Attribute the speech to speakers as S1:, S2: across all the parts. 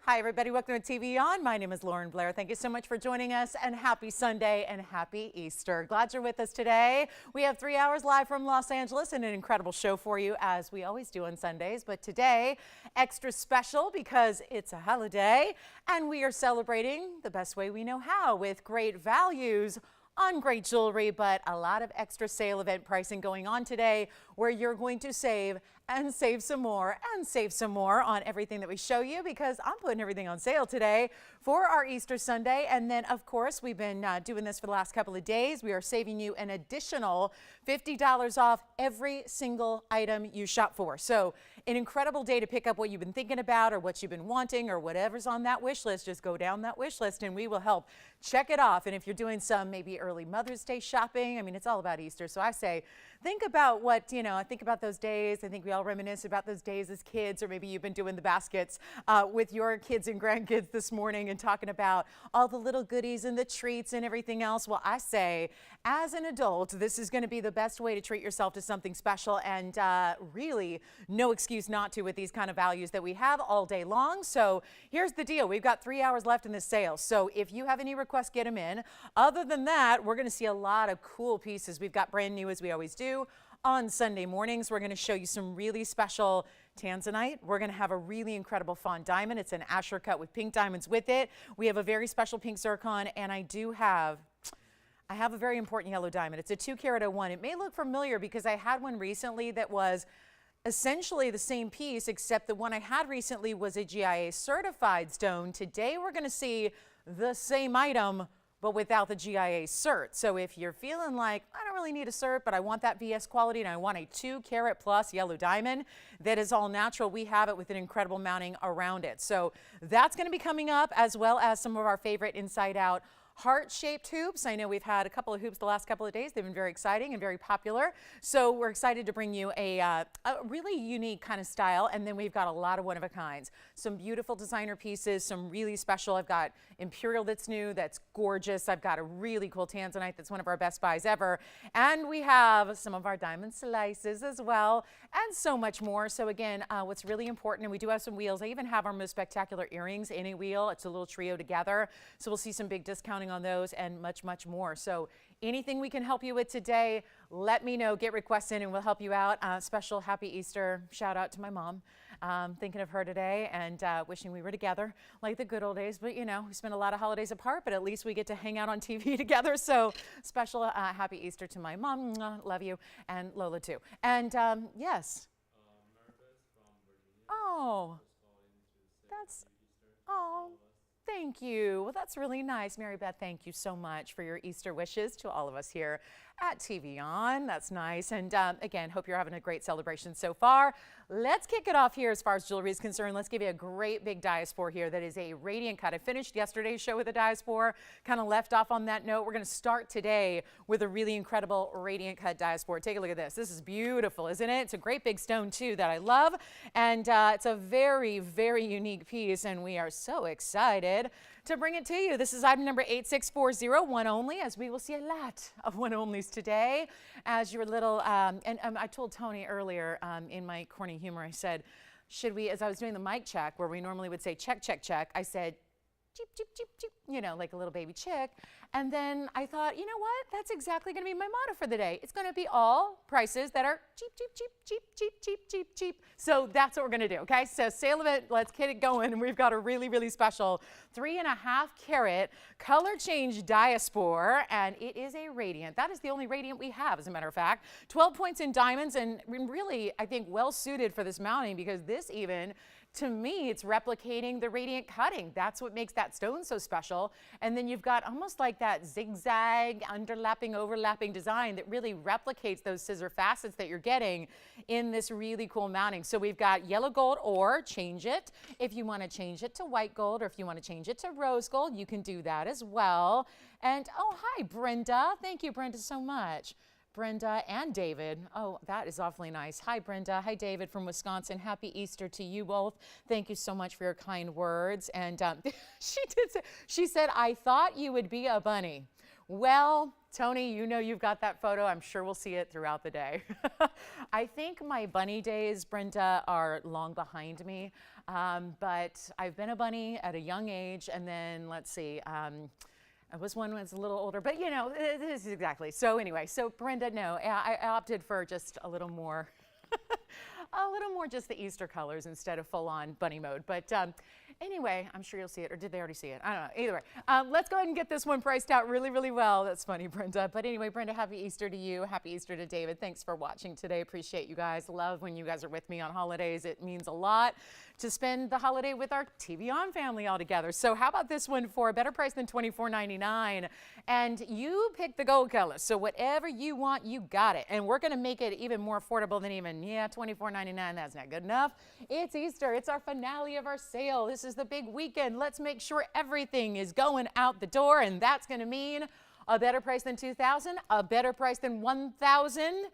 S1: Hi, everybody. Welcome to TVON. My name is Lauren Blair. Thank you so much for joining us, and happy Sunday and happy Easter. Glad you're with us today. We have 3 hours live from Los Angeles and an incredible show for you, as we always do on Sundays. But today, extra special because it's a holiday, and we are celebrating the best way we know how with great values on great jewelry, but a lot of extra sale event pricing going on today where you're going to save and save some more and save some more on everything that we show you, because I'm putting everything on sale today for our Easter Sunday. And then, of course, we've been doing this for the last couple of days. We are saving you an additional $50 off every single item you shop for. So an incredible day to pick up what you've been thinking about or what you've been wanting or whatever's on that wish list. Just go down that wish list and we will help check it off. And if you're doing some maybe early Mother's Day shopping, I mean, it's all about Easter. So I say, think about what, I think about those days. I think we all reminisce about those days as kids, or maybe you've been doing the baskets with your kids and grandkids this morning and talking about all the little goodies and the treats and everything else. Well, I say, as an adult, this is going to be the best way to treat yourself to something special, and really no excuse not to with these kind of values that we have all day long. So here's the deal. We've got 3 hours left in this sale. So if you have any requests, get them in. Other than that, we're going to see a lot of cool pieces. We've got brand new, as we always do. On Sunday mornings, we're going to show you some really special Tanzanite. We're going to have a really incredible fawn diamond. It's an Asher cut with pink diamonds with it. We have a very special pink zircon, and I have a very important yellow diamond. It's a 2-carat 01. It may look familiar because I had one recently that was essentially the same piece, except the one I had recently was a GIA certified stone. Today, we're going to see the same item, but without the GIA cert. So if you're feeling like, I don't really need a cert, but I want that VS quality and I want a 2-carat plus yellow diamond that is all natural, we have it with an incredible mounting around it. So that's going to be coming up, as well as some of our favorite inside out heart-shaped hoops. I know we've had a couple of hoops the last couple of days. They've been very exciting and very popular. So we're excited to bring you a really unique kind of style. And then we've got a lot of one-of-a-kinds. Some beautiful designer pieces, some really special. I've got Imperial that's new, that's gorgeous. I've got a really cool Tanzanite that's one of our best buys ever. And we have some of our diamond slices as well, and so much more. So again, what's really important, and we do have some wheels. I even have our most spectacular earrings in a wheel. It's a little trio together. So we'll see some big discounting on those and much, much more. So anything we can help you with today, let me know. Get requests in and we'll help you out. Special happy Easter shout out to my mom. Thinking of her today and wishing we were together like the good old days. But we spent a lot of holidays apart, but at least we get to hang out on TV together. So special happy Easter to my mom. Love you. And Lola too. And yes. Oh, that's, oh. Thank you. Well, that's really nice. Mary Beth, thank you so much for your Easter wishes to all of us here at TVON. That's nice. And again, hope you're having a great celebration so far. Let's kick it off here as far as jewelry is concerned. Let's give you a great big diaspore here that is a radiant cut. I finished yesterday's show with a diaspore, kind of left off on that note. We're going to start today with a really incredible radiant cut diaspore. Take a look at this. This is beautiful, isn't it? It's a great big stone too that I love. And it's a very, very unique piece, and we are so excited to bring it to you. This is item number 8640, one only, as we will see a lot of one onlys today. As your little, and I told Tony earlier in my corny humor, I said, should we, as I was doing the mic check, where we normally would say check, check, check, I said, cheep, cheep, cheep, cheep, like a little baby chick. And then I thought, you know what? That's exactly going to be my motto for the day. It's going to be all prices that are cheap, cheap, cheap, cheap, cheap, cheap, cheap, cheap. So that's what we're going to do, okay? So sale event, let's get it going. And we've got a really, really special 3.5 carat color change diaspore, and it is a radiant. That is the only radiant we have, as a matter of fact. 12 points in diamonds, and really, I think, well suited for this mounting, because this even, to me, it's replicating the radiant cutting. That's what makes that stone so special. And then you've got almost like that zigzag, underlapping, overlapping design that really replicates those scissor facets that you're getting in this really cool mounting. So we've got yellow gold, or change it. If you want to change it to white gold, or if you want to change it to rose gold, you can do that as well. And oh, hi, Brenda. Thank you, Brenda, so much. Brenda and David. Oh, that is awfully nice. Hi, Brenda. Hi, David from Wisconsin. Happy Easter to you both. Thank you so much for your kind words. And she said, I thought you would be a bunny. Well, Tony, you know you've got that photo. I'm sure we'll see it throughout the day. I think my bunny days, Brenda, are long behind me. But I've been a bunny at a young age, and then let's see. I was one when I was a little older, but you know, this is exactly. So anyway, so Brenda, no, I opted for just a little more, just the Easter colors instead of full on bunny mode. But anyway, I'm sure you'll see it, or did they already see it? I don't know, either way. Let's go ahead and get this one priced out really, really well. That's funny, Brenda. But anyway, Brenda, happy Easter to you. Happy Easter to David. Thanks for watching today. Appreciate you guys. Love when you guys are with me on holidays. It means a lot to spend the holiday with our TVON family all together. So how about this one for a better price than $24.99? And you pick the gold color. So whatever you want, you got it. And we're going to make it even more affordable than even, $24.99. That's not good enough. It's Easter. It's our finale of our sale. This is the big weekend. Let's make sure everything is going out the door. And that's going to mean a better price than $2,000, a better price than $1,000.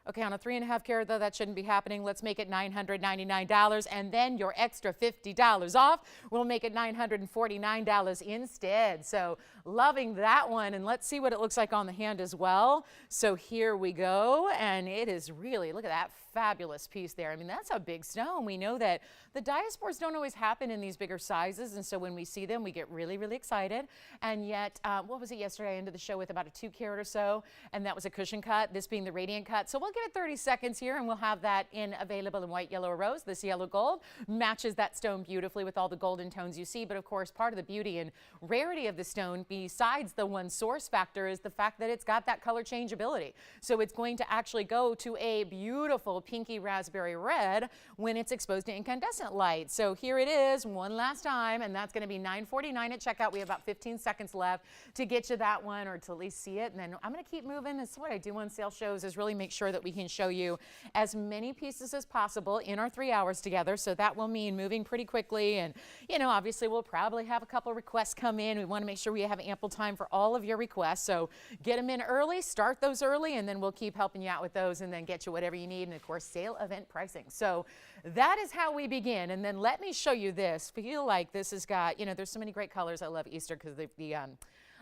S1: Okay, on a 3.5 carat though, that shouldn't be happening. Let's make it $999, and then your extra $50 off, we'll make it $949 instead. So loving that one, and let's see what it looks like on the hand as well. So here we go, and it is really, look at that fabulous piece there. I mean, that's a big stone. We know that the diaspores don't always happen in these bigger sizes, and so when we see them, we get really, really excited. And yet, what was it yesterday? I ended the show with about a 2 carat or so, and that was a cushion cut, this being the radiant cut. So we'll give it 30 seconds here, and we'll have that available in white, yellow, or rose. This yellow gold matches that stone beautifully with all the golden tones you see, but of course, part of the beauty and rarity of the stone, besides the one source factor, is the fact that it's got that color changeability. So it's going to actually go to a beautiful pinky raspberry red when it's exposed to incandescent light. So here it is one last time, and that's going to be $949 at checkout. We have about 15 seconds left to get you that one, or to at least see it. And then I'm going to keep moving. This is what I do on sale shows, is really make sure that we can show you as many pieces as possible in our 3 hours together. So that will mean moving pretty quickly. And, you know, obviously we'll probably have a couple requests come in. We want to make sure we have ample time for all of your requests. So get them in early, start those early, and then we'll keep helping you out with those and then get you whatever you need. And of course, sale event pricing. So that is how we begin. And then let me show you this. Feel like this has got, you know, there's so many great colors. I love Easter because of the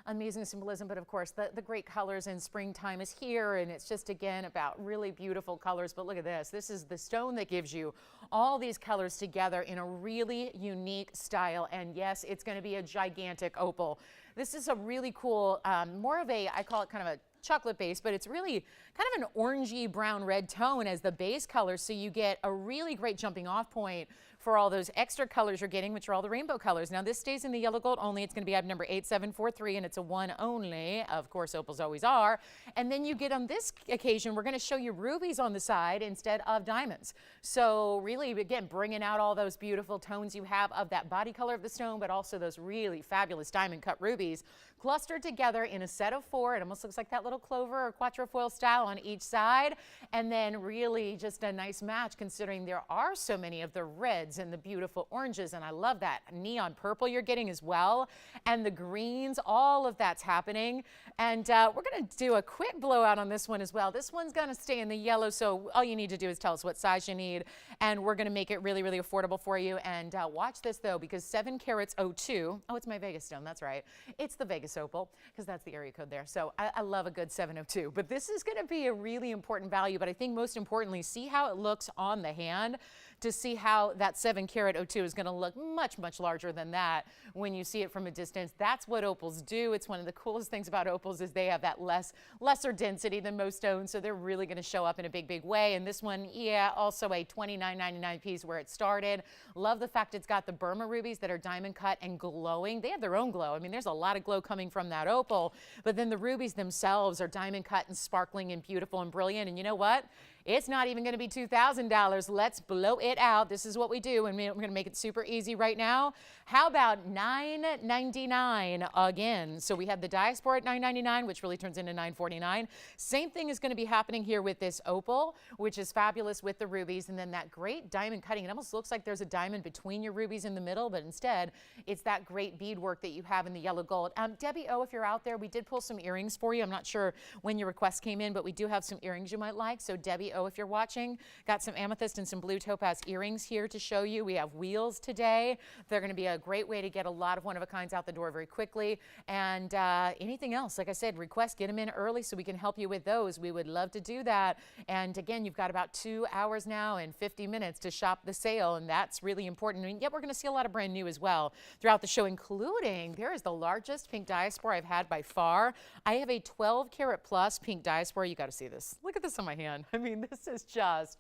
S1: amazing symbolism, but of course the great colors in springtime is here, and it's just again about really beautiful colors. But look at this. This is the stone that gives you all these colors together in a really unique style. And yes, it's going to be a gigantic opal. This is a really cool, more of a, I call it kind of a chocolate base, but it's really kind of an orangey brown red tone as the base color. So you get a really great jumping off point for all those extra colors you're getting, which are all the rainbow colors. Now this stays in the yellow gold only. It's going to be item number 8743, and it's a one only. Of course, opals always are. And then you get, on this occasion, we're going to show you rubies on the side instead of diamonds. So really, again, bringing out all those beautiful tones you have of that body color of the stone, but also those really fabulous diamond cut rubies clustered together in a set of 4. It almost looks like that little clover or quatrefoil style on each side. And then really just a nice match, considering there are so many of the reds and the beautiful oranges. And I love that neon purple you're getting as well. And the greens, all of that's happening. And we're going to do a quick blowout on this one as well. This one's going to stay in the yellow. So all you need to do is tell us what size you need. And we're going to make it really, really affordable for you. And watch this though, because 7 carats 02. Oh, it's my Vegas stone. That's right. It's the Vegas opal, because that's the area code there. So I love a good 702. But this is going to be a really important value. But I think most importantly, see how it looks on the hand, to see how that 7 carat 02 is going to look much, much larger than that when you see it from a distance. That's what opals do. It's one of the coolest things about opals is they have that lesser density than most stones, so they're really going to show up in a big, big way. And this one, yeah, also a $29.99 piece where it started. Love the fact it's got the Burma rubies that are diamond cut and glowing. They have their own glow. I mean, there's a lot of glow coming from that opal, but then the rubies themselves are diamond cut and sparkling and beautiful and brilliant. And you know what? It's not even going to be $2,000. Let's blow it out. This is what we do, and we're going to make it super easy right now. How about $999 again? So we have the diaspore at $999, which really turns into $949. Same thing is going to be happening here with this opal, which is fabulous with the rubies, and then that great diamond cutting. It almost looks like there's a diamond between your rubies in the middle, but instead it's that great beadwork that you have in the yellow gold. Debbie O, if you're out there, we did pull some earrings for you. I'm not sure when your request came in, but we do have some earrings you might like. So Debbie TVO if you're watching. Got some amethyst and some blue topaz earrings here to show you. We have wheels today. They're going to be a great way to get a lot of one-of-a-kinds out the door very quickly. And anything else, like I said, request, get them in early so we can help you with those. We would love to do that. And again, you've got about 2 hours now and 50 minutes to shop the sale, and that's really important. And yet we're going to see a lot of brand new as well throughout the show, including there is the largest pink diaspore I've had by far. I have a 12 karat plus pink diaspore. You got to see this. Look at this on my hand. I mean, this is just,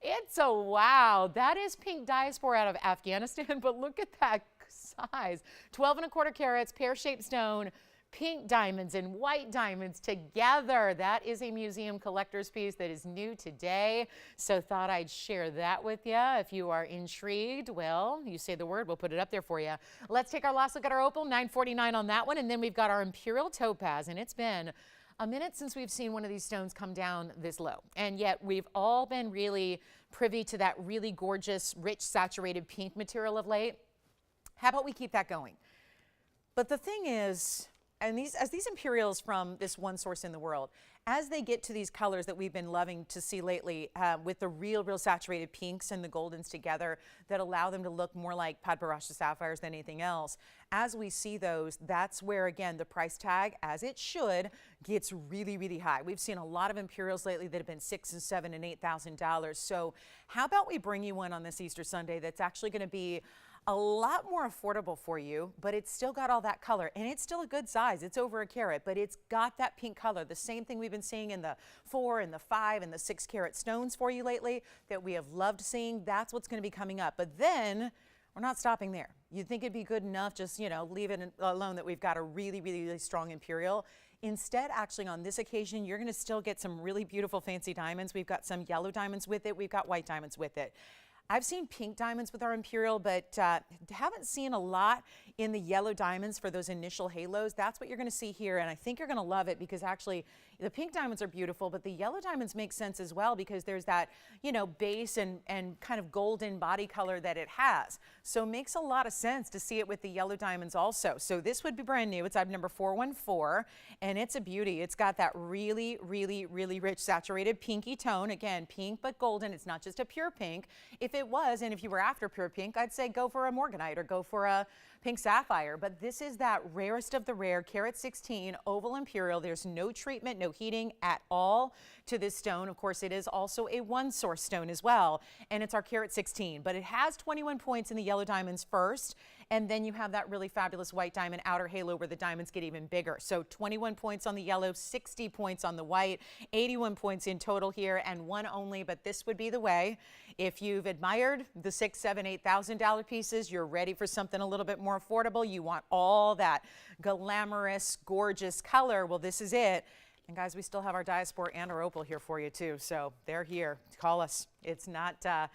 S1: it's a wow. That is pink diaspore out of Afghanistan, but look at that size. 12¼ carats, pear-shaped stone, pink diamonds and white diamonds together. That is a museum collector's piece that is new today. So thought I'd share that with you. If you are intrigued, well, you say the word, we'll put it up there for you. Let's take our last look at our opal, $949 on that one. And then we've got our Imperial topaz, and it's been a minute since we've seen one of these stones come down this low. And yet we've all been really privy to that really gorgeous, rich, saturated pink material of late. How about we keep that going? But the thing is, and as these Imperials from this one source in the world, as they get to these colors that we've been loving to see lately with the real saturated pinks and the goldens together that allow them to look more like Padbarasha sapphires than anything else, as we see those, that's where, again, the price tag, as it should, gets really high. We've seen a lot of Imperials lately that have been $6,000 and $7,000 and $8,000. So how about we bring you one on this Easter Sunday that's actually going to be a lot more affordable for you, but it's still got all that color, and it's still a good size. It's over a carat, but it's got that pink color, the same thing we've been seeing in the 4 and the 5 and the 6 carat stones for you lately that we have loved seeing. That's what's going to be coming up. But then we're not stopping there. You'd think it'd be good enough, just, you know, leave it alone that we've got a really strong Imperial. Instead, actually, on this occasion, you're going to still get some really beautiful fancy diamonds. We've got some yellow diamonds with it. We've got white diamonds with it. I've seen pink diamonds with our Imperial, but haven't seen a lot in the yellow diamonds for those initial halos. That's what you're going to see here, and I think you're going to love it because actually the pink diamonds are beautiful, but the yellow diamonds make sense as well because there's that, you know, base and kind of golden body color that it has. So it makes a lot of sense to see it with the yellow diamonds also. So this would be brand new. It's item number 414, and it's a beauty. It's got that really rich saturated pinky tone. Again, pink but golden. It's not just a pure pink. If it was, and if you were after pure pink, I'd say go for a morganite or go for a pink sapphire, but this is that rarest of the rare, carat 16 oval Imperial. There's no treatment, no heating at all to this stone. Of course, it is also a one source stone as well, and it's our carat 16, but it has 21 points in the yellow diamonds first, and then you have that really fabulous white diamond outer halo where the diamonds get even bigger. So 21 points on the yellow, 60 points on the white, 81 points in total here, and one only, but this would be the way. If you've admired the $6,000, $7,000, $8,000 pieces, you're ready for something a little bit more affordable. You want all that glamorous, gorgeous color. Well, this is it. And guys, we still have our diaspore and our opal here for you too. So they're here. Call us. It's not a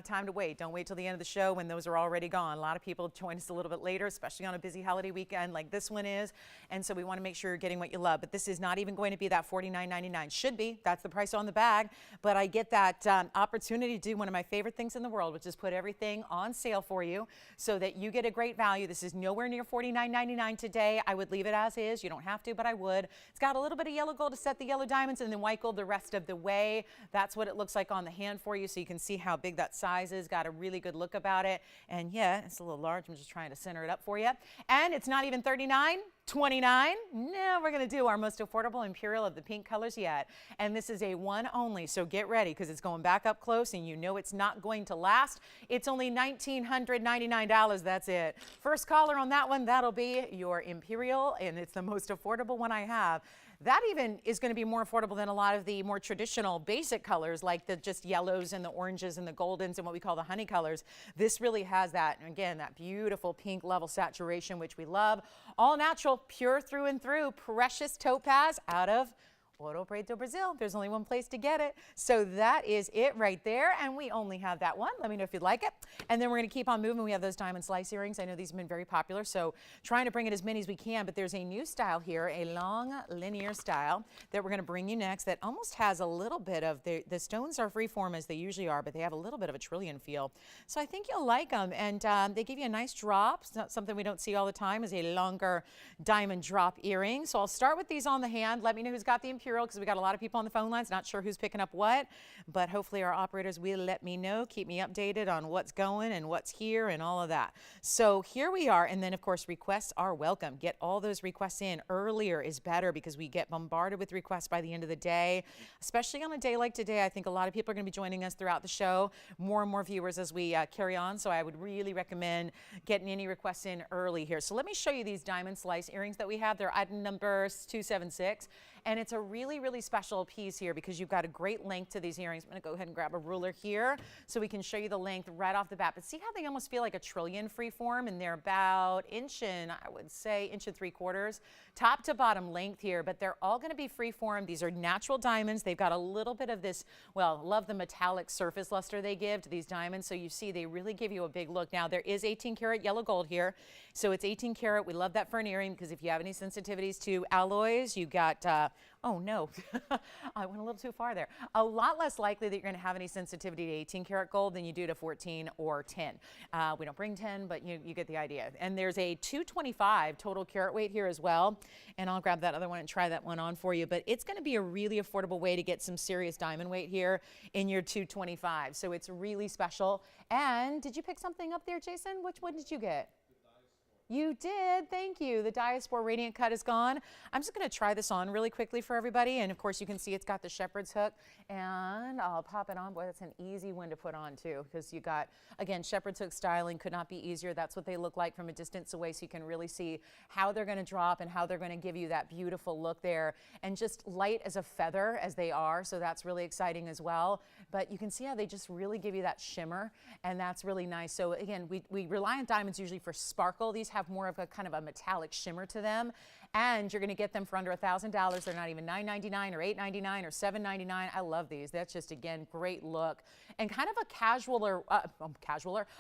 S1: time to wait. Don't wait till the end of the show when those are already gone. A lot of people join us a little bit later, especially on a busy holiday weekend like this one is. And so we want to make sure you're getting what you love. But this is not even going to be that $49.99. Should be. That's the price on the bag. But I get that opportunity to do one of my favorite things in the world, which is put everything on sale for you so that you get a great value. This is nowhere near $49.99 today. I would leave it as is. You don't have to, but I would. It's got a little bit of yellow gold to set the yellow diamonds and then white gold the rest of the way. That's what it looks like on the hand for you, so you can see how big that size is. Got a really good look about it. And yeah, it's a little large. I'm just trying to center it up for you. And it's not even $39. $29. No, we're going to do our most affordable Imperial of the pink colors yet. And this is a one only, so get ready because it's going back up close and you know it's not going to last. It's only $1,999. That's it. First caller on that one, that'll be your Imperial, and it's the most affordable one I have. That even is going to be more affordable than a lot of the more traditional basic colors like the just yellows and the oranges and the goldens and what we call the honey colors. This really has that, and again, that beautiful pink level saturation, which we love. All natural, pure through and through, precious topaz out of Ouro Preto, Brazil. There's only one place to get it. So that is it right there. And we only have that one. Let me know if you'd like it. And then we're going to keep on moving. We have those diamond slice earrings. I know these have been very popular, so trying to bring in as many as we can. But there's a new style here, a long linear style that we're going to bring you next that almost has a little bit of, the stones are freeform as they usually are, but they have a little bit of a trillion feel. So I think you'll like them. And they give you a nice drop. It's not something we don't see all the time, is a longer diamond drop earring. So I'll start with these on the hand. Let me know who's got the Imperial. Imperial because we got a lot of people on the phone lines, not sure who's picking up what, but hopefully our operators will let me know, keep me updated on what's going and what's here and all of that. So here we are, and then of course requests are welcome. Get all those requests in. Earlier is better because we get bombarded with requests by the end of the day, especially on a day like today. I think a lot of people are going to be joining us throughout the show, more and more viewers as we carry on, so I would really recommend getting any requests in early here. So let me show you these diamond slice earrings that we have. They're item number 276, and it's a really, really special piece here because you've got a great length to these earrings. I'm going to go ahead and grab a ruler here so we can show you the length right off the bat. But see how they almost feel like a trillion free form, and they're about inch and, I would say, inch and 3/4, top to bottom length here, but they're all going to be free form. These are natural diamonds. They've got a little bit of this, well, love the metallic surface luster they give to these diamonds. So you see they really give you a big look. Now there is 18 karat yellow gold here. So it's 18 karat. We love that for an earring because if you have any sensitivities to alloys, you got, oh no, I went a little too far there. A lot less likely that you're going to have any sensitivity to 18 karat gold than you do to 14 or 10. We don't bring 10, but you get the idea. And there's a 225 total carat weight here as well. And I'll grab that other one and try that one on for you. But it's going to be a really affordable way to get some serious diamond weight here in your 225. So it's really special. And did you pick something up there, Jason? Which one did you get? You did, thank you. The Diaspore Radiant Cut is gone. I'm just gonna try this on really quickly for everybody. And of course you can see it's got the shepherd's hook and I'll pop it on. Boy, that's an easy one to put on too because you got, again, shepherd's hook styling could not be easier. That's what they look like from a distance away, so you can really see how they're gonna drop and how they're gonna give you that beautiful look there. And just light as a feather as they are, so that's really exciting as well. But you can see how they just really give you that shimmer, and that's really nice. So again, we rely on diamonds usually for sparkle. These have more of a kind of a metallic shimmer to them, and you're going to get them for under $1,000. They're not even $9.99 or $8.99 or $7.99. I love these. That's just, again, great look and kind of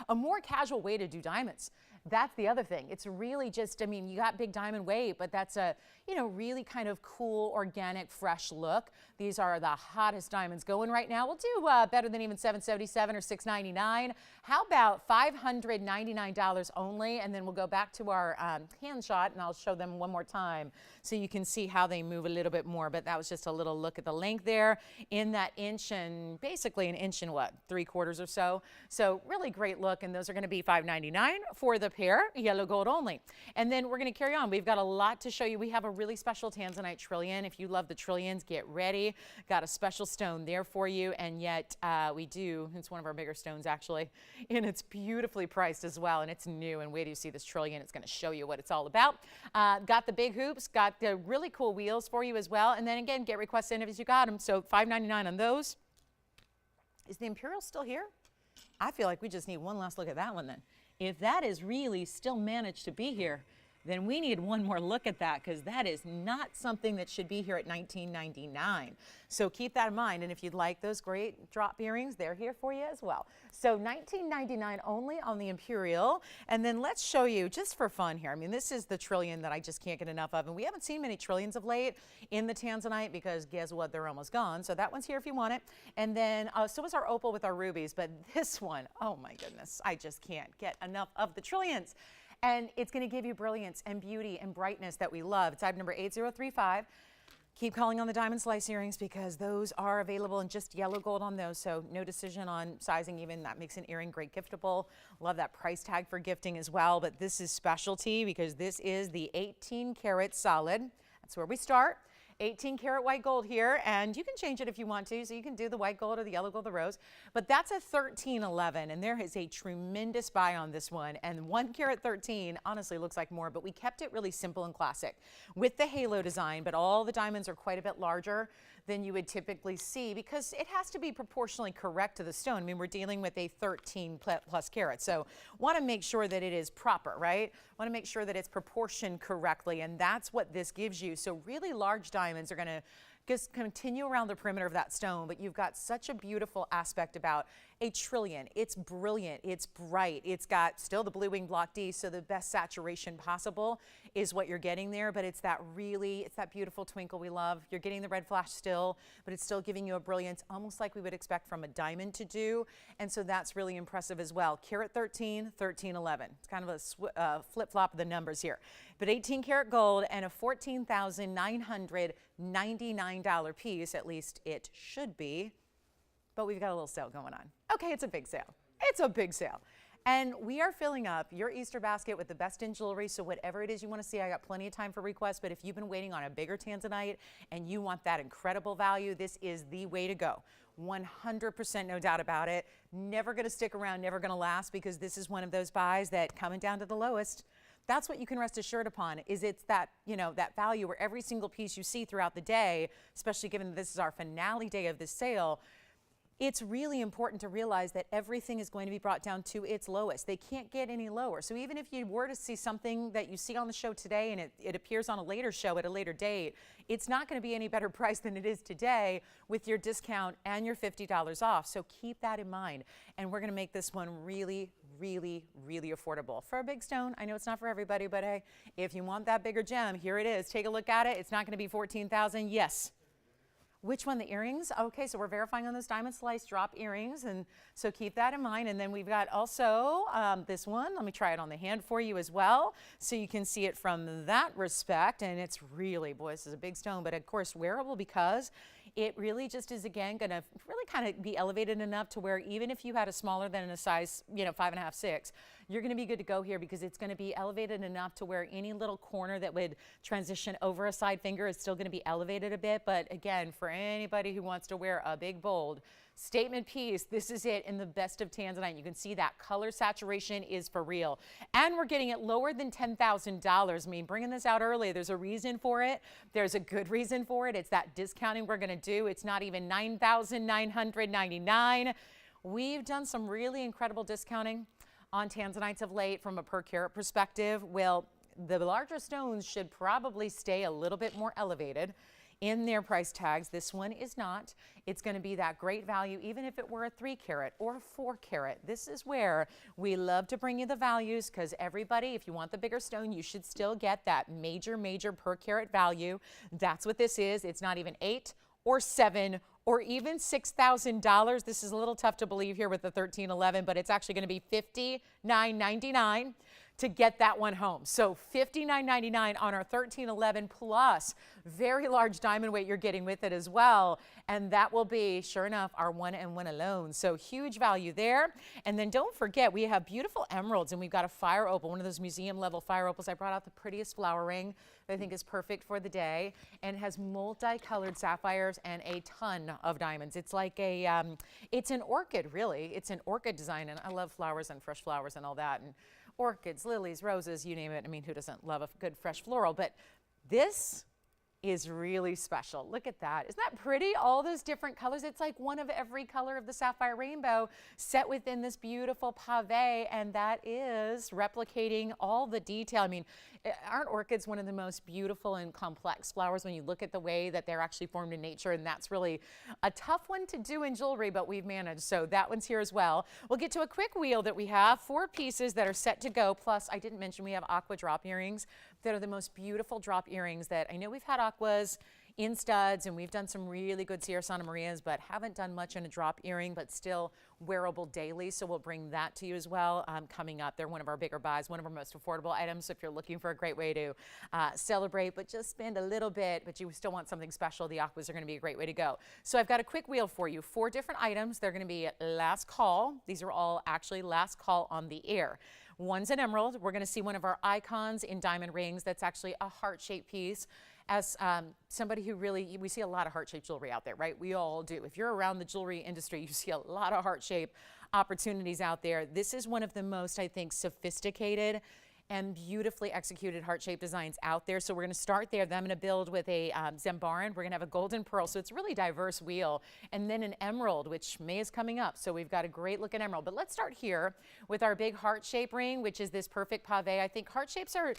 S1: a more casual way to do diamonds. That's the other thing. It's really just, I mean, you got big diamond weight, but that's a, you know, really kind of cool, organic, fresh look. These are the hottest diamonds going right now. We'll do better than even $777 or $699. How about $599 only? And then we'll go back to our hand shot, and I'll show them one more time so you can see how they move a little bit more. But that was just a little look at the length there in that inch and basically an inch and what, 3/4 or so. So really great look, and those are going to be $599 for the pair, yellow gold only. And then we're going to carry on. We've got a lot to show you. We have a really special Tanzanite trillion. If you love the trillions, get ready. Got a special stone there for you, and yet we do, it's one of our bigger stones actually, and it's beautifully priced as well, and it's new. And wait till you see this trillion, it's going to show you what it's all about. Got the big hoops, got the really cool wheels for you as well, and then again, get requests in if you got them. So $599 on those. Is the Imperial still here? I feel like we just need one last look at that one then. If that is really still managed to be here, then we need one more look at that because that is not something that should be here at $19.99. So keep that in mind. And if you'd like those great drop earrings, they're here for you as well. So $19.99 only on the Imperial. And then let's show you just for fun here. I mean, this is the trillion that I just can't get enough of. And we haven't seen many trillions of late in the Tanzanite because guess what? They're almost gone. So that one's here if you want it. And then so is our opal with our rubies. But this one, oh my goodness, I just can't get enough of the trillions. And it's going to give you brilliance and beauty and brightness that we love. It's item number 8035. Keep calling on the diamond slice earrings because those are available in just yellow gold on those. So no decision on sizing even. That makes an earring great giftable. Love that price tag for gifting as well. But this is specialty because this is the 18 karat solid. That's where we start. 18 karat white gold here, and you can change it if you want to, so you can do the white gold or the yellow gold, the rose, but that's a 1311, and there is a tremendous buy on this one, and 1 karat 13 honestly looks like more, but we kept it really simple and classic with the halo design, but all the diamonds are quite a bit larger than you would typically see because it has to be proportionally correct to the stone. I mean, we're dealing with a 13 plus carat, so want to make sure that it is proper, right? Want to make sure that it's proportioned correctly, and that's what this gives you. So really large diamonds are going to just continue around the perimeter of that stone, but you've got such a beautiful aspect about a trillion. It's brilliant. It's bright. It's got still the blue wing block D, so the best saturation possible is what you're getting there, but it's that beautiful twinkle we love. You're getting the red flash still, but it's still giving you a brilliance almost like we would expect from a diamond to do, and so that's really impressive as well. Carat 13, 13, 11. It's kind of a flip-flop of the numbers here, but 18 karat gold and a $14,999 piece, at least it should be. But we've got a little sale going on. Okay, it's a big sale. It's a big sale. And we are filling up your Easter basket with the best in jewelry, so whatever it is you want to see, I got plenty of time for requests, but if you've been waiting on a bigger Tanzanite and you want that incredible value, this is the way to go. 100% no doubt about it. Never going to stick around, never going to last, because this is one of those buys that coming down to the lowest. That's what you can rest assured upon, is it's that, that value where every single piece you see throughout the day, especially given that this is our finale day of this sale, it's really important to realize that everything is going to be brought down to its lowest. They can't get any lower. So even if you were to see something that you see on the show today and it appears on a later show at a later date, it's not going to be any better price than it is today with your discount and your $50 off. So keep that in mind. And we're going to make this one really, really, really affordable. For a big stone, I know it's not for everybody, but hey, if you want that bigger gem, here it is. Take a look at it. It's not going to be $14,000. Yes. Which one? The earrings? Okay, so we're verifying on those diamond slice drop earrings, and so keep that in mind. And then we've got also this one. Let me try it on the hand for you as well, so you can see it from that respect. And it's really, boy, this is a big stone, but of course wearable, because it really just is, again, going to really kind of be elevated enough to where even if you had a smaller than a size, 5.5, 6, you're going to be good to go here, because it's going to be elevated enough to where any little corner that would transition over a side finger is still going to be elevated a bit. But again, for anybody who wants to wear a big, bold statement piece, this is it in the best of Tanzanite. You can see that color saturation is for real. And we're getting it lower than $10,000. I mean, bringing this out early, there's a reason for it. There's a good reason for it. It's that discounting we're going to do. It's not even $9,999. We've done some really incredible discounting on Tanzanites of late from a per carat perspective. Well, the larger stones should probably stay a little bit more elevated in their price tags. This one is not. It's going to be that great value, even if it were a 3 carat or a 4 carat. This is where we love to bring you the values, because everybody, if you want the bigger stone, you should still get that major, major per carat value. That's what this is. It's not even 8 or 7 or even $6,000. This is a little tough to believe here with the 1311, but it's actually going to be $59.99 to get that one home. So $59.99 on our 1311, plus very large diamond weight you're getting with it as well. And that will be, sure enough, our 1 and 1 alone. So huge value there. And then don't forget, we have beautiful emeralds, and we've got a fire opal, one of those museum level fire opals. I brought out the prettiest flower ring that I think is perfect for the day, and it has multicolored sapphires and a ton of diamonds. It's like a, it's an orchid, really. It's an orchid design, and I love flowers and fresh flowers and all that. And orchids, lilies, roses, you name it. I mean, who doesn't love a good fresh floral? But this is really special. Look at that. Isn't that pretty? All those different colors. It's like one of every color of the sapphire rainbow set within this beautiful pave, and that is replicating all the detail. I mean, aren't orchids one of the most beautiful and complex flowers when you look at the way that they're actually formed in nature? And that's really a tough one to do in jewelry, but we've managed. So that one's here as well. We'll get to a quick wheel that we have, 4 pieces that are set to go. Plus, I didn't mention we have aqua drop earrings that are the most beautiful drop earrings that I know we've had aquas in studs, and we've done some really good Sierra Santa Marias, but haven't done much in a drop earring, but still wearable daily. So we'll bring that to you as well coming up. They're one of our bigger buys, one of our most affordable items. So if you're looking for a great way to celebrate, but just spend a little bit, but you still want something special, the aquas are going to be a great way to go. So I've got a quick wheel for you, 4 different items. They're going to be last call. These are all actually last call on the air. One's an emerald. We're going to see one of our icons in diamond rings. That's actually a heart-shaped piece. As somebody who really, we see a lot of heart-shaped jewelry out there, right? We all do. If you're around the jewelry industry, you see a lot of heart-shaped opportunities out there. This is one of the most, I think, sophisticated and beautifully executed heart-shaped designs out there. So we're going to start there. Then I'm going to build with a Zembaran. We're going to have a golden pearl. So it's a really diverse wheel. And then an emerald, which May is coming up. So we've got a great looking emerald. But let's start here with our big heart-shaped ring, which is this perfect pave. I think heart shapes are,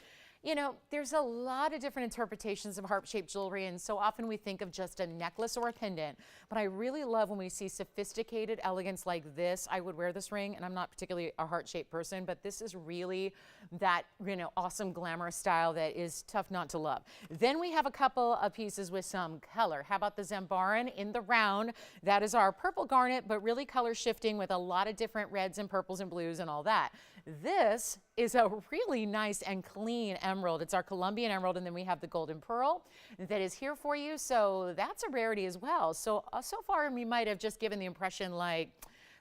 S1: You know, there's a lot of different interpretations of heart-shaped jewelry, and so often we think of just a necklace or a pendant, but I really love when we see sophisticated elegance like this. I would wear this ring, and I'm not particularly a heart-shaped person, but this is really that, you know, awesome glamorous style that is tough not to love. Then we have a couple of pieces with some color. How about the Zambaran in the round? That is our purple garnet, but really color shifting with a lot of different reds and purples and blues and all that. This is a really nice and clean emerald. It's our Colombian emerald, and then we have the golden pearl that is here for you. So that's a rarity as well. So far we might have just given the impression like,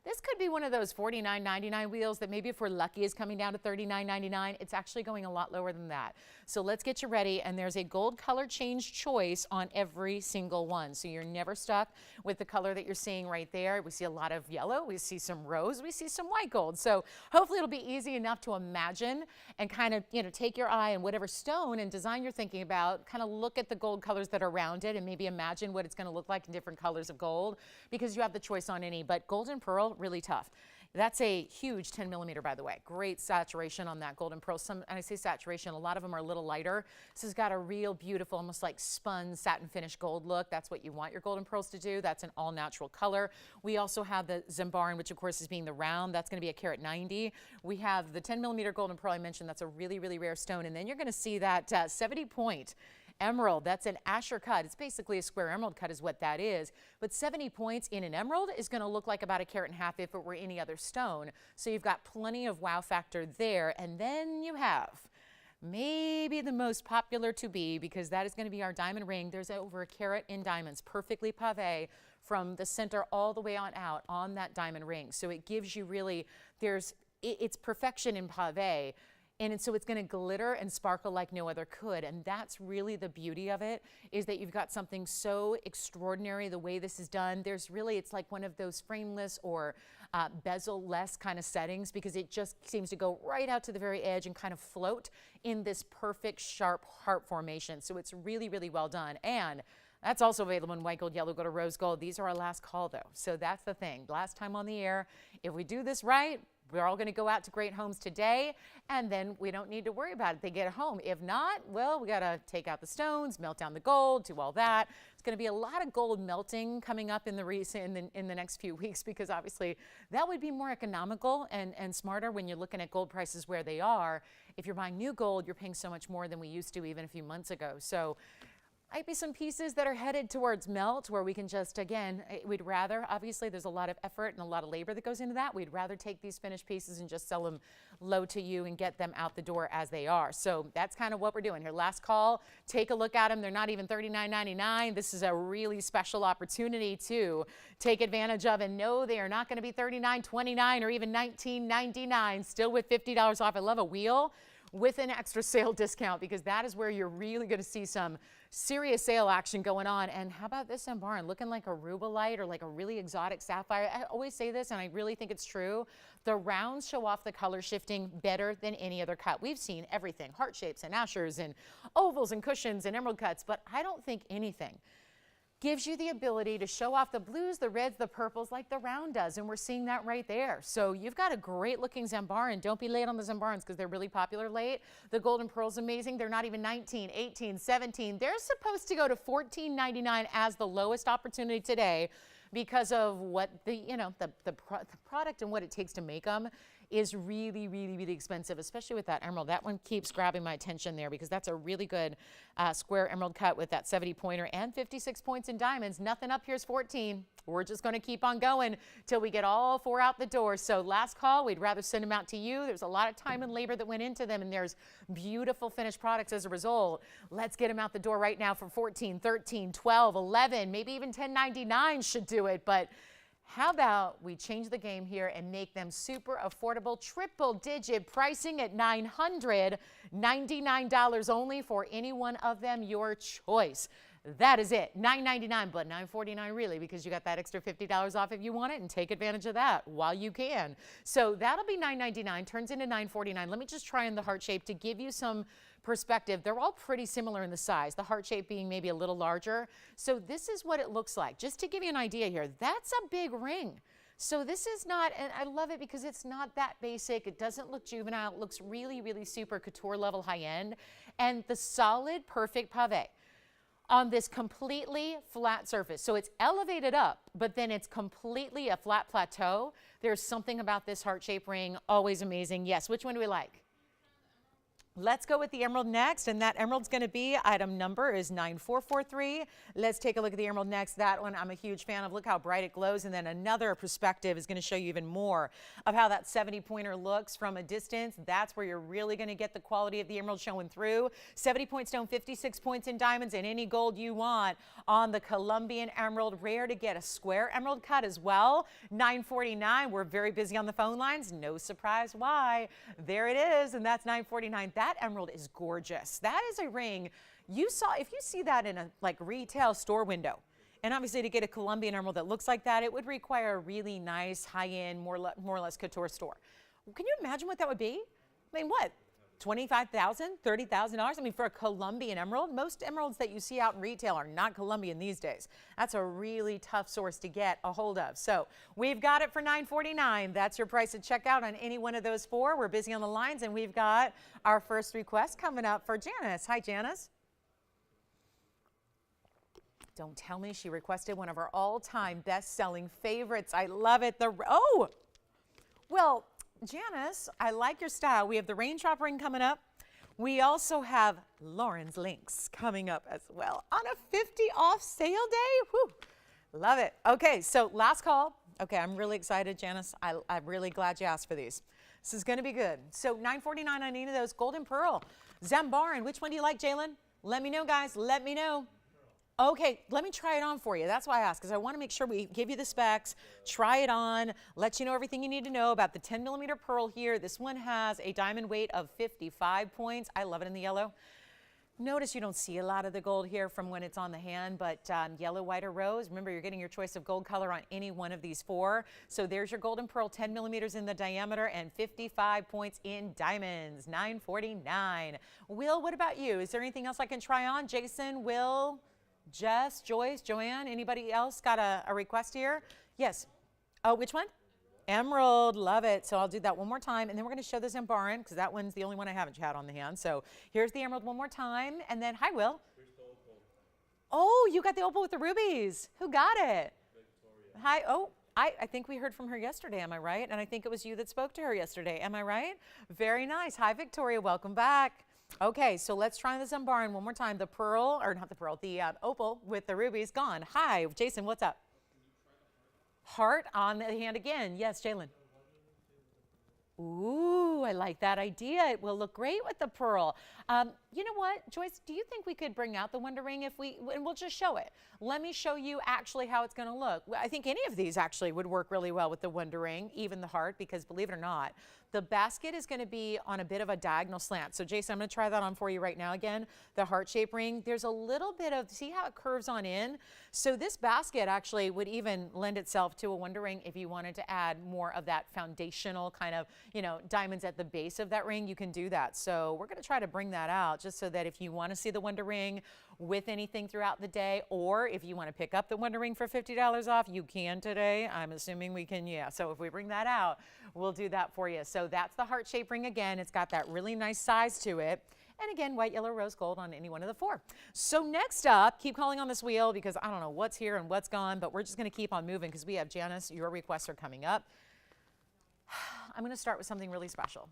S1: this could be one of those $49.99 wheels that maybe if we're lucky is coming down to $39.99. It's actually going a lot lower than that. So let's get you ready, and there's a gold color change choice on every single one. So you're never stuck with the color that you're seeing right there. We see a lot of yellow, we see some rose, we see some white gold. So hopefully it'll be easy enough to imagine and kind of, you know, take your eye and whatever stone and design you're thinking about, kind of look at the gold colors that are around it and maybe imagine what it's going to look like in different colors of gold, because you have the choice on any. But golden pearl, really tough. That's a huge 10 millimeter, by the way. Great saturation on that golden pearl. And I say saturation, a lot of them are a little lighter. This has got a real beautiful, almost like spun satin finish gold look. That's what you want your golden pearls to do. That's an all natural color. We also have the Zambaran, which of course is being the round. That's going to be a carat 90. We have the 10 millimeter golden pearl I mentioned. That's a really, really rare stone. And then you're going to see that 70 point emerald. That's an Asher cut. It's basically a square emerald cut is what that is. But 70 points in an emerald is going to look like about a carat and a half if it were any other stone. So you've got plenty of wow factor there. And then you have maybe the most popular to be, because that is going to be our diamond ring. There's over a carat in diamonds, perfectly pavé from the center all the way on out on that diamond ring. So it gives you really, it's perfection in pavé. And so it's going to glitter and sparkle like no other could. And that's really the beauty of it, is that you've got something so extraordinary the way this is done. There's really, it's like one of those frameless or bezel-less kind of settings, because it just seems to go right out to the very edge and kind of float in this perfect sharp heart formation. So it's really, really well done. And that's also available in white gold, yellow gold, or rose gold. These are our last call though. So that's the thing. Last time on the air. If we do this right, we're all going to go out to great homes today, and then we don't need to worry about it. They get home. If not, well, we got to take out the stones, melt down the gold, do all that. It's going to be a lot of gold melting coming up in the next few weeks, because obviously that would be more economical and smarter when you're looking at gold prices where they are. If you're buying new gold, you're paying so much more than we used to even a few months ago. So might be some pieces that are headed towards melt where we can just, again, we'd rather, obviously there's a lot of effort and a lot of labor that goes into that. We'd rather take these finished pieces and just sell them low to you and get them out the door as they are. So that's kind of what we're doing here. Last call, take a look at them. They're not even $39.99. This is a really special opportunity to take advantage of, and no, they are not going to be $39.29 or even $19.99, still with $50 off. I love a wheel with an extra sale discount, because that is where you're really going to see some serious sale action going on. And how about this Zambaran, looking like a rubellite or like a really exotic sapphire? I always say this, and I really think it's true. The rounds show off the color shifting better than any other cut. We've seen everything, heart shapes and ashers and ovals and cushions and emerald cuts, but I don't think anything gives you the ability to show off the blues, the reds, the purples like the round does, and we're seeing that right there. So you've got a great looking Zambaran. Don't be late on the Zambarans, because they're really popular late. The golden pearl's amazing. They're not even 19, 18, 17. They're supposed to go to $14.99 as the lowest opportunity today, because of what the product and what it takes to make them is really, really, really expensive, especially with that emerald. That one keeps grabbing my attention there, because that's a really good square emerald cut with that 70 pointer and 56 points in diamonds. Nothing up here is 14. We're just going to keep on going till we get all four out the door. So last call, we'd rather send them out to you. There's a lot of time and labor that went into them, and there's beautiful finished products as a result. Let's get them out the door right now for 14, 13, 12, 11, maybe even $10.99 should do it. But how about we change the game here and make them super affordable, triple digit pricing at $999 only for any one of them, your choice. That is it, $999, but $949 really, because you got that extra $50 off if you want it, and take advantage of that while you can. So that'll be $999, turns into $949. Let me just try in the heart shape to give you some perspective. They're all pretty similar in the size, the heart shape being maybe a little larger. So this is what it looks like. Just to give you an idea here, that's a big ring. So this is not, and I love it because it's not that basic. It doesn't look juvenile. It looks really, really super couture level high end. And the solid, perfect pave on this completely flat surface. So it's elevated up, but then it's completely a flat plateau. There's something about this heart-shaped ring, always amazing. Yes, which one do we like? Let's go with the emerald next, and that emerald's going to be, item number is 9443. Let's take a look at the emerald next. That one I'm a huge fan of. Look how bright it glows, and then another perspective is going to show you even more of how that 70-pointer looks from a distance. That's where you're really going to get the quality of the emerald showing through. 70-point stone, 56 points in diamonds, and any gold you want on the Colombian emerald. Rare to get a square emerald cut as well. 949. We're very busy on the phone lines. No surprise why. There it is, and that's 949. That emerald is gorgeous. That is a ring you saw, if you see that in a like retail store window, and obviously to get a Colombian emerald that looks like that, it would require a really nice high-end, more or less couture store. Can you imagine what that would be? I mean, what? $25,000, $30,000? I mean, for a Colombian emerald, most emeralds that you see out in retail are not Colombian these days. That's a really tough source to get a hold of. So we've got it for $949. That's your price at checkout on any one of those four. We're busy on the lines, and we've got our first request coming up for Janice. Hi, Janice. Don't tell me she requested one of our all-time best-selling favorites. I love it. Well, Janice, I like your style. We have the Raindrop ring coming up. We also have Lauren's links coming up as well on a 50 off sale day. Whew, love it. Okay, so last call. Okay, I'm really excited, Janice. I'm really glad you asked for these. This is going to be good. So $949 on any of those. Golden Pearl, Zambaran. Which one do you like, Jalen? Let me know, guys. Let me know. Okay, let me try it on for you. That's why I asked, because I want to make sure we give you the specs, try it on, let you know everything you need to know about the 10mm pearl here. This one has a diamond weight of 55 points. I love it in the yellow. Notice you don't see a lot of the gold here from when it's on the hand, but yellow, white, or rose. Remember, you're getting your choice of gold color on any one of these four. So there's your golden pearl, 10mm in the diameter and 55 points in diamonds, $949. Will, what about you? Is there anything else I can try on? Jason, Will, Jess, Joyce, Joanne, anybody else got a request here? Yes. Oh, which one? Emerald, love it. So I'll do that one more time, and then we're going to show the Zambaran because that one's the only one I haven't had on the hand. So here's the emerald one more time, and then, hi, Will. Oh, you got the opal with the rubies. Who got it? Victoria. Hi. Oh, I think we heard from her yesterday, am I right? And I think it was you that spoke to her yesterday, am I right? Very nice. Hi, Victoria. Welcome back. Okay, so let's try the Zambaran one more time. The pearl, or not the pearl, the opal with the rubies gone. Hi, Jason, what's up? Heart on the hand again. Yes, Jalen. Ooh, I like that idea. It will look great with the pearl. You know what, Joyce, do you think we could bring out the Wonder Ring and we'll just show it. Let me show you actually how it's going to look. I think any of these actually would work really well with the Wonder Ring, even the heart, because believe it or not, the basket is going to be on a bit of a diagonal slant. So Jason, I'm going to try that on for you right now again. The heart-shaped ring, there's a little bit of, see how it curves on in? So this basket actually would even lend itself to a Wonder Ring if you wanted to add more of that foundational kind of, you know, diamonds at the base of that ring, you can do that. So we're going to try to bring that out just so that if you want to see the Wonder Ring with anything throughout the day, or if you want to pick up the Wonder Ring for $50 off, you can today. I'm assuming we can, yeah. So if we bring that out, we'll do that for you. So that's the heart-shaped ring again. It's got that really nice size to it. And again, white, yellow, rose gold on any one of the four. So next up, keep calling on this wheel because I don't know what's here and what's gone, but we're just going to keep on moving because we have Janice, your requests are coming up. I'm going to start with something really special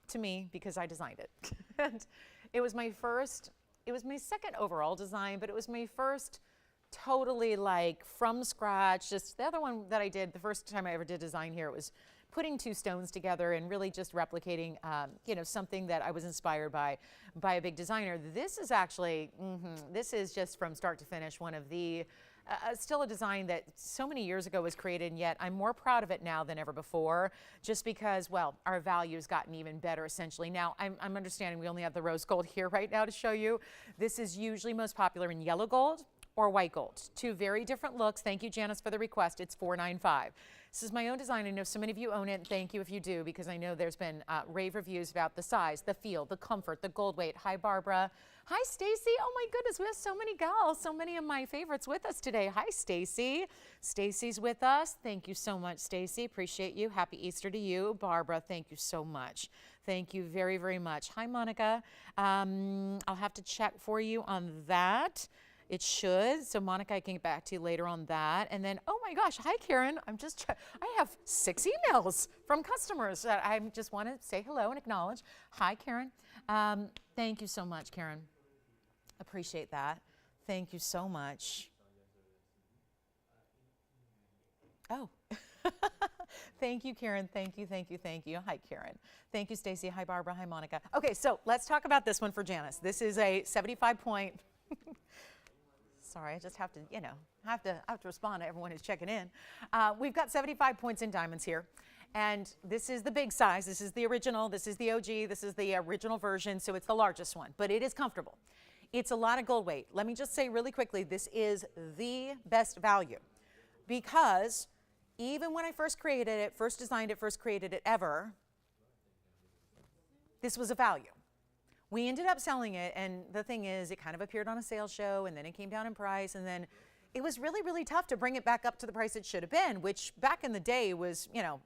S1: to me because I designed it. And it was my first, it was my second overall design, but it was my first totally like from scratch. Just the other one that I did, the first time I ever did design here, it was putting two stones together and really just replicating, you know, something that I was inspired by a big designer. This is actually, this is just from start to finish one of the, still a design that so many years ago was created, and yet I'm more proud of it now than ever before, just because, well, our value's gotten even better essentially. Now, I'm understanding we only have the rose gold here right now to show you. This is usually most popular in yellow gold or white gold. Two very different looks. Thank you, Janice, for the request. It's $495. This is my own design. I know so many of you own it. Thank you if you do, because I know there's been rave reviews about the size, the feel, the comfort, the gold weight. Hi, Barbara. Hi, Stacy. Oh my goodness, we have so many gals, so many of my favorites with us today. Hi, Stacy. Stacy's with us. Thank you so much, Stacy. Appreciate you. Happy Easter to you. Barbara, thank you so much. Thank you very, very much. Hi, Monica. I'll have to check for you on that. It should. So Monica, I can get back to you later on that. And then, oh my gosh, hi Karen. I have 6 emails from customers that I just want to say hello and acknowledge. Hi, Karen. Thank you so much, Karen. Appreciate that. Thank you so much. Oh. Thank you, Karen. Thank you, thank you, thank you. Hi, Karen. Thank you, Stacy. Hi, Barbara. Hi, Monica. Okay, so let's talk about this one for Janice. This is a 75-point. Sorry, I just have to, you know, have to respond to everyone who's checking in. We've got 75 points in diamonds here. And this is the big size. This is the original. This is the OG. This is the original version. So it's the largest one, but it is comfortable. It's a lot of gold weight. Let me just say really quickly, this is the best value, because even when I first created it, first designed it, first created it ever, this was a value. We ended up selling it, and the thing is, it kind of appeared on a sales show, and then it came down in price, and then it was really, really tough to bring it back up to the price it should have been, which back in the day was, you know,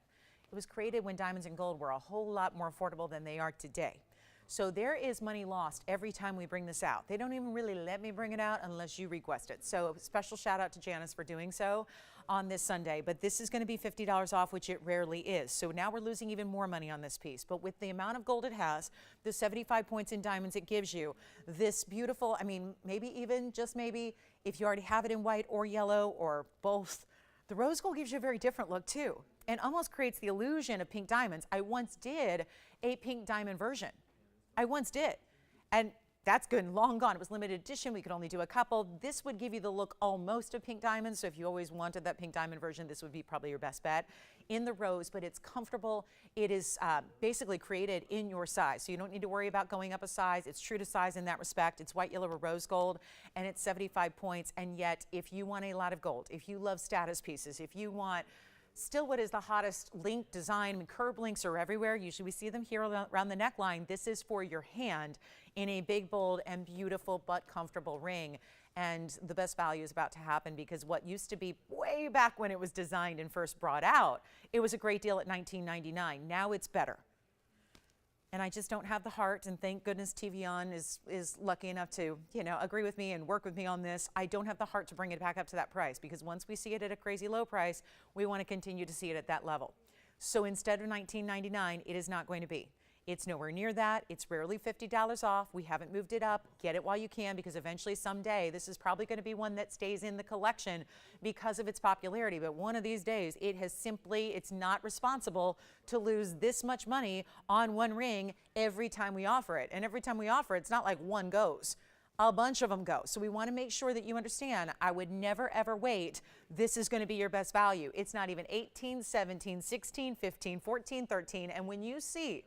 S1: it was created when diamonds and gold were a whole lot more affordable than they are today. So there is money lost every time we bring this out. They don't even really let me bring it out unless you request it. So special shout out to Janice for doing so on this Sunday. But this is going to be $50 off, which it rarely is. So now we're losing even more money on this piece. But with the amount of gold it has, the 75 points in diamonds it gives you, this beautiful, I mean, maybe even, just maybe, if you already have it in white or yellow or both, the rose gold gives you a very different look too, and almost creates the illusion of pink diamonds. I once did a pink diamond version. I once did. And that's good and long gone. It was limited edition. We could only do a couple. This would give you the look almost of pink diamonds. So if you always wanted that pink diamond version, this would be probably your best bet in the rose, but it's comfortable. It is basically created in your size. So you don't need to worry about going up a size. It's true to size in that respect. It's white, yellow, or rose gold, and it's 75 points. And yet, if you want a lot of gold, if you love status pieces, if you want still what is the hottest link design, I mean, curb links are everywhere. Usually we see them here around the neckline. This is for your hand in a big, bold, and beautiful but comfortable ring. And the best value is about to happen, because what used to be way back when it was designed and first brought out, it was a great deal at $19.99. Now it's better. And I just don't have the heart, and thank goodness TVON is lucky enough to, you know, agree with me and work with me on this. I don't have the heart to bring it back up to that price, because once we see it at a crazy low price, we want to continue to see it at that level. So instead of $19.99, it is not going to be. It's nowhere near that. It's rarely $50 off. We haven't moved it up. Get it while you can, because eventually someday this is probably going to be one that stays in the collection because of its popularity. But one of these days, it has simply, it's not responsible to lose this much money on one ring every time we offer it. And every time we offer it, it's not like one goes. A bunch of them go. So we want to make sure that you understand, I would never ever wait. This is going to be your best value. It's not even 18, 17, 16, 15, 14, 13. And when you see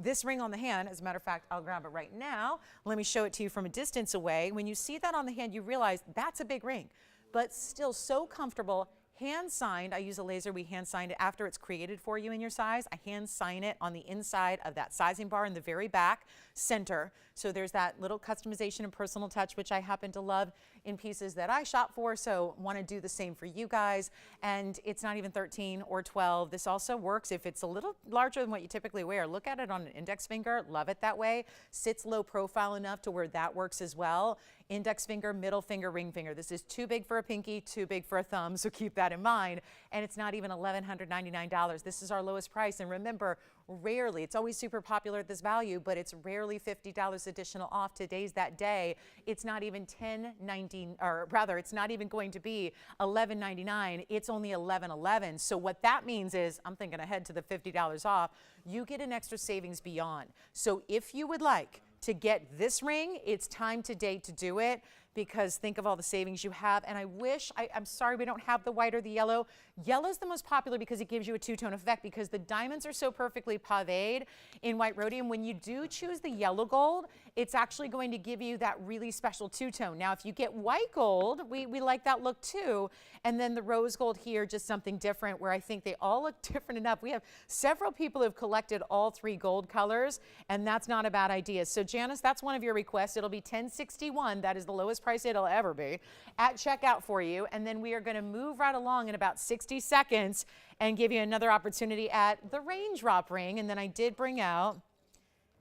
S1: this ring on the hand, as a matter of fact, I'll grab it right now. Let me show it to you from a distance away. When you see that on the hand, you realize that's a big ring, but still so comfortable. Hand signed. I use a laser. We hand signed it after it's created for you in your size. I hand sign it on the inside of that sizing bar in the very back center. So there's that little customization and personal touch, which I happen to love in pieces that I shop for. So want to do the same for you guys. And it's not even 13 or 12. This also works if it's a little larger than what you typically wear. Look at it on an index finger. Love it that way. Sits low profile enough to where that works as well. Index finger, middle finger, ring finger. This is too big for a pinky, too big for a thumb. So keep that in mind. And it's not even $1,199. This is our lowest price. And remember, rarely, it's always super popular at this value, but it's rarely $50 additional off. Today's that day. It's not even $10.99, or rather, it's not even going to be $11.99. It's only $11.11. So what that means is, I'm thinking ahead to the $50 off, you get an extra savings beyond. So if you would like to get this ring, it's time today to do it, because think of all the savings you have. And I wish, I'm sorry we don't have the white or the yellow. Yellow's the most popular because it gives you a two-tone effect, because the diamonds are so perfectly pavéed in white rhodium. When you do choose the yellow gold, it's actually going to give you that really special two-tone. Now, if you get white gold, we like that look too. And then the rose gold here, just something different, where I think they all look different enough. We have several people who have collected all three gold colors, and that's not a bad idea. So Janice, that's one of your requests. It'll be $1061. That is the lowest price it'll ever be at checkout for you. And then we are going to move right along in about 60 seconds and give you another opportunity at the Raindrop ring. And then I did bring out,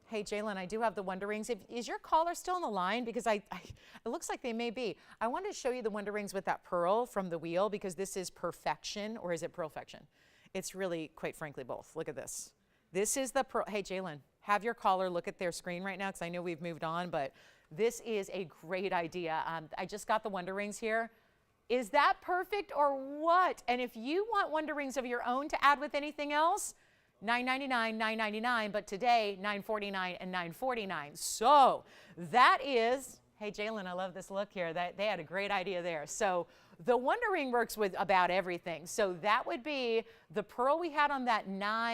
S1: hey, Jalen, I do have the Wonder Rings. Is your caller still on the line? Because it looks like they may be. I wanted to show you the Wonder Rings with that pearl from the wheel, because this is perfection, or is it perfection? It's really, quite frankly, both. Look at this. This is the pearl. Hey, Jalen, have your caller look at their screen right now, because I know we've moved on, but this is a great idea. I just got the Wonder Rings here. Is that perfect or what? And if you want Wonder Rings of your own to add with anything else, $9.99, $9.99, but today, $9.49 and $9.49. So that is, hey, Jalen, I love this look here. They had a great idea there. So the Wonder Ring works with about everything. So that would be the pearl we had on that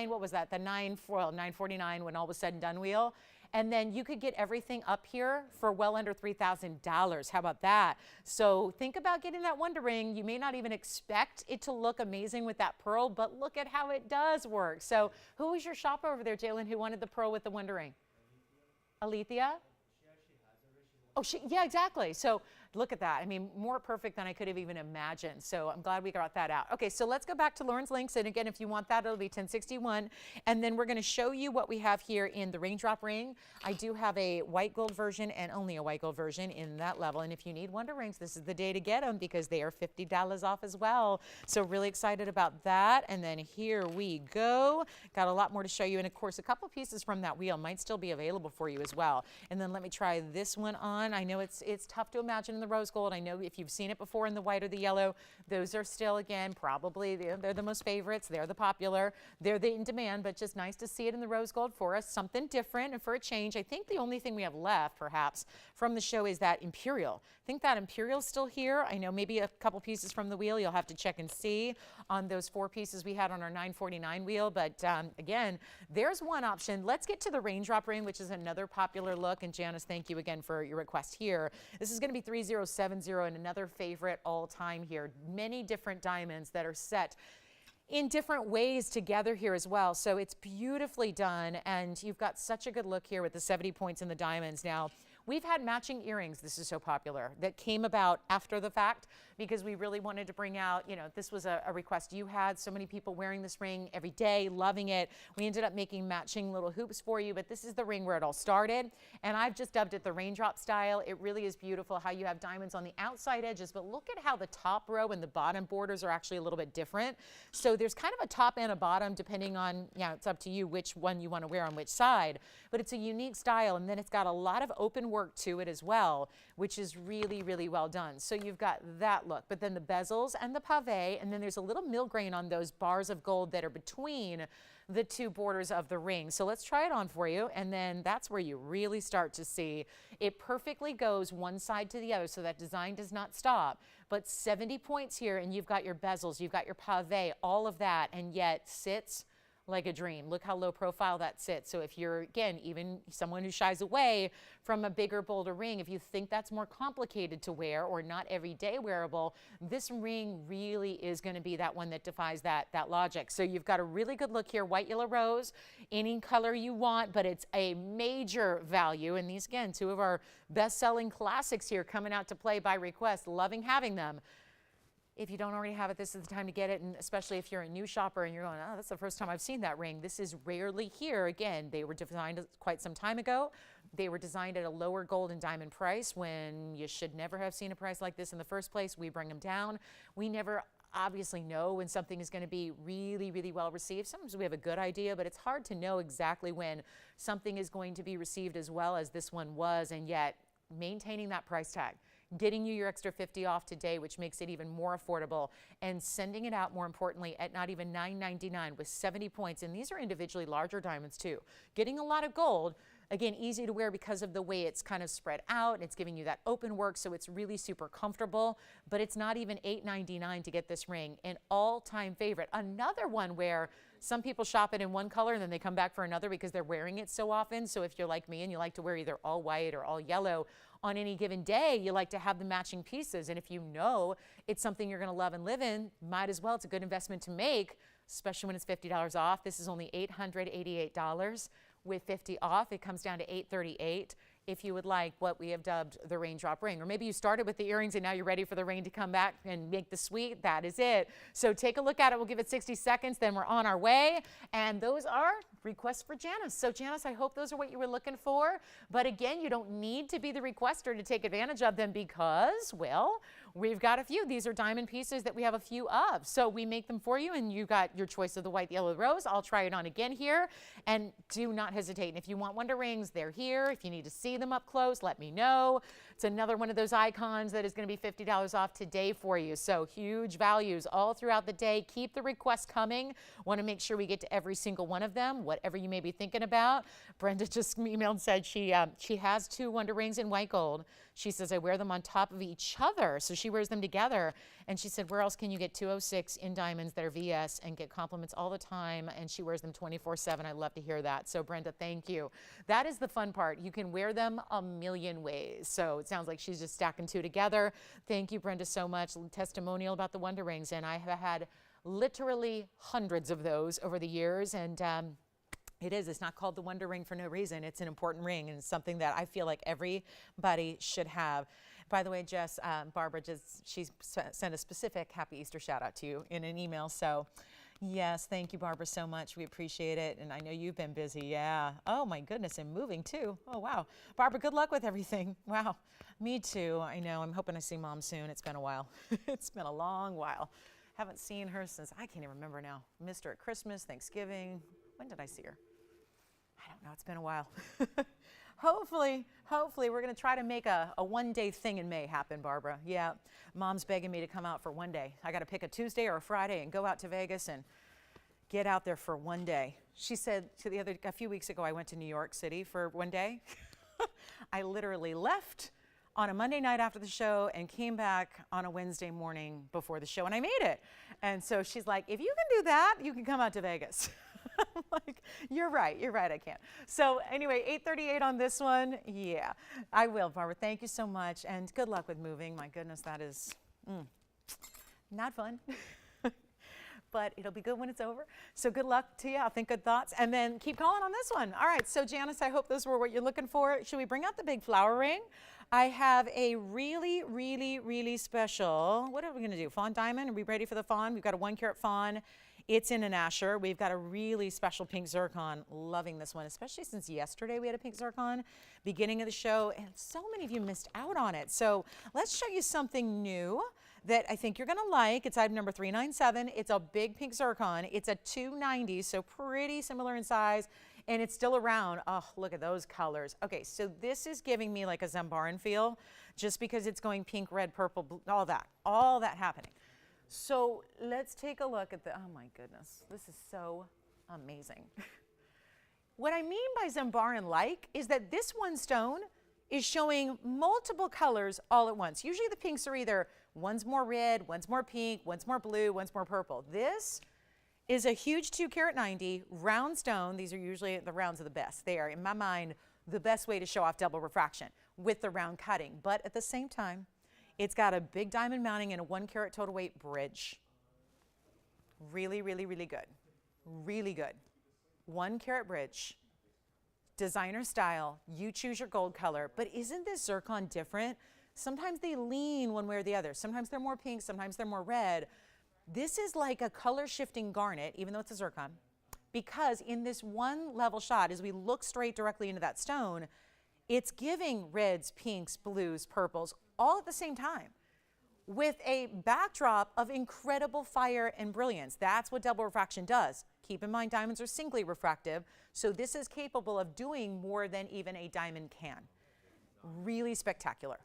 S1: what was that? The $9.49 when all was said and done wheel. And then you could get everything up here for well under $3,000. How about that? So think about getting that Wonder Ring. You may not even expect it to look amazing with that pearl, but look at how it does work. So who was your shopper over there, Jalen, who wanted the pearl with the Wonder Ring? Alethea? Oh, yeah, exactly. So look at that. I mean, more perfect than I could have even imagined. So I'm glad we got that out. Okay, so let's go back to Lauren's links. And again, if you want that, it'll be $1061. And then we're going to show you what we have here in the Raindrop ring. I do have a white gold version and only a white gold version in that level. And if you need Wonder Rings, this is the day to get them, because they are $50 off as well. So really excited about that. And then here we go. Got a lot more to show you. And of course, a couple pieces from that wheel might still be available for you as well. And then let me try this one on. I know it's tough to imagine in the rose gold. I know if you've seen it before in the white or the yellow, those are still, again, probably they're the most favorites. They're the popular. They're the in demand, but just nice to see it in the rose gold for us. Something different and for a change. I think the only thing we have left, perhaps, from the show is that Imperial. I think that Imperial's still here. I know maybe a couple pieces from the wheel. You'll have to check and see on those 4 pieces we had on our $9.49 wheel. But again, there's one option. Let's get to the Raindrop ring, which is another popular look. And Janice, thank you again for your request here. This is going to be 3070 and another favorite all time here. Many different diamonds that are set in different ways together here as well. So it's beautifully done. And you've got such a good look here with the 70 points in the diamonds. Now, we've had matching earrings, this is so popular, that came about after the fact, because we really wanted to bring out, this was a request you had. So many people wearing this ring every day, loving it. We ended up making matching little hoops for you, but this is the ring where it all started. And I've just dubbed it the Raindrop style. It really is beautiful how you have diamonds on the outside edges, but look at how the top row and the bottom borders are actually a little bit different. So there's kind of a top and a bottom depending on, it's up to you which one you want to wear on which side, but it's a unique style. And then it's got a lot of open work to it as well, which is really, really well done. So you've got that look, but then the bezels and the pavé, and then there's a little mill grain on those bars of gold that are between the 2 borders of the ring. So let's try it on for you, and then that's where you really start to see it perfectly goes one side to the other, so that design does not stop. But 70 points here, and you've got your bezels, you've got your pavé, all of that, and yet sits like a dream. Look how low profile that sits. So if you're, again, even someone who shies away from a bigger, bolder ring, if you think that's more complicated to wear or not everyday wearable, this ring really is going to be that one that defies that logic. So you've got a really good look here, white, yellow, rose, any color you want, but it's a major value. And these, again, 2 of our best-selling classics here coming out to play by request, loving having them. If you don't already have it, this is the time to get it, and especially if you're a new shopper and you're going, oh, that's the first time I've seen that ring. This is rarely here. Again, they were designed quite some time ago. They were designed at a lower gold and diamond price when you should never have seen a price like this in the first place. We bring them down. We never obviously know when something is going to be really, really well received. Sometimes we have a good idea, but it's hard to know exactly when something is going to be received as well as this one was, and yet maintaining that price tag, getting you your extra 50 off today, which makes it even more affordable, and sending it out, more importantly, at not even $9.99 with 70 points. And these are individually larger diamonds too. Getting a lot of gold, Again, easy to wear because of the way it's kind of spread out. It's giving you that open work, so it's really super comfortable, but it's not even $8.99 to get this ring. An all-time favorite. Another one where some people shop it in one color and then they come back for another because they're wearing it so often. So if you're like me and you like to wear either all white or all yellow on any given day, you like to have the matching pieces. And if you know it's something you're going to love and live in, might as well. It's a good investment to make, especially when it's $50 off. This is only $888. With 50 off, it comes down to $838 if you would like what we have dubbed the Raindrop ring. Or maybe you started with the earrings and now you're ready for the ring to come back and make the suite. That is it. So take a look at it. We'll give it 60 seconds, then we're on our way. And those are requests for Janice. So Janice, I hope those are what you were looking for. But again, you don't need to be the requester to take advantage of them because, well, we've got a few. These are diamond pieces that we have a few of. So we make them for you and you got your choice of the white, yellow, rose. I'll try it on again here. And do not hesitate. And if you want wonder rings, they're here. If you need to see them up close, let me know. It's another one of those icons that is going to be $50 off today for you. So huge values all throughout the day. Keep the requests coming. Want to make sure we get to every single one of them, whatever you may be thinking about. Brenda just emailed and said she has 2 wonder rings in white gold. She says, I wear them on top of each other. So she wears them together. And she said, where else can you get 206 in diamonds that are VS and get compliments all the time? And she wears them 24/7. I love to hear that. So Brenda, thank you. That is the fun part. You can wear them a million ways. So it sounds like she's just stacking 2 together. Thank you, Brenda, so much. Testimonial about the wonder rings. And I have had literally hundreds of those over the years. And it's not called the Wonder Ring for no reason. It's an important ring, and it's something that I feel like everybody should have. By the way, Jess, Barbara, she sent a specific Happy Easter shout out to you in an email. So yes, thank you, Barbara, so much. We appreciate it. And I know you've been busy. Yeah. Oh my goodness. And moving too. Oh, wow. Barbara, good luck with everything. Wow. Me too. I know. I'm hoping to see Mom soon. It's been a while. It's been a long while. Haven't seen her since, I can't even remember now. Missed her at Christmas, Thanksgiving. When did I see her? I don't know. It's been a while. Hopefully, we're going to try to make a one-day thing in May happen, Barbara. Yeah, Mom's begging me to come out for one day. I got to pick a Tuesday or a Friday and go out to Vegas and get out there for one day. She said a few weeks ago, I went to New York City for one day. I literally left on a Monday night after the show and came back on a Wednesday morning before the show, and I made it. And so she's like, if you can do that, you can come out to Vegas. I'm like, you're right, I can't. So anyway, $838 on this one. Yeah, I will, Barbara. Thank you so much, and good luck with moving. My goodness, that is not fun. But it'll be good when it's over. So good luck to you. I'll think good thoughts. And then keep calling on this one. All right, so Janice, I hope those were what you're looking for. Should we bring out the big flower ring? I have a really, really, really special, what are we gonna do? Fawn diamond, are we ready for the fawn? We've got a 1-carat fawn. It's in an asher. We've got a really special pink zircon. Loving this one, especially since yesterday we had a pink zircon, beginning of the show, and so many of you missed out on it. So let's show you something new that I think you're gonna like. It's item number 397. It's a big pink zircon. It's a 290, so pretty similar in size, and it's still around. Oh, look at those colors. Okay, so this is giving me like a Zambaran feel, just because it's going pink, red, purple, blue, all that happening. So let's take a look at oh my goodness, this is so amazing. What I mean by Zambaran-like is that this one stone is showing multiple colors all at once. Usually the pinks are either one's more red, one's more pink, one's more blue, one's more purple. This is a huge 2-carat 90 round stone. These are usually the rounds are the best. They are, in my mind, the best way to show off double refraction with the round cutting. But at the same time, it's got a big diamond mounting and a 1-carat total weight bridge. Really, really, really good. Really good. 1-carat bridge. Designer style. You choose your gold color. But isn't this zircon different? Sometimes they lean one way or the other. Sometimes they're more pink, sometimes they're more red. This is like a color shifting garnet, even though it's a zircon, because in this one level shot, as we look straight directly into that stone, it's giving reds, pinks, blues, purples, all at the same time, with a backdrop of incredible fire and brilliance. That's what double refraction does. Keep in mind, diamonds are singly refractive, so this is capable of doing more than even a diamond can. Really spectacular.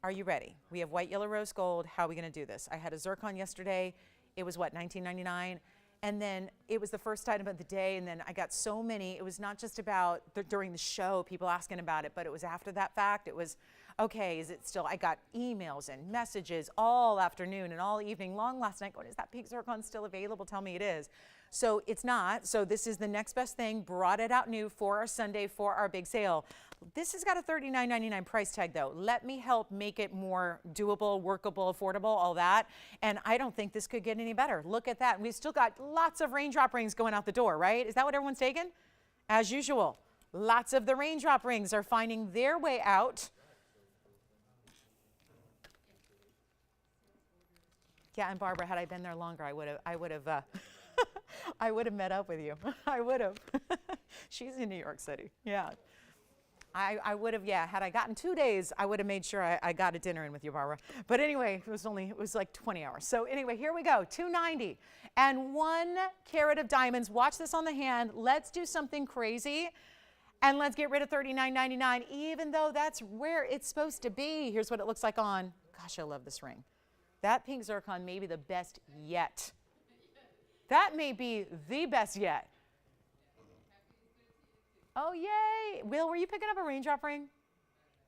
S1: Are you ready? We have white, yellow, rose gold. How are we going to do this? I had a zircon yesterday. It was what, $19.99? And then it was the first item of the day, and then I got so many. It was not just about during the show, people asking about it, but it was after that fact. It was, okay, is it still, I got emails and messages all afternoon and all evening long last night going, is that pink zircon still available? Tell me it is. So it's not. So this is the next best thing. Brought it out new for our Sunday, for our big sale. This has got a $39.99 price tag though. Let me help make it more doable, workable, affordable, all that. And I don't think this could get any better. Look at that. We've still got lots of raindrop rings going out the door, right? Is that what everyone's taking? As usual, lots of the raindrop rings are finding their way out. Yeah, and Barbara, had I been there longer, I would have I would have met up with you. I would have. She's in New York City. Yeah. I would have, yeah, had I gotten 2 days, I would have made sure I got a dinner in with you, Barbara. But anyway, it was like 20 hours. So anyway, here we go, $290 and 1 carat of diamonds. Watch this on the hand. Let's do something crazy. And let's get rid of $39.99, even though that's where it's supposed to be. Here's what it looks like on. Gosh, I love this ring. That pink zircon may be the best yet. That may be the best yet. Oh, yay. Will, were you picking up a raindrop ring?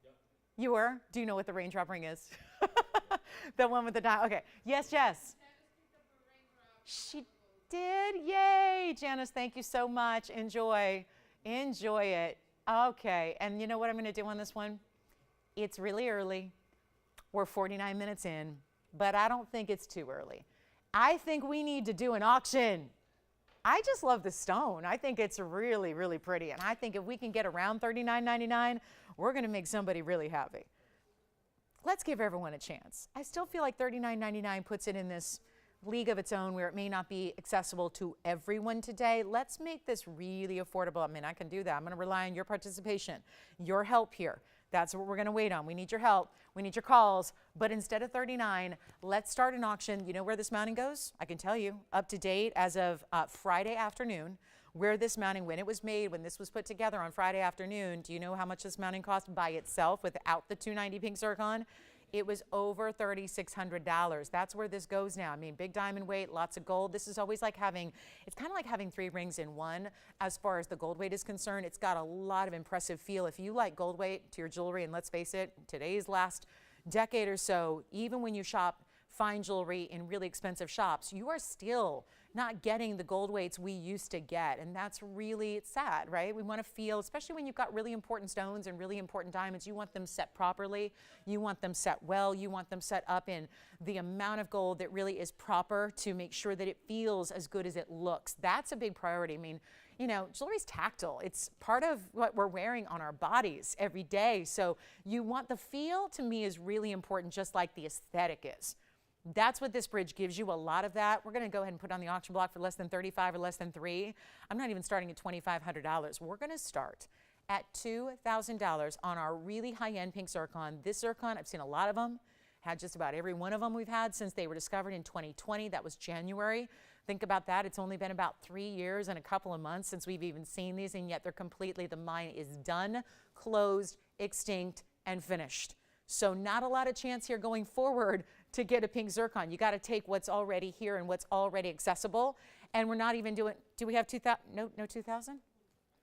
S1: Yep. You were? Do you know what the raindrop ring is? The one with the dial. Okay. Yes, Jess. She did? Yay. Janice, thank you so much. Enjoy. Enjoy it. Okay. And you know what I'm going to do on this one? It's really early. We're 49 minutes in, but I don't think it's too early. I think we need to do an auction. I just love the stone. I think it's really, really pretty. And I think if we can get around $39.99, we're going to make somebody really happy. Let's give everyone a chance. I still feel like $39.99 puts it in this league of its own where it may not be accessible to everyone today. Let's make this really affordable. I mean, I can do that. I'm going to rely on your participation, your help here. That's what we're going to wait on. We need your help. We need your calls. But instead of $39, let's start an auction. You know where this mounting goes? I can tell you, up to date as of Friday afternoon, where this mounting, when it was made, when this was put together on Friday afternoon. Do you know how much this mounting cost by itself without the $290 pink zircon? It was over $3,600. That's where this goes now. I mean, big diamond weight, lots of gold. This is always like having, it's kind of like having 3 rings in one as far as the gold weight is concerned. It's got a lot of impressive feel. If you like gold weight to your jewelry, and let's face it, today's last decade or so, even when you shop fine jewelry in really expensive shops, you are still not getting the gold weights we used to get. And that's really, it's sad, right? We want to feel, especially when you've got really important stones and really important diamonds, you want them set properly. You want them set well. You want them set up in the amount of gold that really is proper to make sure that it feels as good as it looks. That's a big priority. I mean, you know, jewelry's tactile. It's part of what we're wearing on our bodies every day. So you want the feel, to me, is really important, just like the aesthetic is. That's what this bridge gives you, a lot of that. We're going to go ahead and put on the auction block for less than $35 or less than $3. I'm not even starting at $2,500. We're going to start at $2,000 on our really high-end pink zircon. This zircon, I've seen a lot of them. Had just about every one of them we've had since they were discovered in 2020. That was January. Think about that. It's only been about 3 years and a couple of months since we've even seen these, and yet they're completely, the mine is done, closed, extinct, and finished. So not a lot of chance here going forward to get a pink zircon. You got to take what's already here and what's already accessible. And we're not even doing, do we have 2,000? No 2,000?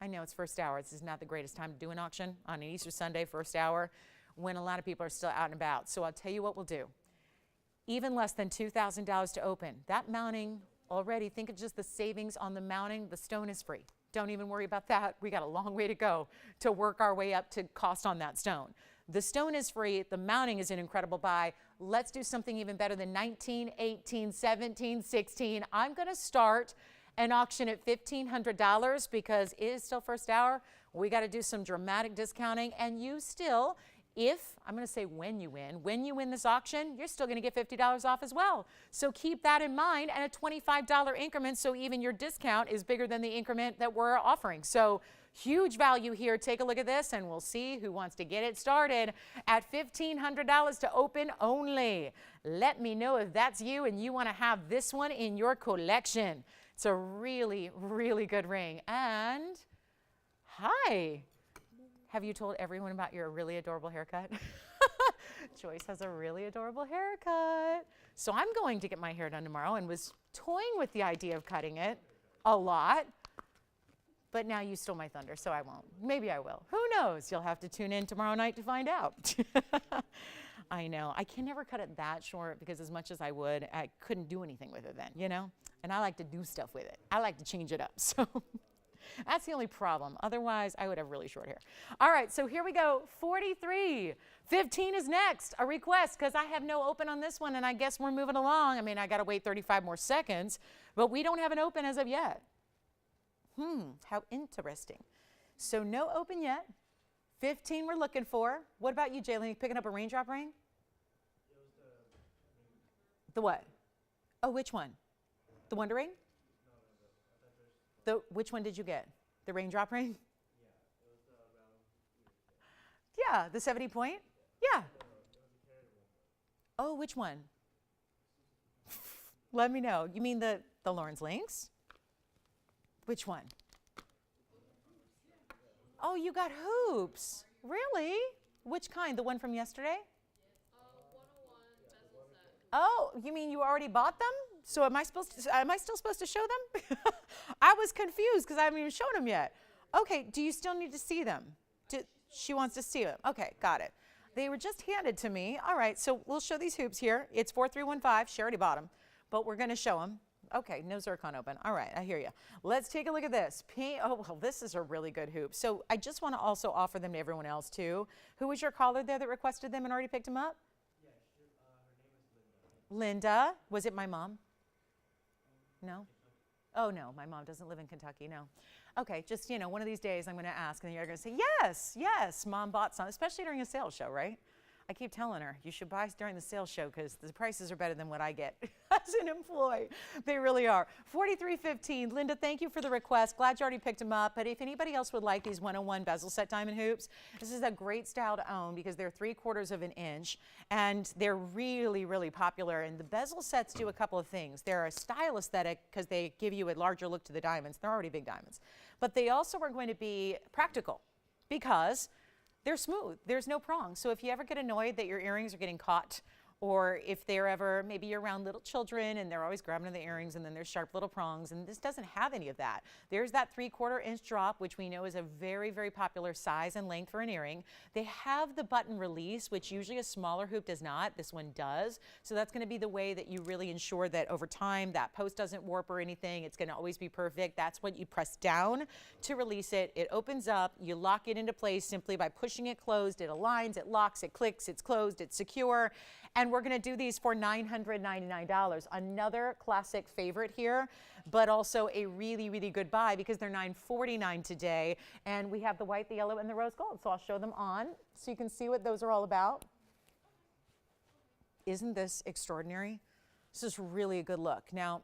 S1: I know it's first hour. This is not the greatest time to do an auction on an Easter Sunday, first hour, when a lot of people are still out and about. So I'll tell you what we'll do. Even less than $2,000 to open. That mounting already, think of just the savings on the mounting. The stone is free. Don't even worry about that. We got a long way to go to work our way up to cost on that stone. The stone is free. The mounting is an incredible buy. Let's do something even better than 19, 18, 17, 16. I'm going to start an auction at $1,500 because it is still first hour. We got to do some dramatic discounting. And you still, if, I'm going to say when you win this auction, you're still going to get $50 off as well. So keep that in mind, and a $25 increment, so even your discount is bigger than the increment that we're offering. So huge value here. Take a look at this, and we'll see who wants to get it started at $1,500 to open only. Let me know if that's you and you want to have this one in your collection. It's a really, really good ring. And hi. Have you told everyone about your really adorable haircut? Joyce has a really adorable haircut. So I'm going to get my hair done tomorrow and was toying with the idea of cutting it a lot. But now you stole my thunder, so I won't. Maybe I will. Who knows? You'll have to tune in tomorrow night to find out. I know. I can never cut it that short because as much as I would, I couldn't do anything with it then, you know? And I like to do stuff with it. I like to change it up. So that's the only problem. Otherwise, I would have really short hair. All right, so here we go. 43. 15 is next. A request because I have no open on this one, and I guess we're moving along. I mean, I got to wait 35 more seconds, but we don't have an open as of yet. How interesting. So no open yet. 15 we're looking for. What about you, Jalen? You picking up a raindrop ring? The what? Oh, which one? The Wonder Ring? Which one did you get? The raindrop ring? Yeah, the 70 point? Yeah. Oh, which one? Let me know. You mean the Lauren's Links? Which one? Oh, you got hoops. Really? Which kind? The one from yesterday? 101 bezel set. Oh, you mean you already bought them? So am I still supposed to show them? I was confused because I haven't even shown them yet. Okay, do you still need to see them? She wants to see them. Okay, got it. They were just handed to me. All right, so we'll show these hoops here. It's 4315. She already bought them, but we're going to show them. Okay, no zircon open. All right, I hear you. Let's take a look at this. Oh, well, this is a really good hoop. So I just want to also offer them to everyone else too. Who was your caller there that requested them and already picked them up?
S2: Yeah, her name is Linda.
S1: Linda. Was it my mom? No? Oh, no, my mom doesn't live in Kentucky, no. Okay, just, you know, one of these days I'm going to ask, and you're going to say, yes, yes, Mom bought some, especially during a sales show, right? I keep telling her, you should buy during the sales show because the prices are better than what I get as an employee. They really are. 4315. Linda, thank you for the request. Glad you already picked them up. But if anybody else would like these 101 bezel set diamond hoops, this is a great style to own because they're 3/4 of an inch and they're really, really popular. And the bezel sets do a couple of things. They're a style aesthetic because they give you a larger look to the diamonds. They're already big diamonds. But they also are going to be practical because they're smooth. There's no prongs. So if you ever get annoyed that your earrings are getting caught, or if they're ever, maybe you're around little children and they're always grabbing the earrings and then there's sharp little prongs, and this doesn't have any of that. There's that 3/4 inch drop, which we know is a very, very popular size and length for an earring. They have the button release, which usually a smaller hoop does not. This one does. So that's going to be the way that you really ensure that over time that post doesn't warp or anything. It's going to always be perfect. That's what you press down to release it. It opens up. You lock it into place simply by pushing it closed. It aligns, it locks, it clicks, it's closed, it's secure. And we're going to do these for $999. Another classic favorite here, but also a really, really good buy because they're $949 today. And we have the white, the yellow, and the rose gold. So I'll show them on so you can see what those are all about. Isn't this extraordinary? This is really a good look. Now,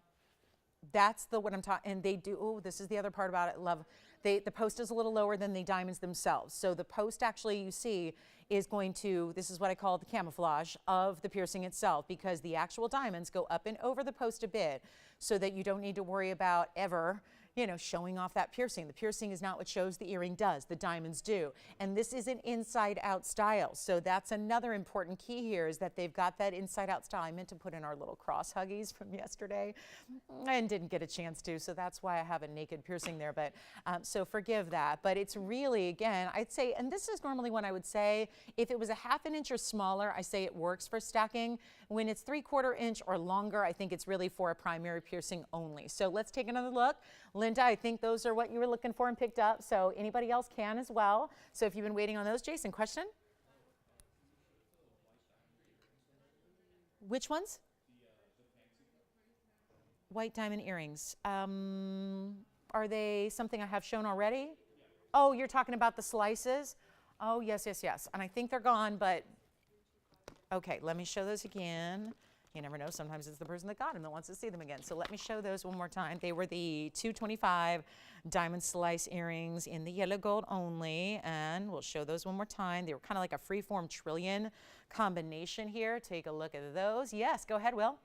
S1: that's what I'm talking, and they do, oh, this is the other part about it, love. The post is a little lower than the diamonds themselves. So the post actually, you see, is going to, this is what I call the camouflage of the piercing itself, because the actual diamonds go up and over the post a bit so that you don't need to worry about ever, you know, showing off that piercing. The piercing is not what shows, the earring does, the diamonds do. And this is an inside out style. So that's another important key here, is that they've got that inside out style. I meant to put in our little cross huggies from yesterday and didn't get a chance to. So that's why I have a naked piercing there. But so forgive that. But it's really, again, I'd say, and this is normally when I would say, if it was a 1/2 inch or smaller, I say it works for stacking. When it's 3/4 inch or longer, I think it's really for a primary piercing only. So let's take another look. Linda, I think those are what you were looking for and picked up. So anybody else can as well. So if you've been waiting on those, Jason, question? Which ones? White diamond earrings. Are they something I have shown already? Oh, you're talking about the slices? Oh, yes, yes, yes. And I think they're gone, but okay, let me show those again. You never know, sometimes it's the person that got them that wants to see them again. So let me show those one more time. They were the 225 diamond slice earrings in the yellow gold only, and we'll show those one more time. They were kind of like a freeform trillion combination here. Take a look at those. Yes, go ahead, Will.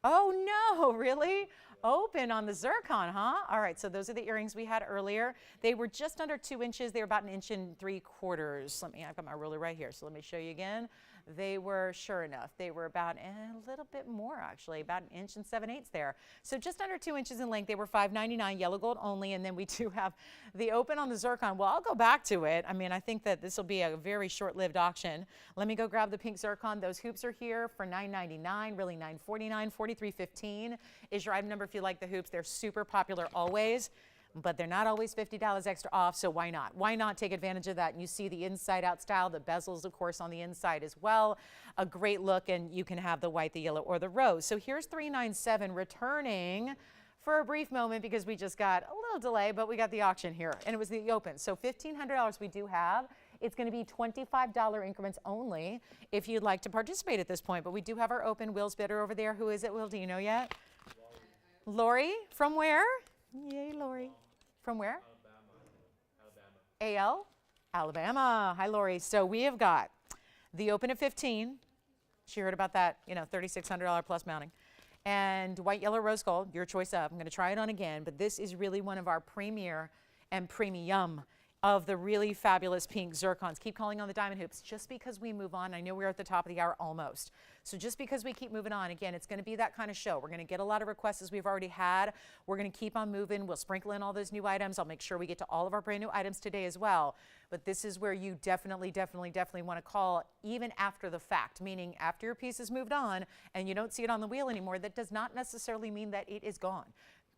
S1: Oh no, really? Open on the zircon, huh? All right, so those are the earrings we had earlier. They were just under 2 inches. They were about 1.75 inches. I've got my ruler right here, so let me show you again. They were, sure enough, they were about a little bit more actually, about 1 7/8 there. So just under 2 inches in length. They were $5.99, yellow gold only, and then we do have the open on the zircon. Well, I'll go back to it. I mean, I think that this will be a very short-lived auction. Let me go grab the pink zircon. Those hoops are here for $9.99, really $9.49, $43.15 is your item number if you like the hoops. They're super popular always, but they're not always $50 extra off, so why not? Why not take advantage of that? And you see the inside out style, the bezels, of course, on the inside as well. A great look, and you can have the white, the yellow, or the rose. So here's $397 returning for a brief moment because we just got a little delay, but we got the auction here, and it was the open. So $1,500 we do have. It's going to be $25 increments only if you'd like to participate at this point, but we do have our open. Will's bidder over there. Who is it, Will? Do you know yet? Lori, from where? Yay, Lori. From where? Alabama. AL? Alabama. Hi, Lori. So we have got the open at 15. She heard about that, you know, $3,600 plus mounting. And white, yellow, rose gold, your choice of. I'm going to try it on again, but this is really one of our premier and premium of the really fabulous pink zircons. Keep calling on the diamond hoops just because we move on. I know we're at the top of the hour almost. So just because we keep moving on, again, it's going to be that kind of show. We're going to get a lot of requests as we've already had. We're going to keep on moving. We'll sprinkle in all those new items. I'll make sure we get to all of our brand new items today as well. But this is where you definitely want to call even after the fact, meaning after your piece has moved on and you don't see it on the wheel anymore. That does not necessarily mean that it is gone.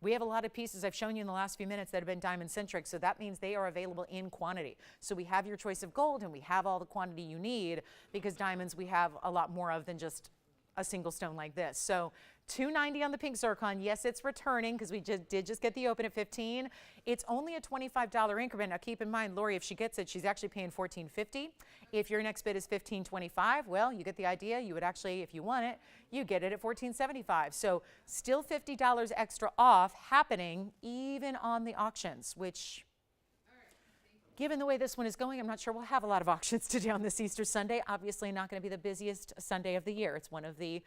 S1: We have a lot of pieces I've shown you in the last few minutes that have been diamond centric, so that means they are available in quantity. So we have your choice of gold and we have all the quantity you need because diamonds we have a lot more of than just a single stone like this. So $290 on the pink zircon. Yes, it's returning because we did just get the open at 15. It's only a $25 increment. Now keep in mind, Lori, if she gets it, she's actually paying $14.50. If your next bid is $15.25, well, you get the idea. You would actually, if you want it, you get it at $14.75. So still $50 extra off happening even on the auctions, which, given the way this one is going, I'm not sure we'll have a lot of auctions today on this Easter Sunday. Obviously not going to be the busiest Sunday of the year. It's one of the,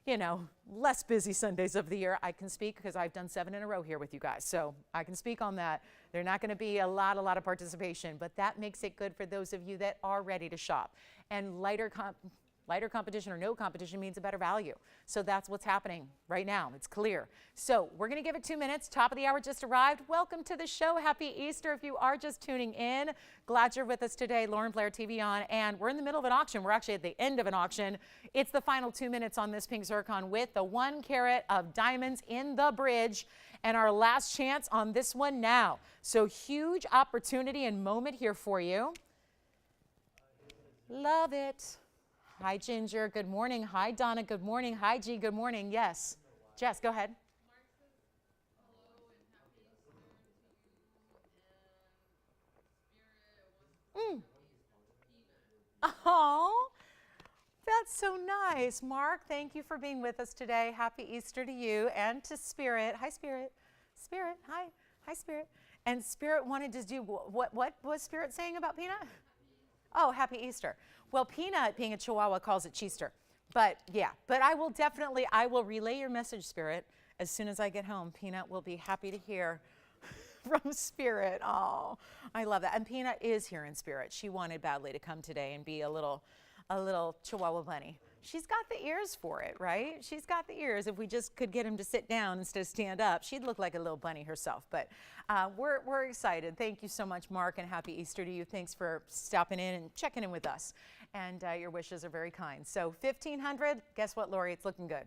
S1: you know, less busy Sundays of the year. I can speak because I've done 7 in a row here with you guys. So I can speak on that. They're not going to be a lot of participation, but that makes it good for those of you that are ready to shop. And lighter competition or no competition means a better value. So that's what's happening right now. It's clear. So we're going to give it 2 minutes. Top of the hour just arrived. Welcome to the show. Happy Easter. If you are just tuning in, glad you're with us today. Lauren Blair, TVON, and we're in the middle of an auction. We're actually at the end of an auction. It's the final 2 minutes on this pink zircon with the 1 carat of diamonds in the bridge and our last chance on this one now. So huge opportunity and moment here for you. Love it. Hi, Ginger. Good morning. Hi, Donna. Good morning. Hi, G. Good morning. Yes. Jess, go ahead. Oh, that's so nice. Mark, thank you for being with us today. Happy Easter to you and to Spirit. Hi, Spirit. Spirit, hi. Hi, Spirit. And Spirit wanted to do, what was Spirit saying about Peanut? Oh, happy Easter. Well, Peanut, being a Chihuahua, calls it Cheester. But yeah, but I will relay your message, Spirit, as soon as I get home. Peanut will be happy to hear from Spirit. Oh, I love that. And Peanut is here in spirit. She wanted badly to come today and be a little Chihuahua bunny. She's got the ears for it, right? She's got the ears. If we just could get him to sit down instead of stand up, she'd look like a little bunny herself. But we're excited. Thank you so much, Mark, and happy Easter to you. Thanks for stopping in and checking in with us. And your wishes are very kind. So $1,500, guess what, Lori? It's looking good.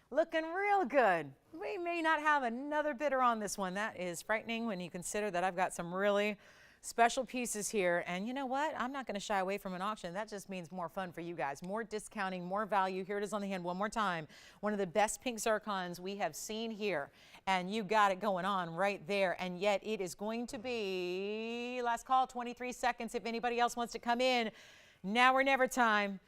S1: Looking real good. We may not have another bidder on this one. That is frightening when you consider that I've got some really special pieces here. And you know what? I'm not going to shy away from an auction. That just means more fun for you guys. More discounting, more value. Here it is on the hand one more time. One of the best pink zircons we have seen here. And you got it going on right there. And yet it is going to be, last call, 23 seconds if anybody else wants to come in. Now or never time.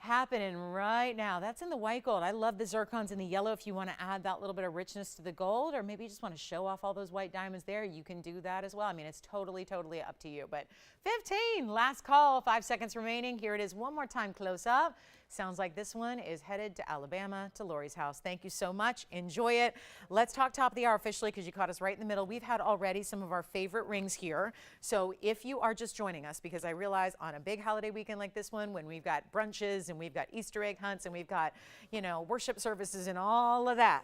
S1: Happening right now. That's in the white gold. I love the zircons in the yellow. If you want to add that little bit of richness to the gold, or maybe you just want to show off all those white diamonds there, you can do that as well. I mean, it's totally up to you. But 15, last call, 5 seconds remaining. Here it is one more time, close up. Sounds like this one is headed to Alabama, to Lori's house. Thank you so much. Enjoy it. Let's talk top of the hour officially because you caught us right in the middle. We've had already some of our favorite rings here. So if you are just joining us, because I realize on a big holiday weekend like this one, when we've got brunches and we've got Easter egg hunts and we've got, you know, worship services and all of that,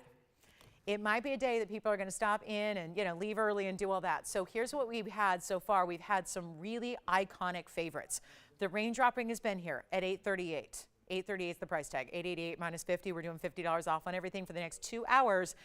S1: it might be a day that people are going to stop in and, you know, leave early and do all that. So here's what we've had so far. We've had some really iconic favorites. The Raindrop ring has been here at $838. $838 is the price tag. $888 minus 50. We're doing $50 off on everything for the next 2 hours.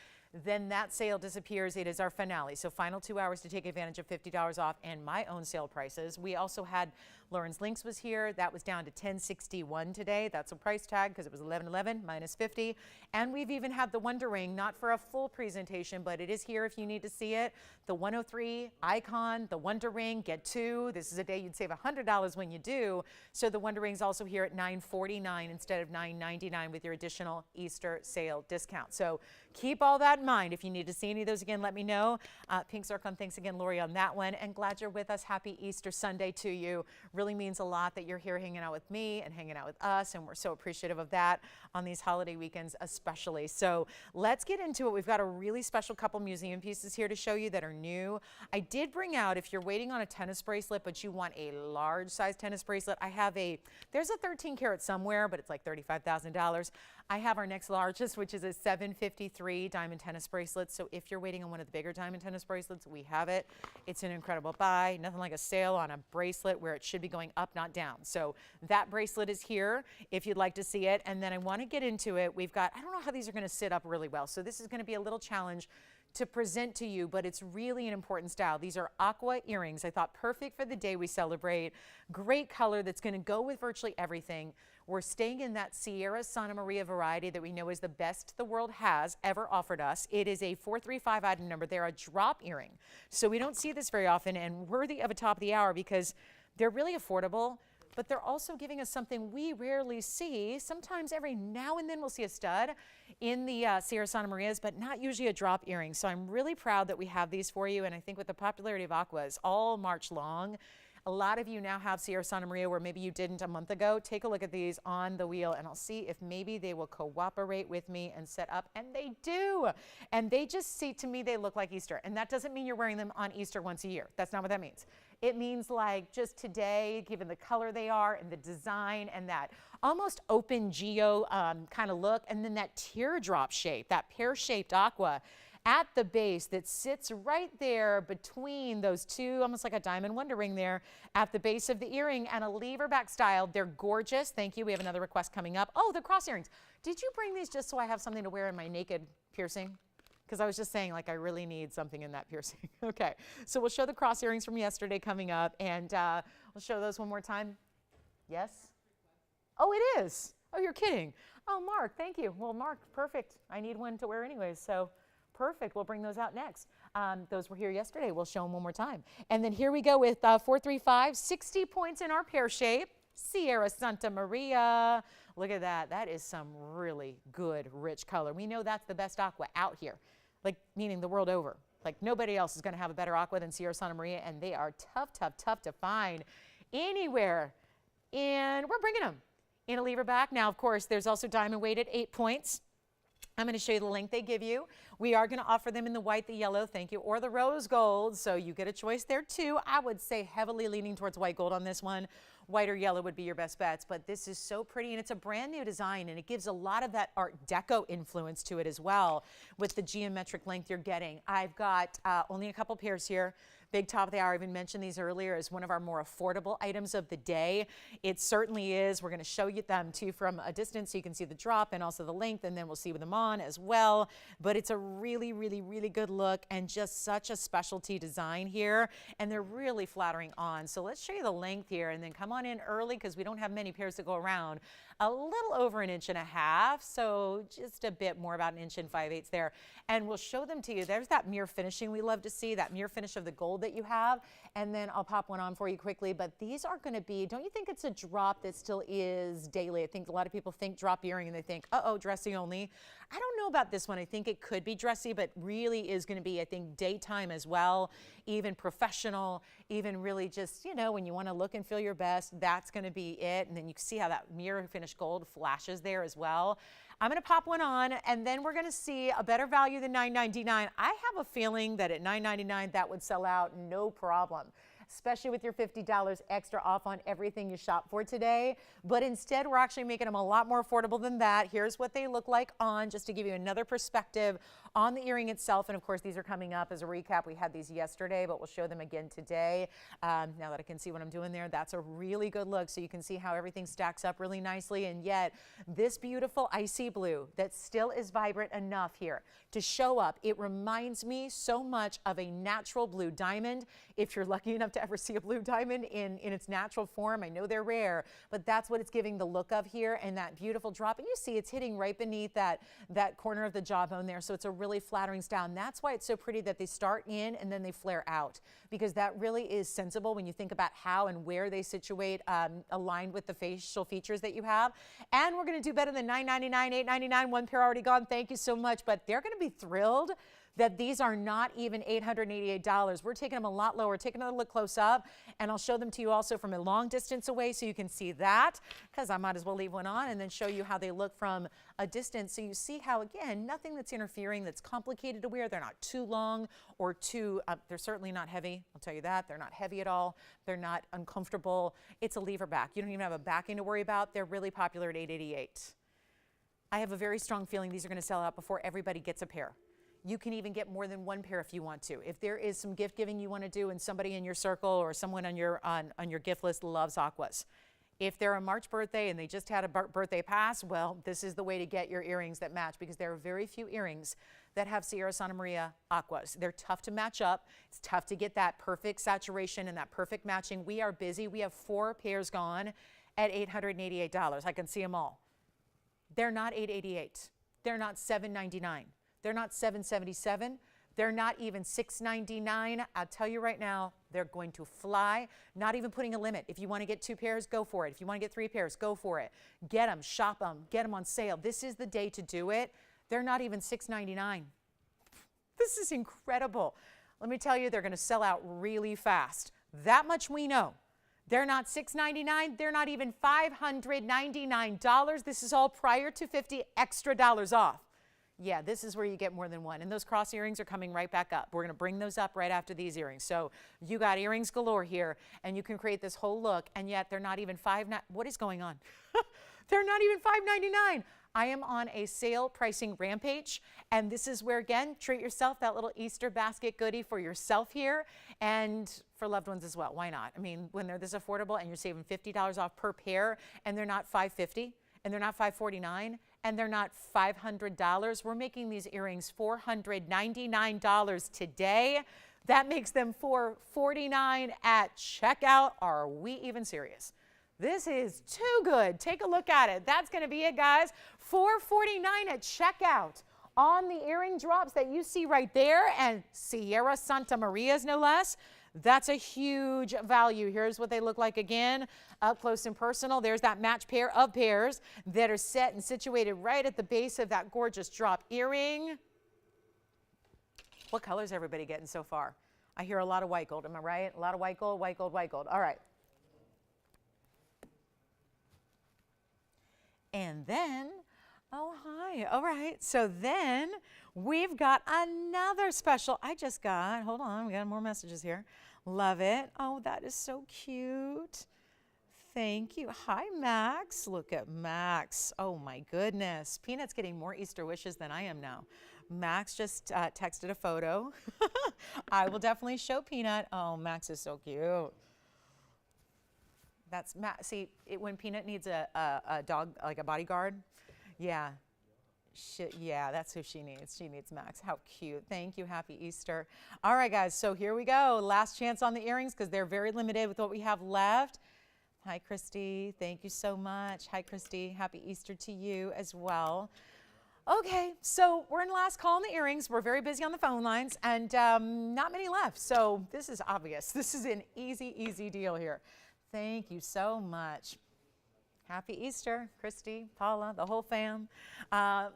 S1: Then that sale disappears. It is our finale. So final 2 hours to take advantage of $50 off and my own sale prices. We also had Lauren's Links was here. That was down to $1061 today. That's a price tag because it was $1111 minus 50. And we've even had the Wonder Ring, not for a full presentation, but it is here if you need to see it. The 103 Icon, the Wonder Ring, get two. This is a day you'd save $100 when you do. So the Wonder Ring's also here at $949 instead of $999 with your additional Easter sale discount. So keep all that in mind. If you need to see any of those again, let me know. Pink Zircon, thanks again, Lori, on that one. And glad you're with us. Happy Easter Sunday to you. Really means a lot that you're here hanging out with me and hanging out with us, and we're so appreciative of that on these holiday weekends especially. So let's get into it. We've got a really special couple museum pieces here to show you that are new. I did bring out, if you're waiting on a tennis bracelet but you want a large size tennis bracelet, I have there's a 13 karat somewhere, but it's like $35,000. I have our next largest, which is a 753 diamond tennis bracelet. So if you're waiting on one of the bigger diamond tennis bracelets, we have it. It's an incredible buy. Nothing like a sale on a bracelet where it should be going up, not down. So that bracelet is here if you'd like to see it. And then I want to get into it. We've got, I don't know how these are going to sit up really well. So this is going to be a little challenge to present to you, but it's really an important style. These are aqua earrings. I thought perfect for the day we celebrate. Great color that's going to go with virtually everything. We're staying in that Sierra Santa Maria variety that we know is the best the world has ever offered us. It is a 435 item number. They're a drop earring. So we don't see this very often and worthy of a top of the hour because they're really affordable, but they're also giving us something we rarely see. Sometimes every now and then we'll see a stud in the Sierra Santa Marias, but not usually a drop earring. So I'm really proud that we have these for you. And I think with the popularity of aquas all March long, a lot of you now have Sierra Santa Maria where maybe you didn't a month ago. Take a look at these on the wheel and I'll see if maybe they will cooperate with me and set up. And they do. And they just see, to me, they look like Easter. And that doesn't mean you're wearing them on Easter once a year. That's not what that means. It means like just today, given the color they are and the design and that almost open geo kind of look. And then that teardrop shape, that pear-shaped aqua at the base that sits right there between those two, almost like a diamond wonder ring there at the base of the earring, and a lever back style. They're gorgeous. Thank you. We have another request coming up. Oh, the cross earrings. Did you bring these just so I have something to wear in my naked piercing? Because I was just saying, like, I really need something in that piercing. Okay, so we'll show the cross earrings from yesterday coming up, and we'll show those one more time. Yes? Oh, it is. Oh, you're kidding. Oh, Mark, thank you. Well, Mark, perfect. I need one to wear anyways, so perfect. We'll bring those out next. Those were here yesterday. We'll show them one more time. And then here we go with 435, 60 points in our pear shape. Sierra Santa Maria. Look at that. That is some really good, rich color. We know that's the best aqua out here, like meaning the world over. Like nobody else is going to have a better aqua than Sierra Santa Maria, and they are tough, tough, tough to find anywhere. And we're bringing them in a lever back. Now, of course, there's also diamond weighted 8 points. I'm going to show you the length they give you. We are going to offer them in the white, the yellow, thank you, or the rose gold. So you get a choice there too. I would say heavily leaning towards white gold on this one. White or yellow would be your best bets, but this is so pretty and it's a brand new design and it gives a lot of that Art Deco influence to it as well with the geometric length you're getting. I've got only a couple pairs here. Big top of the hour. I even mentioned these earlier as one of our more affordable items of the day. It certainly is. We're going to show you them too from a distance so you can see the drop and also the length, and then we'll see them on as well. But it's a really, really, really good look and just such a specialty design here, and they're really flattering on. So let's show you the length here and then come on in early because we don't have many pairs to go around. A little over 1.5 inches, so just a bit more, about 1 5/8 inches there. And we'll show them to you. There's that mirror finishing we love to see, that mirror finish of the gold that you have. And then I'll pop one on for you quickly. But these are going to be, don't you think it's a drop that still is daily? I think a lot of people think drop earring and they think, uh-oh, dressy only. I don't know about this one. I think it could be dressy, but really is going to be, I think, daytime as well, even professional. even really just, you know, when you want to look and feel your best, that's going to be it. And then you can see how that mirror finished gold flashes there as well. I'm going to pop one on, and then we're going to see a better value than $9.99. I have a feeling that at $9.99 that would sell out no problem, especially with your $50 extra off on everything you shop for today. But instead, we're actually making them a lot more affordable than that. Here's what they look like on, just to give you another perspective on the earring itself. And of course, these are coming up as a recap. We had these yesterday, but we'll show them again today. Now that I can see what I'm doing there, that's a really good look. So you can see how everything stacks up really nicely. And yet this beautiful icy blue that still is vibrant enough here to show up. It reminds me so much of a natural blue diamond. If you're lucky enough to ever see a blue diamond in its natural form, I know they're rare, but that's what it's giving the look of here, and that beautiful drop. And you see it's hitting right beneath that corner of the jawbone there. So it's a really flattering style. And that's why it's so pretty that they start in and then they flare out, because that really is sensible when you think about how and where they situate, aligned with the facial features that you have. And we're going to do better than $9.99, $8.99. One pair already gone. Thank you so much. But they're going to be thrilled that these are not even $888. We're taking them a lot lower. Take another look close up, and I'll show them to you also from a long distance away so you can see that, because I might as well leave one on and then show you how they look from a distance. So you see how, again, nothing that's interfering, that's complicated to wear. They're not too long or too, they're certainly not heavy. I'll tell you that. They're not heavy at all. They're not uncomfortable. It's a lever back. You don't even have a backing to worry about. They're really popular at $888. I have a very strong feeling these are going to sell out before everybody gets a pair. You can even get more than one pair if you want to. If there is some gift giving you want to do and somebody in your circle or someone on your gift list loves aquas. If they're a March birthday and they just had a birthday pass, well, this is the way to get your earrings that match, because there are very few earrings that have Sierra Santa Maria aquas. They're tough to match up. It's tough to get that perfect saturation and that perfect matching. We are busy. We have 4 pairs gone at $888. I can see them all. They're not $888. They're not $799. They're not $777. They're not even $699. I'll tell you right now, they're going to fly. Not even putting a limit. If you want to get 2 pairs, go for it. If you want to get 3 pairs, go for it. Get them, shop them, get them on sale. This is the day to do it. They're not even $699. This is incredible. Let me tell you, they're going to sell out really fast. That much we know. They're not $699. They're not even $599. This is all prior to $50 extra off. Yeah, this is where you get more than one. And those cross earrings are coming right back up. We're going to bring those up right after these earrings. So you got earrings galore here, and you can create this whole look, and yet they're not even what is going on? They're not even $599. I am on a sale pricing rampage, and this is where, again, treat yourself, that little Easter basket goodie for yourself here, and for loved ones as well. Why not? I mean, when they're this affordable and you're saving $50 off per pair, and they're not $550, and they're not $549, and they're not $500. We're making these earrings $499 today. That makes them $449 at checkout. Are we even serious? This is too good. Take a look at it. That's going to be it, guys. $449 at checkout on the earring drops that you see right there, and Sierra Santa Maria's no less. That's a huge value. Here's what they look like again, up close and personal. There's that match pair of pairs that are set and situated right at the base of that gorgeous drop earring. What color is everybody getting so far? I hear a lot of white gold. Am I right? A lot of white gold, white gold, white gold. All right. And then, oh, hi. All right. So then we've got another special. Hold on. We got more messages here. Love it. Oh, that is so cute. Thank you. Hi, Max. Look at Max. Oh, my goodness. Peanut's getting more Easter wishes than I am now. Max just texted a photo. I will definitely show Peanut. Oh, Max is so cute. That's Max. See, when Peanut needs a dog, like a bodyguard, yeah. Yeah, that's who she needs. She needs Max. How cute. Thank you. Happy Easter. All right, guys. So here we go. Last chance on the earrings because they're very limited with what we have left. Hi, Christy. Thank you so much. Hi, Christy. Happy Easter to you as well. Okay, so we're in the last call on the earrings. We're very busy on the phone lines, and not many left. So this is obvious. This is an easy, easy deal here. Thank you so much. Happy Easter, Christy, Paula, the whole fam.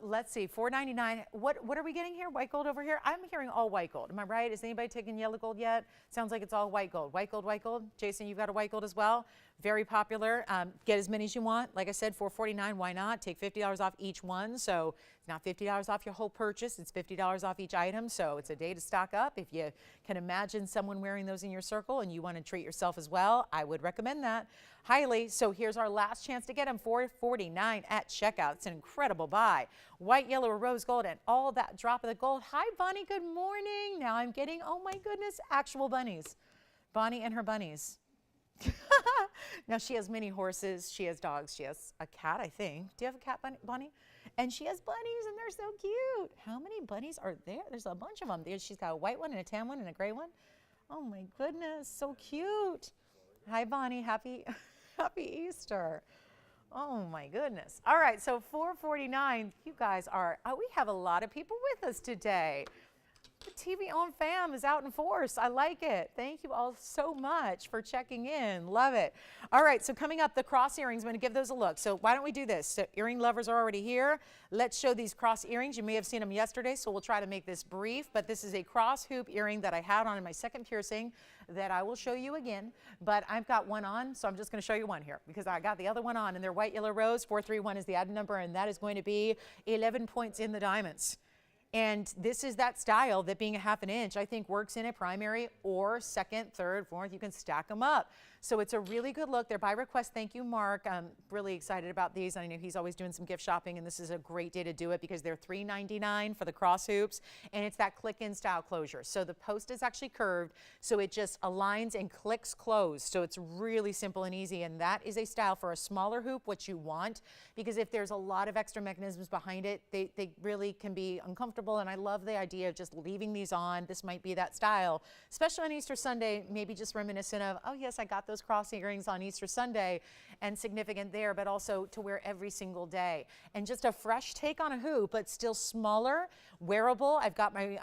S1: Let's see, $4.99. What are we getting here? White gold over here? I'm hearing all white gold. Am I right? Is anybody taking yellow gold yet? Sounds like it's all white gold. White gold, white gold. Jason, you've got a white gold as well. Very popular. Get as many as you want. Like I said, $4.49. Why not? Take $50 off each one. So it's not $50 off your whole purchase. It's $50 off each item. So it's a day to stock up. If you can imagine someone wearing those in your circle and you want to treat yourself as well, I would recommend that highly. So here's our last chance to get them, $4.49 at checkout. It's an incredible buy. White, yellow, or rose gold, and all that drop of the gold. Hi, Bonnie. Good morning. Now I'm getting, oh my goodness, actual bunnies. Bonnie and her bunnies. Now she has mini horses. She has dogs. She has a cat, I think. Do you have a cat, Bonnie? And she has bunnies, and they're so cute. How many bunnies are there? There's a bunch of them. She's got a white one and a tan one and a gray one. Oh my goodness, so cute. Hi, Bonnie. Happy Easter. Oh my goodness. All right, so $4.49. You guys are, we have a lot of people with us today. The TVON fam is out in force. I like it. Thank you all so much for checking in. Love it. All right, so coming up, the cross earrings. I'm going to give those a look. So why don't we do this? So earring lovers are already here. Let's show these cross earrings. You may have seen them yesterday, so we'll try to make this brief. But this is a cross hoop earring that I had on in my second piercing that I will show you again. But I've got one on, so I'm just going to show you one here because I got the other one on. And they're white, yellow, rose. 431 is the item number, and that is going to be 11 points in the diamonds. And this is that style that being a ½ an inch, I think works in a primary or second, third, fourth. You can stack them up. So it's a really good look. They're by request. Thank you, Mark. I'm really excited about these. I know he's always doing some gift shopping, and this is a great day to do it because they're $3.99 for the cross hoops, and it's that click-in style closure. So the post is actually curved, so it just aligns and clicks closed. So it's really simple and easy, and that is a style for a smaller hoop, what you want, because if there's a lot of extra mechanisms behind it, they really can be uncomfortable, and I love the idea of just leaving these on. This might be that style, especially on Easter Sunday, maybe just reminiscent of, oh yes, I got those cross earrings on Easter Sunday, and significant there, but also to wear every single day. And just a fresh take on a hoop, but still smaller, wearable. I've got my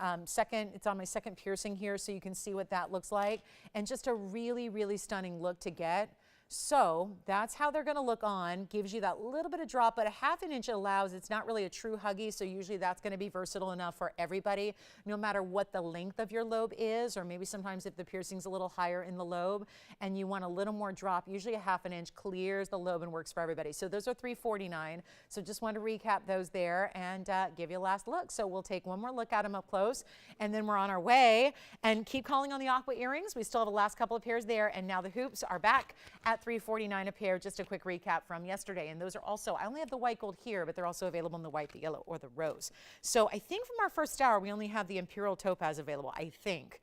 S1: it's on my second piercing here, so you can see what that looks like. And just a really, really stunning look to get. So that's how they're going to look on. Gives you that little bit of drop, but a ½ an inch allows. It's not really a true huggy, so usually that's going to be versatile enough for everybody, no matter what the length of your lobe is, or maybe sometimes if the piercing's a little higher in the lobe and you want a little more drop, usually a ½ an inch clears the lobe and works for everybody. So those are $3.49. So just want to recap those there and give you a last look. So we'll take one more look at them up close, and then we're on our way. And keep calling on the aqua earrings. We still have the last couple of pairs there, and now the hoops are back at $3.49 a pair. Just a quick recap from yesterday, and those are also, I only have the white gold here, but they're also available in the white, the yellow, or the rose. So I think from our first hour we only have the Imperial topaz available, I think.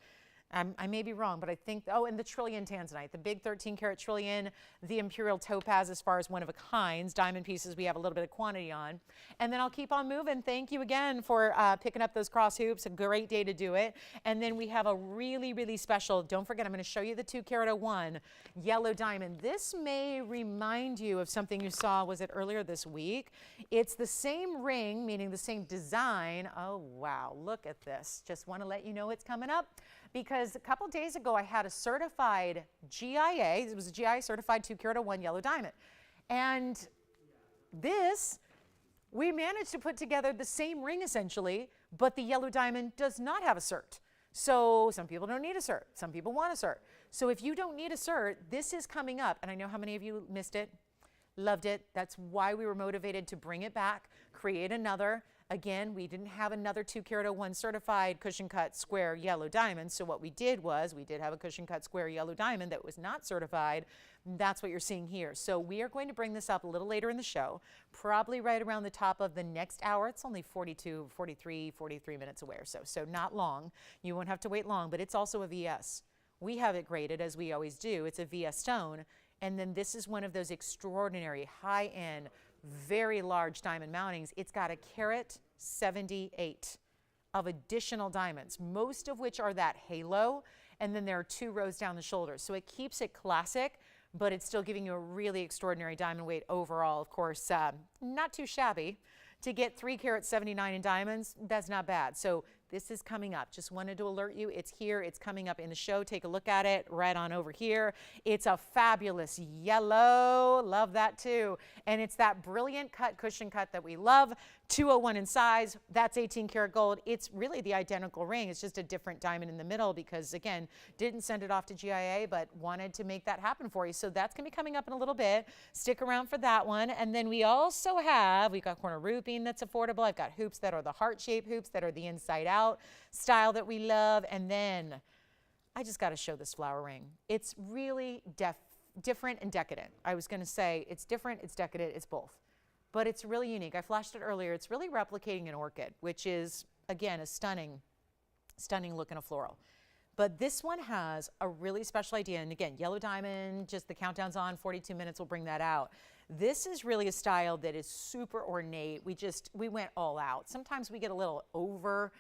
S1: I may be wrong, but I think, oh, and the trillion Tanzanite, the big 13-karat trillion, the Imperial topaz as far as one of a kinds, diamond pieces we have a little bit of quantity on. And then I'll keep on moving. Thank you again for picking up those cross hoops. A great day to do it. And then we have a really, really special, don't forget, I'm going to show you the 2-carat/01 yellow diamond. This may remind you of something you saw, was it earlier this week? It's the same ring, meaning the same design. Oh, wow, look at this. Just want to let you know it's coming up, because a couple days ago I had a certified GIA, it was a GIA certified 2-carat/01 yellow diamond. And this, we managed to put together the same ring essentially, but the yellow diamond does not have a cert. So some people don't need a cert, some people want a cert. So if you don't need a cert, this is coming up, and I know how many of you missed it, loved it. That's why we were motivated to bring it back, create another. Again, we didn't have another 2-carat/01 certified cushion cut square yellow diamond. So what we did was we did have a cushion cut square yellow diamond that was not certified. That's what you're seeing here. So we are going to bring this up a little later in the show, probably right around the top of the next hour. It's only 43 minutes away or so. So not long. You won't have to wait long, but it's also a VS. We have it graded as we always do. It's a VS stone. And then this is one of those extraordinary high-end, very large diamond mountings. It's got a carat 78 of additional diamonds, most of which are that halo, and then there are 2 rows down the shoulders. So it keeps it classic, but it's still giving you a really extraordinary diamond weight overall. Of course, not too shabby. To get 3 carat 79 in diamonds, that's not bad. So This is coming up. Just wanted to alert you. It's here. It's coming up in the show. Take a look at it right on over here. It's a fabulous yellow. Love that too. And it's that brilliant cut, cushion cut that we love. 201 in size. That's 18 karat gold. It's really the identical ring. It's just a different diamond in the middle because, again, didn't send it off to GIA, but wanted to make that happen for you. So that's going to be coming up in a little bit. Stick around for that one. And then we also have, we've got corner roofing that's affordable. I've got hoops that are the heart-shaped hoops that are the inside out style that we love. And then I just got to show this flower ring. It's really different and decadent. I was going to say it's different, it's decadent, it's both. But it's really unique. I flashed it earlier. It's really replicating an orchid, which is, again, a stunning look in a floral. But this one has a really special idea. And again, yellow diamond, just the countdown's on, 42 minutes will bring that out. This is really a style that is super ornate. We went all out. Sometimes we get a little over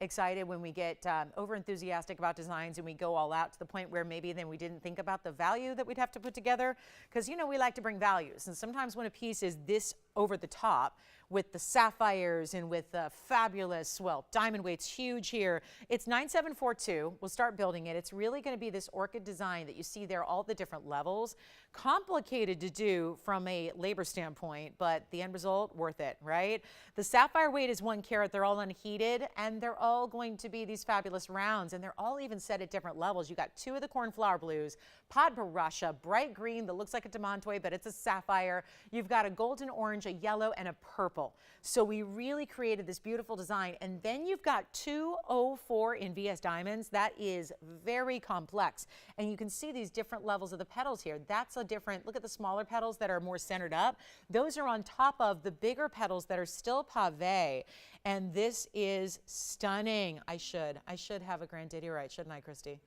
S1: excited when we get over enthusiastic about designs and we go all out to the point where maybe then we didn't think about the value that we'd have to put together. Because, you know, we like to bring values. And sometimes when a piece is this over the top, with the sapphires and with the fabulous, well, diamond weight's huge here. It's 9742. We'll start building it. It's really going to be this orchid design that you see there, all the different levels. Complicated to do from a labor standpoint, but the end result, worth it, right? The sapphire weight is 1 carat. They're all unheated, and they're all going to be these fabulous rounds, and they're all even set at different levels. You got 2 of the cornflower blues, pod barasha, bright green that looks like a demantoid, but it's a sapphire. You've got a golden orange, a yellow, and a purple. So we really created this beautiful design. And then you've got 204 in VS diamonds. That is very complex. And you can see these different levels of the petals here. That's a different, look at the smaller petals that are more centered up. Those are on top of the bigger petals that are still pave. And this is stunning. I should have a grandidierite, shouldn't I, Christy?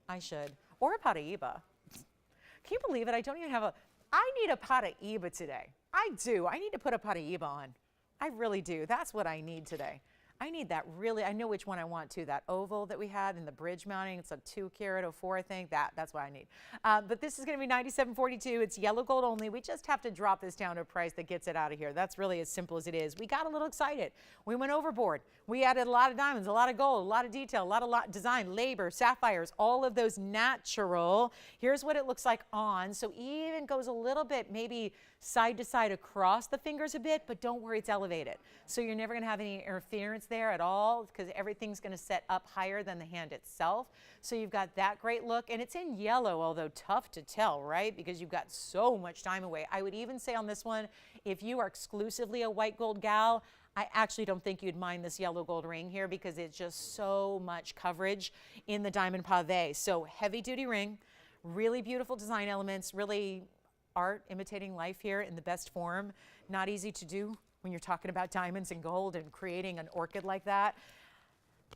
S1: I should. Or a Paraíba. Can you believe it? I don't even have I need a Paraíba today. I do. I need to put a Paraíba on. I really do. That's what I need today. I need that really, I know which one I want too, that oval that we had in the bridge mounting. It's a 2 carat 04, I think. That's what I need. But this is going to be $97.42. It's yellow gold only. We just have to drop this down to a price that gets it out of here. That's really as simple as it is. We got a little excited. We went overboard. We added a lot of diamonds, a lot of gold, a lot of detail, a lot of design, labor, sapphires, all of those natural. Here's what it looks like on. So even goes a little bit maybe side to side across the fingers a bit, but don't worry, it's elevated. So you're never going to have any interference there at all because everything's going to set up higher than the hand itself. So you've got that great look, and it's in yellow, although tough to tell, right? Because you've got so much diamond weight. I would even say on this one, if you are exclusively a white gold gal, I actually don't think you'd mind this yellow gold ring here because it's just so much coverage in the diamond pave. So heavy duty ring, really beautiful design elements, really art imitating life here in the best form. Not easy to do when you're talking about diamonds and gold and creating an orchid like that.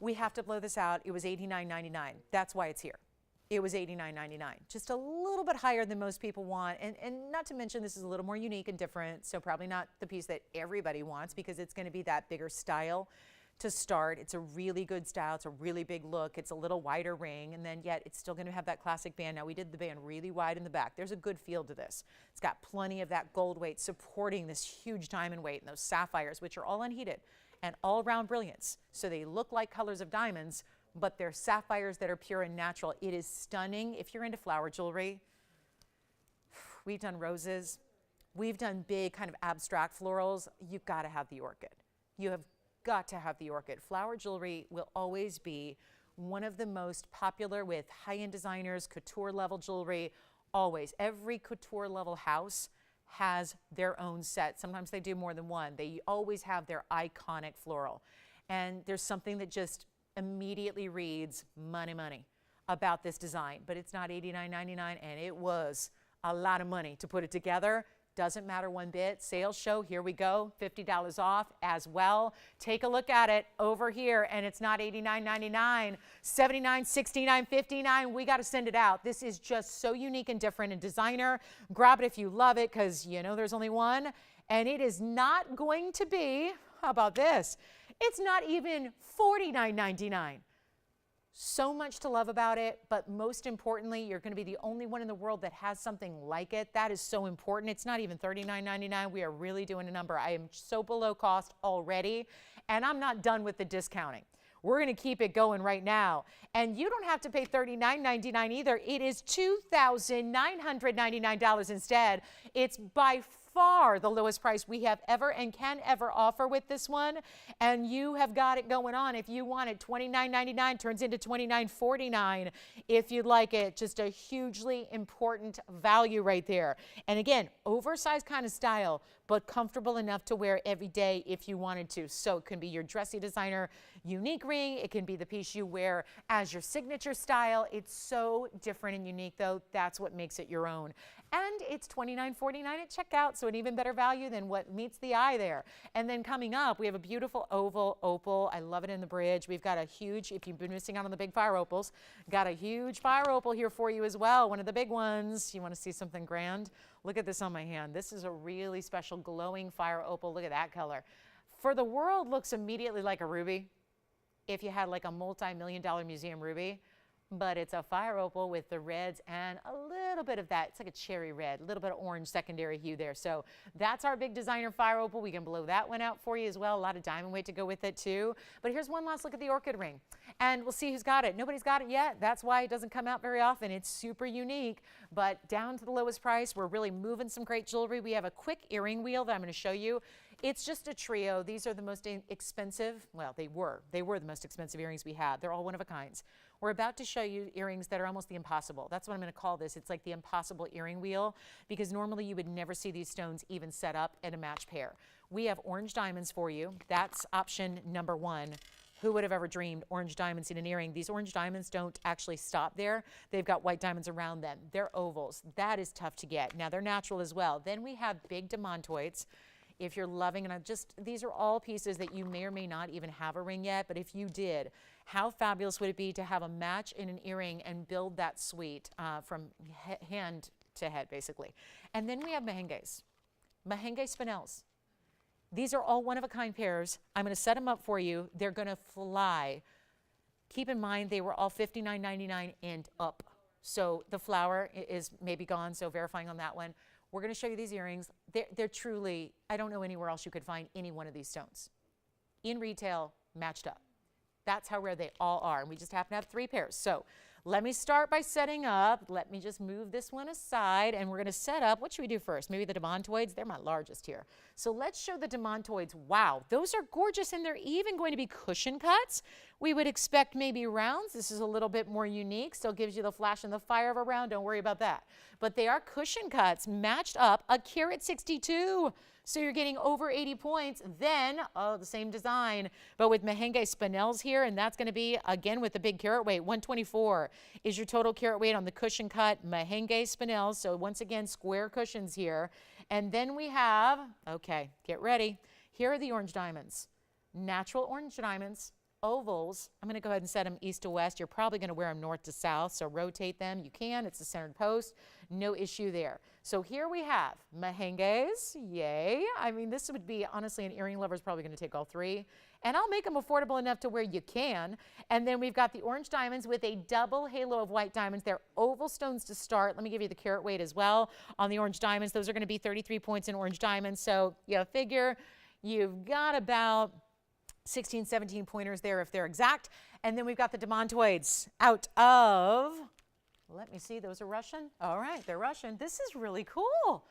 S1: We have to blow this out. It was $89.99. That's why it's here. It was $89.99. Just a little bit higher than most people want. And not to mention this is a little more unique and different, so probably not the piece that everybody wants because it's going to be that bigger style to start. It's a really good style. It's a really big look. It's a little wider ring, and then yet it's still going to have that classic band. Now, we did the band really wide in the back. There's a good feel to this. It's got plenty of that gold weight supporting this huge diamond weight and those sapphires, which are all unheated and all round brilliance. So they look like colors of diamonds, but they're sapphires that are pure and natural. It is stunning. If you're into flower jewelry, we've done roses. We've done big kind of abstract florals. You've got to have the orchid. You have got to have the orchid. Flower jewelry will always be one of the most popular with high-end designers, couture level jewelry, always. Every couture level house has their own set. Sometimes they do more than one. They always have their iconic floral. And there's something that just immediately reads money, money about this design, but it's not $89.99, and it was a lot of money to put it together. Doesn't matter one bit. Sales show, here we go, $50 off as well. Take a look at it over here, and it's not $89.99, $79, $69, $59. We got to send it out. This is just so unique and different and designer. Grab it if you love it, because you know there's only one, and it is not going to be, how about this? It's not even $49.99. So much to love about it, but most importantly, you're going to be the only one in the world that has something like it. That is so important. It's not even $39.99. We are really doing a number. I am so below cost already, and I'm not done with the discounting. We're going to keep it going right now. And you don't have to pay $39.99 either. It is $2,999 instead. It's by far the lowest price we have ever and can ever offer with this one. And you have got it going on. If you want it, $29.99 turns into $29.49 if you'd like it. Just a hugely important value right there. And again, oversized kind of style, but comfortable enough to wear every day if you wanted to. So it can be your dressy designer unique ring. It can be the piece you wear as your signature style. It's so different and unique, though. That's what makes it your own. And it's $29.49 at checkout, so an even better value than what meets the eye there. And then coming up, we have a beautiful oval opal. I love it in the bridge. We've got a huge, if you've been missing out on the big fire opals, got a huge fire opal here for you as well. One of the big ones. You want to see something grand? Look at this on my hand. This is a really special glowing fire opal. Look at that color. For the world, looks immediately like a ruby if you had like a multi-million-dollar museum ruby. But it's a fire opal with the reds and a little bit of that. It's like a cherry red, a little bit of orange secondary hue there. So that's our big designer fire opal. We can blow that one out for you as well. A lot of diamond weight to go with it too. But here's one last look at the orchid ring. And we'll see who's got it. Nobody's got it yet. That's why it doesn't come out very often. It's super unique, but down to the lowest price. We're really moving some great jewelry. We have a quick earring wheel that I'm going to show you. It's just a trio. These are the most expensive. Well, they were the most expensive earrings we had. They're all one of a kinds. We're about to show you earrings that are almost the impossible. That's what I'm going to call this. It's like the impossible earring wheel, because normally you would never see these stones even set up in a match pair. We have orange diamonds for you. That's option number one. Who would have ever dreamed orange diamonds in an earring? These orange diamonds don't actually stop there. They've got white diamonds around them. They're ovals. That is tough to get. Now, they're natural as well. Then we have big demantoids. If you're loving, and these are all pieces that you may or may not even have a ring yet, but if you did, how fabulous would it be to have a match in an earring and build that suite from hand to head, basically. And then we have mehenges, spinels. These are all one-of-a-kind pairs. I'm going to set them up for you. They're going to fly. Keep in mind, they were all $59.99 and up. So the flower is maybe gone, so verifying on that one. We're going to show you these earrings. They're truly, I don't know anywhere else you could find any one of these stones. In retail, matched up. That's how rare they all are. And we just happen to have 3 pairs. So let me start by setting up. Let me just move this one aside. And we're going to set up, what should we do first? Maybe the demantoids? They're my largest here. So let's show the demantoids. Wow, those are gorgeous. And they're even going to be cushion cuts. We would expect maybe rounds. This is a little bit more unique. Still gives you the flash and the fire of a round. Don't worry about that. But they are cushion cuts matched up, a carat 62. So you're getting over 80 points. Then, the same design, but with mehenge spinels here, and that's going to be, again, with the big carat weight. 124 is your total carat weight on the cushion cut mehenge spinels. So once again, square cushions here. And then we have, okay, get ready. Here are the orange diamonds. Natural orange diamonds. Ovals. I'm going to go ahead and set them east to west. You're probably going to wear them north to south, so rotate them. You can. It's a centered post. No issue there. So here we have mehenges. Yay. I mean, this would be, honestly, an earring lover is probably going to take all 3. And I'll make them affordable enough to where you can. And then we've got the orange diamonds with a double halo of white diamonds. They're oval stones to start. Let me give you the carat weight as well on the orange diamonds. Those are going to be 33 points in orange diamonds. So you figure you've got about 16, 17 pointers there if they're exact. And then we've got the demantoids out of, let me see, those are Russian? All right, they're Russian. This is really cool.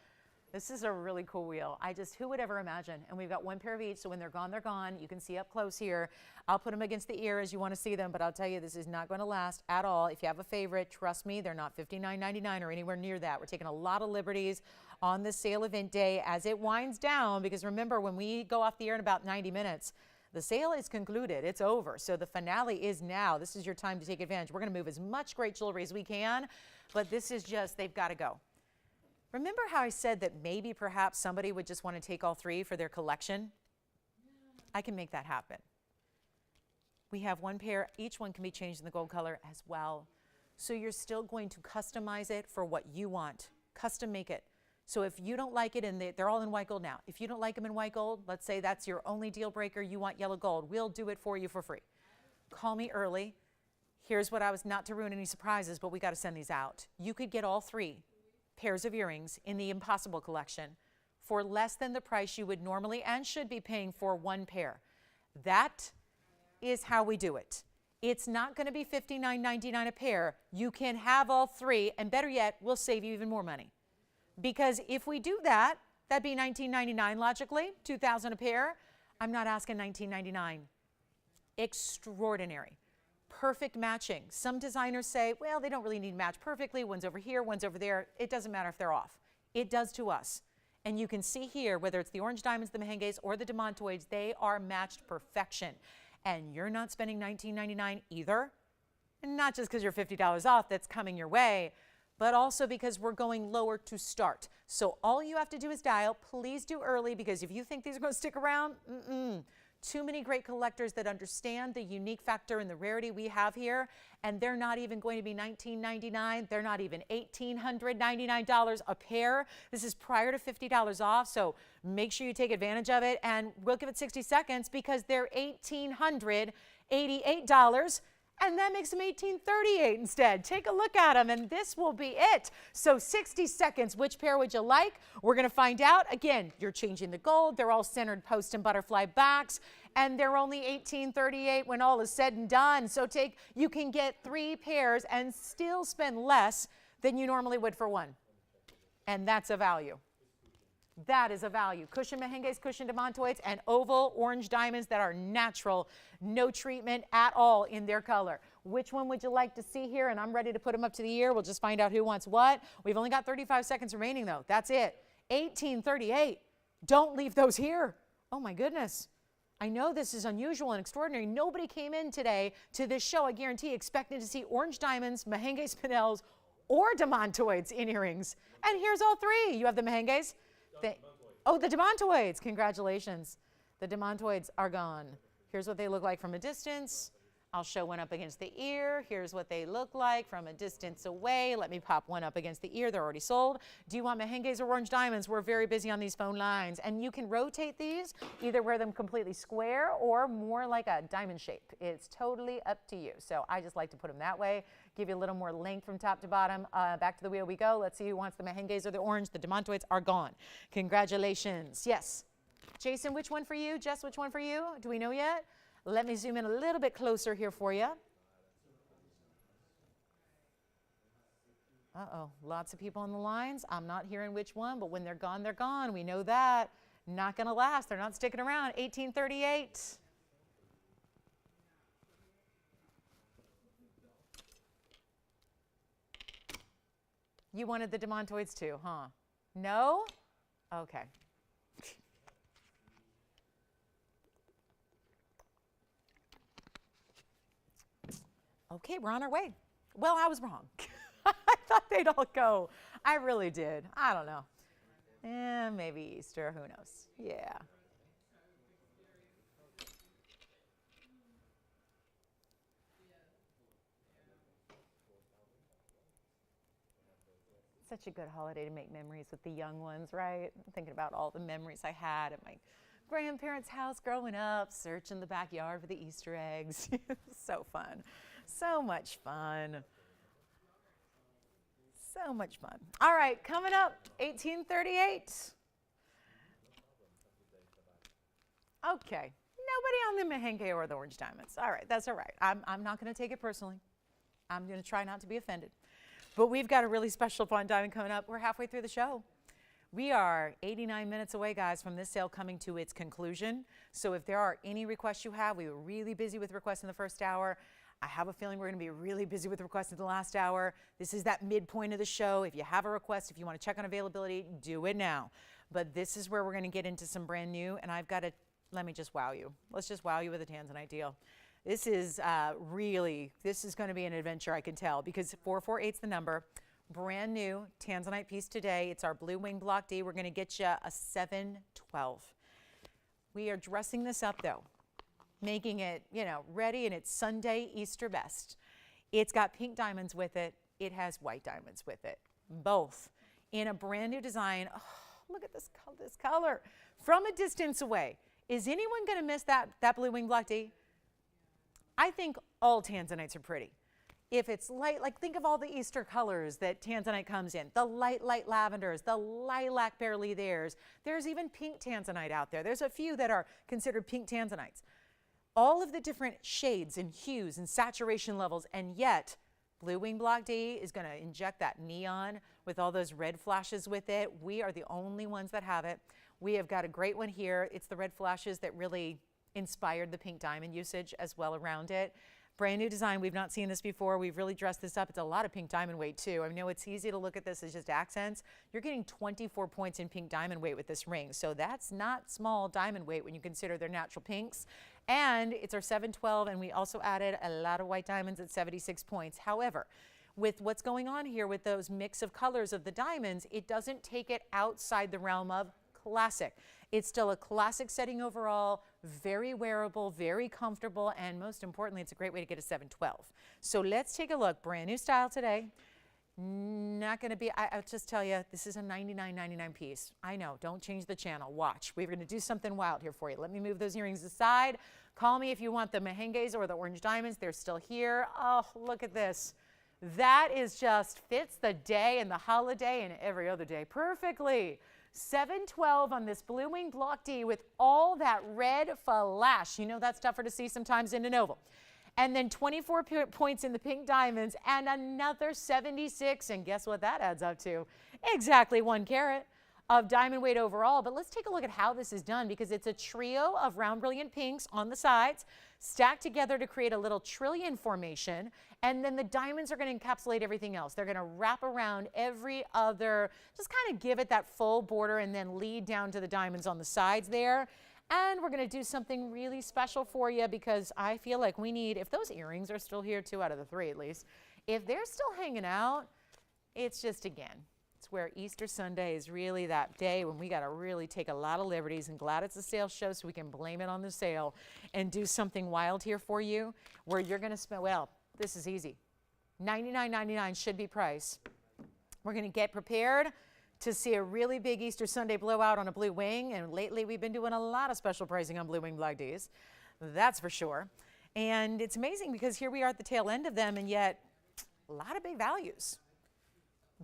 S1: This is a really cool wheel. Who would ever imagine? And we've got 1 pair of each, so when they're gone, they're gone. You can see up close here. I'll put them against the ear as you want to see them, but I'll tell you, this is not going to last at all. If you have a favorite, trust me, they're not $59.99 or anywhere near that. We're taking a lot of liberties on this sale event day as it winds down, because remember, when we go off the air in about 90 minutes, the sale is concluded. It's over. So the finale is now. This is your time to take advantage. We're going to move as much great jewelry as we can, but this is just, they've got to go. Remember how I said that maybe perhaps somebody would just want to take all 3 for their collection? I can make that happen. We have 1 pair. Each one can be changed in the gold color as well. So you're still going to customize it for what you want. Custom make it. So if you don't like it, and they're all in white gold now. If you don't like them in white gold, let's say that's your only deal breaker, you want yellow gold, we'll do it for you for free. Call me early. Here's what I was, not to ruin any surprises, but we got to send these out. You could get all 3 pairs of earrings in the Impossible collection for less than the price you would normally and should be paying for 1 pair. That is how we do it. It's not going to be $59.99 a pair. You can have all three, and better yet, we'll save you even more money. Because if we do that, that'd be $19.99 logically, $2,000 a pair. I'm not asking $19.99. Extraordinary. Perfect matching. Some designers say, well, they don't really need to match perfectly. One's over here, one's over there. It doesn't matter if they're off. It does to us. And you can see here, whether it's the orange diamonds, the mehenges, or the demantoids, they are matched perfection. And you're not spending $19.99 either. And not just because you're $50 off that's coming your way, but also because we're going lower to start. So all you have to do is dial. Please do early, because if you think these are going to stick around, too many great collectors that understand the unique factor and the rarity we have here, and they're not even going to be $19.99. They're not even $1,899 a pair. This is prior to $50 off, so make sure you take advantage of it, and we'll give it 60 seconds because they're $1,888. And that makes them $1,838 instead. Take a look at them, and this will be it. So 60 seconds. Which pair would you like? We're going to find out. Again, you're changing the gold. They're all centered post and butterfly backs, and they're only $1,838 when all is said and done. So you can get 3 pairs and still spend less than you normally would for one. And that's a value. That is a value. Cushion mehenges, cushion demantoids, and oval orange diamonds that are natural, no treatment at all in their color. Which one would you like to see here? And I'm ready to put them up to the ear. We'll just find out who wants what. We've only got 35 seconds remaining, though. That's it. $1,838. Don't leave those here. Oh, my goodness. I know this is unusual and extraordinary. Nobody came in today to this show, I guarantee, expecting to see orange diamonds, mehenges, spinels, or demantoids in earrings. And here's all 3. You have the mehenges. Oh, the demantoids. Congratulations. The demantoids are gone. Here's what they look like from a distance. I'll show one up against the ear. Here's what they look like from a distance away. Let me pop one up against the ear. They're already sold. Do you want mehenges or orange diamonds? We're very busy on these phone lines. And you can rotate these, either wear them completely square or more like a diamond shape. It's totally up to you. So I just like to put them that way. Give you a little more length from top to bottom. Back to the wheel we go. Let's see who wants the mehenges or the orange. The demantoids are gone. Congratulations. Yes. Jason, which one for you? Jess, which one for you? Do we know yet? Let me zoom in a little bit closer here for you. Uh-oh, lots of people on the lines. I'm not hearing which one, but when they're gone, they're gone. We know that. Not going to last. They're not sticking around. $1,838. You wanted the demantoids too, huh? No? Okay. Okay, we're on our way. Well, I was wrong. I thought they'd all go. I really did. I don't know. Maybe Easter, who knows? Yeah. Such a good holiday to make memories with the young ones, right? I'm thinking about all the memories I had at my grandparents' house growing up, searching the backyard for the Easter eggs. So fun. So much fun. So much fun. All right, coming up, $1,838. Okay, nobody on the mehengue or the orange diamonds. All right, that's all right. I'm not going to take it personally. I'm going to try not to be offended. But we've got a really special fun diamond coming up. We're halfway through the show. We are 89 minutes away, guys, from this sale coming to its conclusion. So if there are any requests you have, we were really busy with requests in the first hour. I have a feeling we're going to be really busy with requests in the last hour. This is that midpoint of the show. If you have a request, if you want to check on availability, do it now. But this is where we're going to get into some brand new, and I've got to, let me just wow you. Let's just wow you with a Tanzanite deal. This is this is going to be an adventure, I can tell, because 448 is the number. Brand new Tanzanite piece today. It's our blue wing block D. We're going to get you a 712. We are dressing this up, though, making it, ready, and it's Sunday Easter best. It's got pink diamonds with it. It has white diamonds with it, both in a brand new design. Oh, look at this color. From a distance away, is anyone going to miss that blue wing block D? I think all Tanzanites are pretty. If it's light, like think of all the Easter colors that Tanzanite comes in, the light lavenders, the lilac barely theirs. There's even pink Tanzanite out there. There's a few that are considered pink Tanzanites. all of the different shades and hues and saturation levels, and yet Blue Wing Block D is going to inject that neon with all those red flashes with it. We are the only ones that have it. We have got a great one here. It's the red flashes that really inspired the pink diamond usage as well around it. Brand new design. We've not seen this before. We've really dressed this up. It's a lot of pink diamond weight too. I know it's easy to look at this as just accents. You're getting 24 points in pink diamond weight with this ring. So that's not small diamond weight when you consider their natural pinks. And it's our 712, and we also added a lot of white diamonds at 76 points. However, with what's going on here with those mix of colors of the diamonds, it doesn't take it outside the realm of classic. It's still a classic setting overall, very wearable, very comfortable, and most importantly, it's a great way to get a 712. So let's take a look. Brand new style today. Not going to be, I'll just tell you, this is a $99.99 piece. I know, don't change the channel. Watch. We're going to do something wild here for you. Let me move those earrings aside. Call me if you want the mehenges or the orange diamonds. They're still here. Oh, look at this. That is just fits the day and the holiday and every other day perfectly. 712 on this Blue Wing Block D with all that red flash. You know that's tougher to see sometimes in an oval. And then 24 points in the pink diamonds and another 76. And guess what that adds up to? Exactly 1 carat of diamond weight overall. But let's take a look at how this is done, because it's a trio of round brilliant pinks on the sides stacked together to create a little trillion formation. And then the diamonds are going to encapsulate everything else. They're going to wrap around every other, just kind of give it that full border and then lead down to the diamonds on the sides there. And we're going to do something really special for you, because I feel like we need, if those earrings are still here, 2 out of the 3 at least, if they're still hanging out, it's just, again, it's where Easter Sunday is really that day when we got to really take a lot of liberties, and glad it's a sales show so we can blame it on the sale and do something wild here for you where you're going to spend, well, this is easy. $99.99 should be price. We're going to get prepared to see a really big Easter Sunday blowout on a Blue Wing, and lately we've been doing a lot of special pricing on Blue Wing Block Ds, that's for sure. And it's amazing because here we are at the tail end of them, and yet a lot of big values.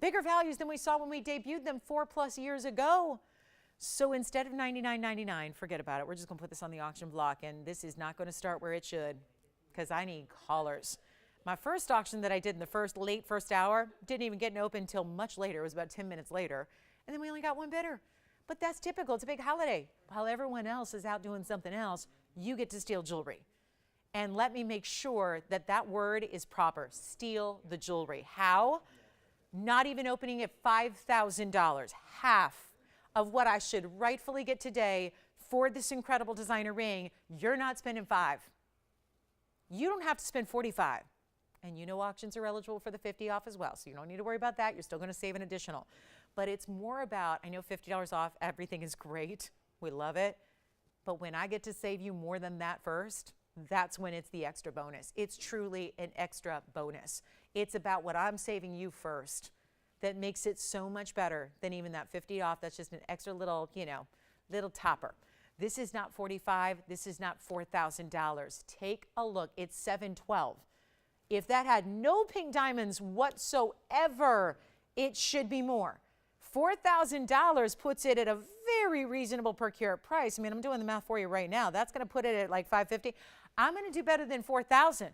S1: Bigger values than we saw when we debuted them 4+ years ago. So instead of $99.99, forget about it. We're just going to put this on the auction block, and this is not going to start where it should, because I need callers. My first auction that I did in the late first hour didn't even get open until much later. It was about 10 minutes later. And then we only got 1 bidder. But that's typical. It's a big holiday. While everyone else is out doing something else, you get to steal jewelry. And let me make sure that that word is proper. Steal the jewelry. How? Not even opening at $5,000. Half of what I should rightfully get today for this incredible designer ring. You're not spending $5. You don't have to spend $45. And you know auctions are eligible for the 50 off as well, so you don't need to worry about that. You're still going to save an additional. But it's more about, I know $50 off, everything is great. We love it. But when I get to save you more than that first, that's when it's the extra bonus. It's truly an extra bonus. It's about what I'm saving you first that makes it so much better than even that 50 off. That's just an extra little, little topper. This is not $45. This is not $4,000. Take a look. It's $712. If that had no pink diamonds whatsoever, it should be more. $4,000 puts it at a very reasonable per carat price. I mean, I'm doing the math for you right now. That's going to put it at like $550. I'm going to do better than $4,000.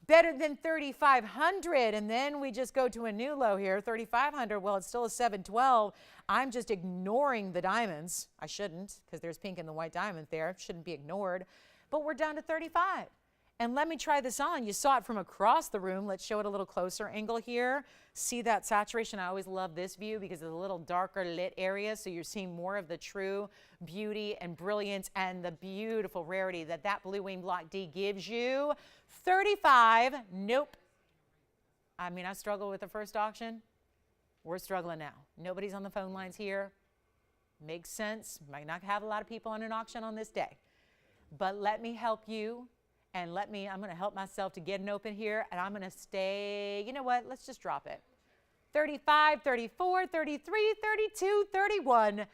S1: Better than $3,500. And then we just go to a new low here, $3,500. Well, it's still a $712. I'm just ignoring the diamonds. I shouldn't, because there's pink and the white diamond there. It shouldn't be ignored. But we're down to $35. And let me try this on. You saw it from across the room. Let's show it a little closer angle here. See that saturation? I always love this view because it's a little darker lit area, so you're seeing more of the true beauty and brilliance and the beautiful rarity that Blue Wing Block D gives you. 35, nope. I mean, I struggled with the first auction. We're struggling now. Nobody's on the phone lines here. Makes sense. Might not have a lot of people on an auction on this day. But let me help you. And I'm going to help myself to get an open here, and I'm going to stay, you know what, let's just drop it. 35, 34, 33, 32, 31, none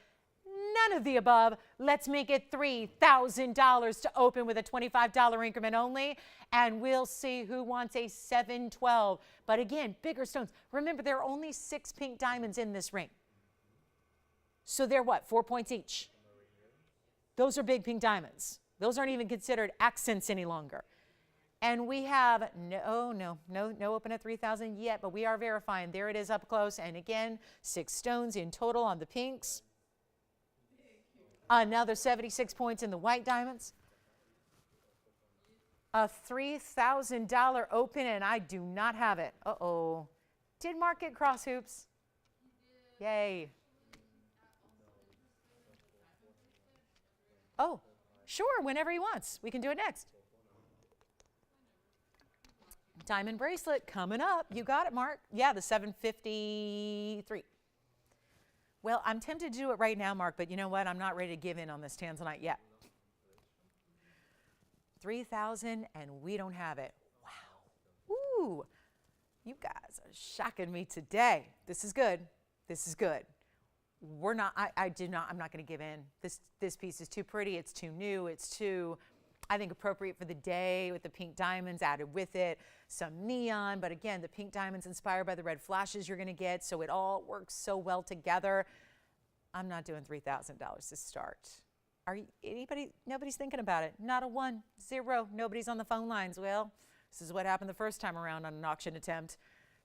S1: of the above. Let's make it $3,000 to open with a $25 increment only, and we'll see who wants a 712. But again, bigger stones. Remember, there are only 6 pink diamonds in this ring. So they're what, 4 points each? Those are big pink diamonds. Those aren't even considered accents any longer. And we have no open at 3,000 yet, but we are verifying. There it is up close. And again, 6 stones in total on the pinks. Another 76 points in the white diamonds. A $3,000 open, and I do not have it. Uh-oh. Did Mark get cross hoops? Yay. Oh, sure, whenever he wants. We can do it next. Diamond bracelet coming up. You got it, Mark. Yeah, the 753. Well, I'm tempted to do it right now, Mark, but you know what? I'm not ready to give in on this Tanzanite yet. 3,000 and we don't have it. Wow. Ooh. You guys are shocking me today. This is good. This is good. I'm not going to give in. This piece is too pretty. It's too new. It's too, I think, appropriate for the day with the pink diamonds added with it, some neon. But again, the pink diamonds inspired by the red flashes you're going to get. So it all works so well together. I'm not doing $3,000 to start. Nobody's thinking about it. Not a 1, 0. Nobody's on the phone lines. Well, this is what happened the first time around on an auction attempt.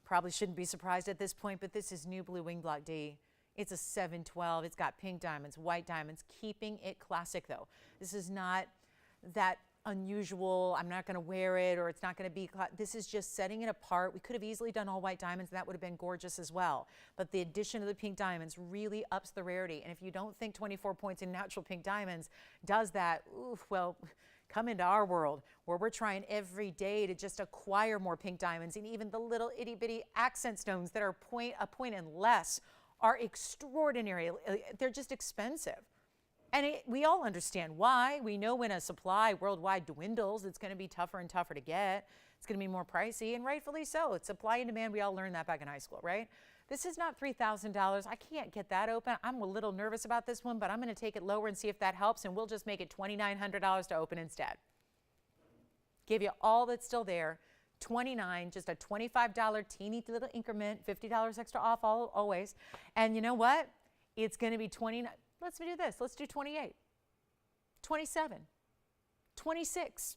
S1: Probably shouldn't be surprised at this point, but this is new blue wing block D. It's a 712. It's got pink diamonds, white diamonds, keeping it classic though. This is not that unusual, I'm not going to wear it, or it's not going to be, this is just setting it apart. We could have easily done all white diamonds and that would have been gorgeous as well. But the addition of the pink diamonds really ups the rarity. And if you don't think 24 points in natural pink diamonds does that, oof, well, come into our world where we're trying every day to just acquire more pink diamonds, and even the little itty bitty accent stones that are a point and less are extraordinary. They're just expensive. And we all understand why. We know when a supply worldwide dwindles, it's going to be tougher and tougher to get. It's going to be more pricey, and rightfully so. It's supply and demand. We all learned that back in high school, right? This is not $3,000. I can't get that open. I'm a little nervous about this one, but I'm going to take it lower and see if that helps, and we'll just make it $2,900 to open instead. Give you all that's still there. $29, just a $25 teeny little increment, $50 extra off always. And you know what? It's going to be $29. Let's do this. Let's do 28, 27, 26.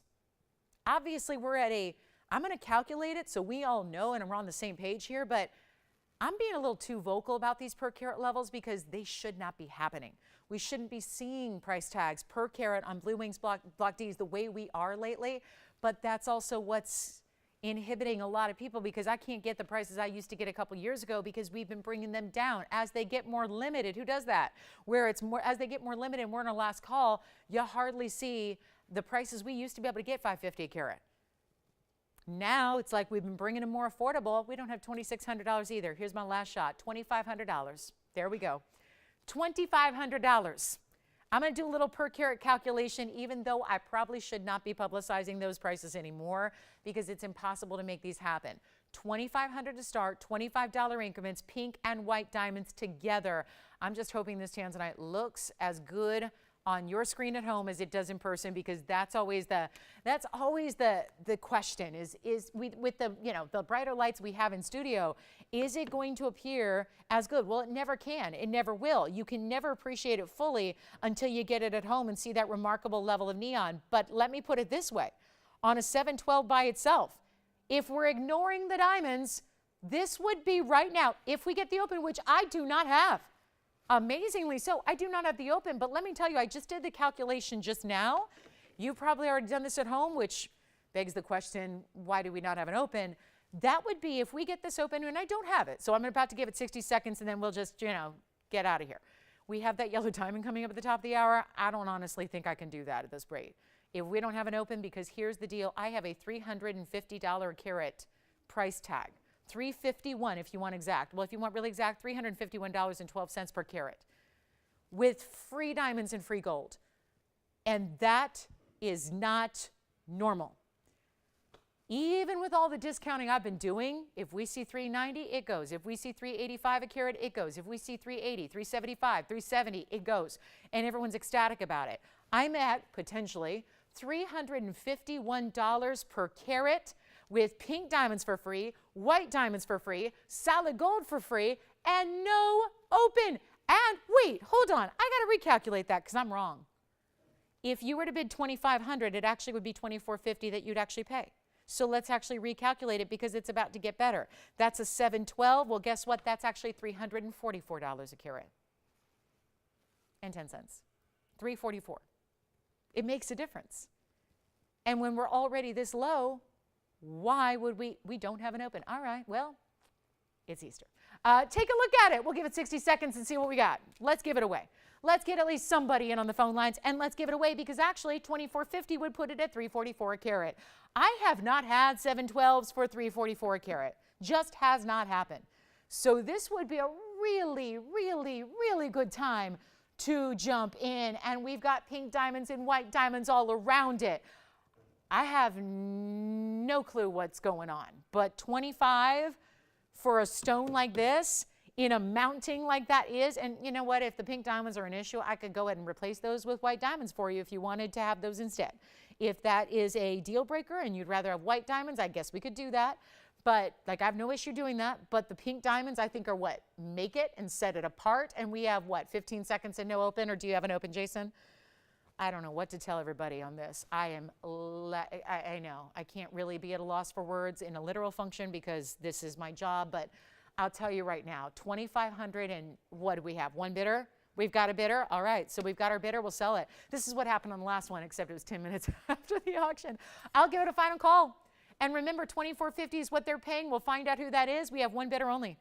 S1: Obviously, we're at I'm going to calculate it so we all know and we're on the same page here, but I'm being a little too vocal about these per carat levels because they should not be happening. We shouldn't be seeing price tags per carat on Blue Wings Block Ds the way we are lately, but that's also what's inhibiting a lot of people, because I can't get the prices I used to get a couple years ago because we've been bringing them down as they get more limited. Who does that? Where it's more, as they get more limited and we're in our last call, you hardly see the prices we used to be able to get $550 a carat. Now it's like we've been bringing them more affordable. We don't have $2,600 either. Here's my last shot, $2,500. There we go. $2,500. I'm going to do a little per carat calculation, even though I probably should not be publicizing those prices anymore because it's impossible to make these happen. $2,500 to start, $25 increments, pink and white diamonds together. I'm just hoping this Tanzanite looks as good on your screen at home as it does in person, because that's always the question is with the, you know, the brighter lights we have in studio, is it going to appear as good? Well, it never can. It never will. You can never appreciate it fully until you get it at home and see that remarkable level of neon. But let me put it this way. On a 712 by itself, if we're ignoring the diamonds, this would be right now, if we get the open, which I do not have. Amazingly so, I do not have the open, but let me tell you, I just did the calculation just now. You've probably already done this at home, which begs the question, why do we not have an open? That would be if we get this open, and I don't have it, so I'm about to give it 60 seconds and then we'll just, you know, get out of here. We have that yellow diamond coming up at the top of the hour. I don't honestly think I can do that at this rate. If we don't have an open, because here's the deal, I have a $350 a carat price tag. $351 if you want exact. Well, if you want really exact, $351.12 per carat with free diamonds and free gold. And that is not normal. Even with all the discounting I've been doing, if we see $390, it goes. If we see $385 a carat, it goes. If we see $380, $375, $370, it goes. And everyone's ecstatic about it. I'm at potentially $351 per carat with pink diamonds for free, white diamonds for free, solid gold for free, and no open. And wait, hold on. I got to recalculate that because I'm wrong. If you were to bid 2,500, it actually would be 2,450 that you'd actually pay. So let's actually recalculate it because it's about to get better. That's a 712. Well, guess what? That's actually $344 a carat and 10 cents. 344. It makes a difference. And when we're already this low, why would we don't have an open? All right, well, it's Easter. Take a look at it. We'll give it 60 seconds and see what we got. Let's give it away. Let's get at least somebody in on the phone lines, and let's give it away because actually 2,450 would put it at 344 a carat. I have not had 712s for 344 a carat. Just has not happened. So this would be a really, really, really good time to jump in, and we've got pink diamonds and white diamonds all around it. I have no clue what's going on, but 25 for a stone like this in a mounting like that is, and you know what, if the pink diamonds are an issue, I could go ahead and replace those with white diamonds for you if you wanted to have those instead. If that is a deal breaker and you'd rather have white diamonds, I guess we could do that. But like, I have no issue doing that. But the pink diamonds, I think, are what make it and set it apart. And we have what, 15 seconds and no open, or do you have an open, Jason? I don't know what to tell everybody on this. I know I can't really be at a loss for words in a literal function because this is my job, but I'll tell you right now, 2,500 and what do we have? One bidder? We've got a bidder? All right, so we've got our bidder, we'll sell it. This is what happened on the last one, except it was 10 minutes after the auction. I'll give it a final call. And remember, $2,450 is what they're paying. We'll find out who that is. We have one bidder only.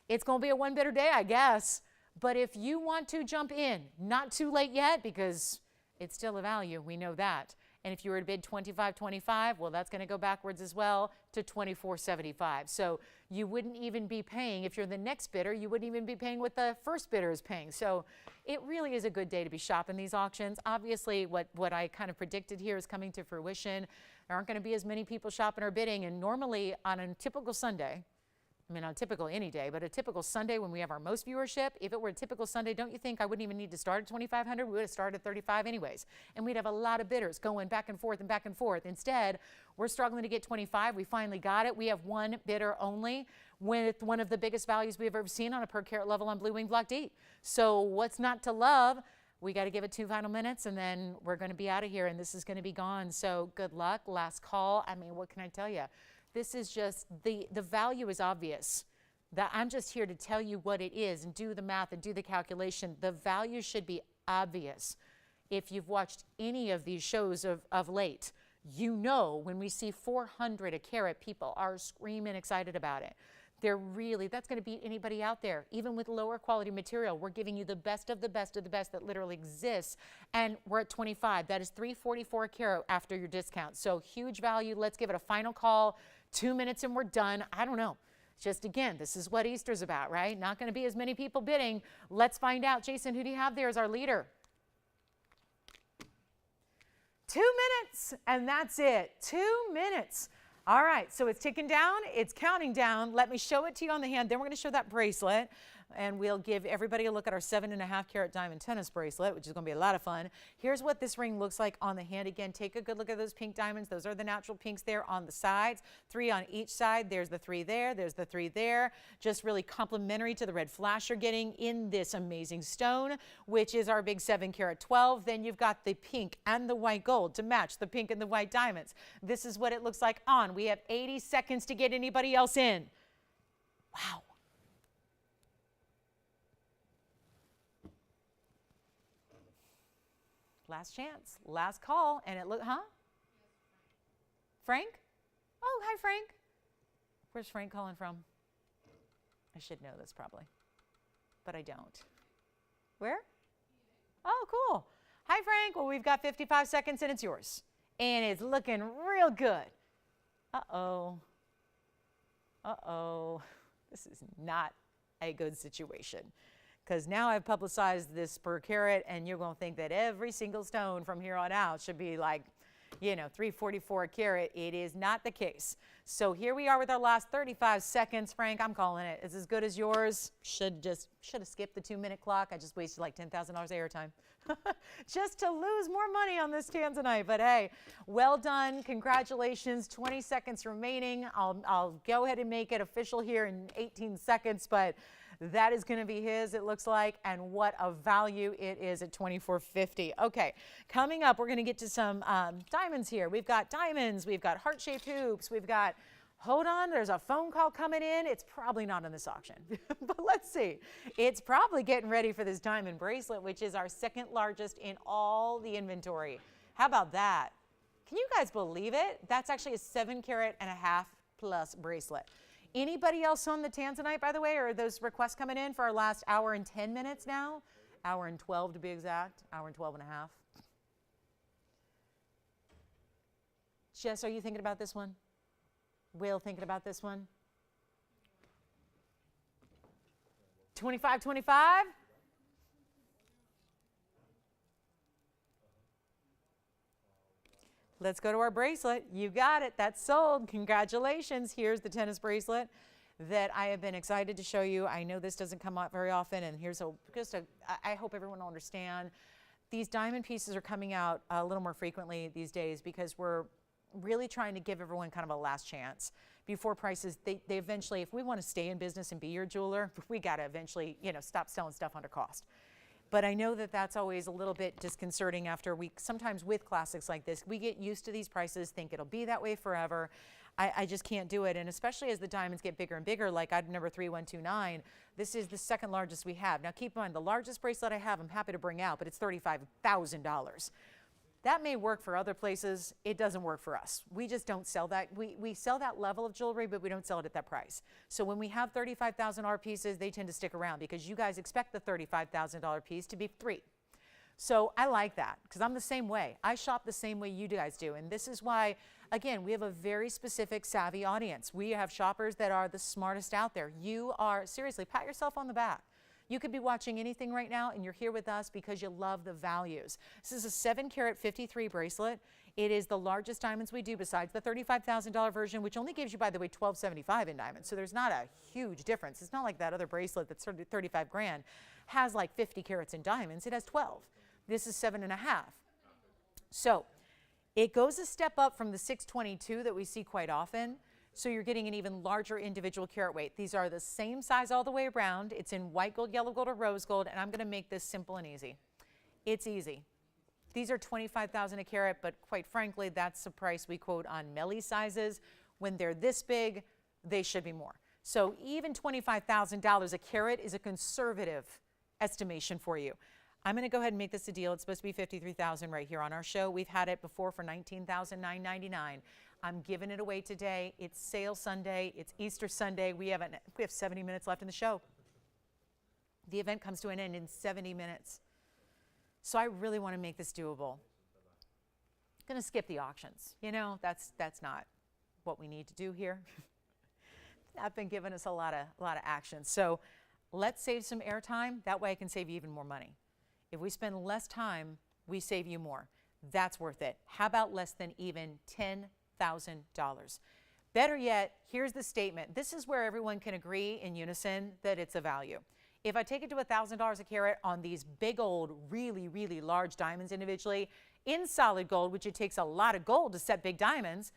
S1: It's going to be a one bidder day, I guess. But if you want to jump in, not too late yet because it's still a value. We know that. And if you were to bid $2,525, well, that's going to go backwards as well to $2,475. So you wouldn't even be paying, if you're the next bidder, you wouldn't even be paying what the first bidder is paying. So it really is a good day to be shopping these auctions. Obviously, what I kind of predicted here is coming to fruition. There aren't going to be as many people shopping or bidding. And normally on a typical Sunday, I mean, on typical any day, but a typical Sunday when we have our most viewership, if it were a typical Sunday, don't you think I wouldn't even need to start at 2,500? We would have started at 35 anyways. And we'd have a lot of bidders going back and forth and back and forth. Instead, we're struggling to get 25. We finally got it. We have one bidder only with one of the biggest values we've ever seen on a per carat level on Blue Wing Block D. So what's not to love? We got to give it 2 final minutes and then we're going to be out of here and this is going to be gone. So good luck. Last call. I mean, what can I tell you? This is just, the value is obvious. That I'm just here to tell you what it is and do the math and do the calculation. The value should be obvious. If you've watched any of these shows of late, you know when we see 400 a carat, people are screaming excited about it. They're really, that's going to beat anybody out there. Even with lower quality material, we're giving you the best of the best of the best that literally exists. And we're at 25. That is $344 a carat after your discount. So huge value. Let's give it a final call. 2 minutes and we're done. I don't know. Just again, this is what Easter's about, right? Not going to be as many people bidding. Let's find out. Jason, who do you have there as our leader? 2 minutes, and that's it. 2 minutes. All right, so it's ticking down. It's counting down. Let me show it to you on the hand. Then we're going to show that bracelet. And we'll give everybody a look at our 7.5 carat diamond tennis bracelet, which is going to be a lot of fun. Here's what this ring looks like on the hand. Again, take a good look at those pink diamonds. Those are the natural pinks there on the sides. 3 on each side. There's the 3 there. There's the 3 there. Just really complementary to the red flash you're getting in this amazing stone, which is our big 7 carat 12. Then you've got the pink and the white gold to match the pink and the white diamonds. This is what it looks like on. We have 80 seconds to get anybody else in. Wow. Last chance, last call, and it look, huh? Frank? Oh, hi, Frank. Where's Frank calling from? I should know this probably, but I don't. Where? Oh, cool. Hi, Frank. Well, we've got 55 seconds and it's yours. And it's looking real good. Uh-oh. Uh-oh. This is not a good situation. Because now I've publicized this per carat, and you're going to think that every single stone from here on out should be like, you know, $344 a carat. It is not the case. So here we are with our last 35 seconds. Frank, I'm calling it. It's as good as yours. Should have skipped the 2-minute clock. I just wasted like $10,000 airtime just to lose more money on this Tanzanite. But hey, well done. Congratulations. 20 seconds remaining. I'll go ahead and make it official here in 18 seconds. But That is going to be his, it looks like, and what a value it is at $24.50. Okay, coming up, we're going to get to some diamonds here. We've got diamonds, we've got heart-shaped hoops, we've got, hold on, there's a phone call coming in. It's probably not on this auction, but let's see. It's probably getting ready for this diamond bracelet, which is our second largest in all the inventory. How about that? Can you guys believe it? That's actually a 7.5 carat plus bracelet. Anybody else on the Tanzanite, by the way? Or are those requests coming in for our last hour and 10 minutes now? Hour and 12 to be exact, hour and 12 and a half. Jess, are you thinking about this one? Will thinking about this one? 25.25? Let's go to our bracelet. You got it. That's sold. Congratulations. Here's the tennis bracelet that I have been excited to show you. I know this doesn't come out very often, and here's I hope everyone will understand. These diamond pieces are coming out a little more frequently these days because we're really trying to give everyone kind of a last chance before prices, they eventually, if we want to stay in business and be your jeweler, we got to eventually, stop selling stuff under cost. But I know that that's always a little bit disconcerting after sometimes with classics like this, we get used to these prices, think it'll be that way forever. I just can't do it. And especially as the diamonds get bigger and bigger, like item number 3129, this is the second largest we have. Now keep in mind, the largest bracelet I have, I'm happy to bring out, but it's $35,000. That may work for other places. It doesn't work for us. We just don't sell that. We sell that level of jewelry, but we don't sell it at that price. So when we have $35,000 pieces, they tend to stick around because you guys expect the $35,000 piece to be $3,000. So I like that because I'm the same way. I shop the same way you guys do. And this is why, again, we have a very specific savvy audience. We have shoppers that are the smartest out there. You are, seriously, pat yourself on the back. You could be watching anything right now and you're here with us because you love the values. This is a 7 carat 53 bracelet. It is the largest diamonds we do besides the $35,000 version, which only gives you, by the way, $1,275 in diamonds. So there's not a huge difference. It's not like that other bracelet that's 35 grand has like 50 carats in diamonds. It has 12. This is 7.5. So it goes a step up from the 622 that we see quite often. So you're getting an even larger individual carat weight. These are the same size all the way around. It's in white gold, yellow gold, or rose gold, and I'm going to make this simple and easy. It's easy. These are $25,000 a carat, but quite frankly, that's the price we quote on Melly sizes. When they're this big, they should be more. So even $25,000 a carat is a conservative estimation for you. I'm going to go ahead and make this a deal. It's supposed to be $53,000 right here on our show. We've had it before for $19,999. I'm giving it away today. It's sale Sunday. It's Easter Sunday. We have 70 minutes left in the show. The event comes to an end in 70 minutes. So I really want to make this doable. I'm going to skip the auctions. That's not what we need to do here. I've been giving us a lot of action. So let's save some airtime. That way I can save you even more money. If we spend less time, we save you more. That's worth it. How about less than even $10,000? Better yet, here's the statement. This is where everyone can agree in unison that it's a value. If I take it to $1,000 a carat on these big old, really, really large diamonds individually, in solid gold, which it takes a lot of gold to set big diamonds,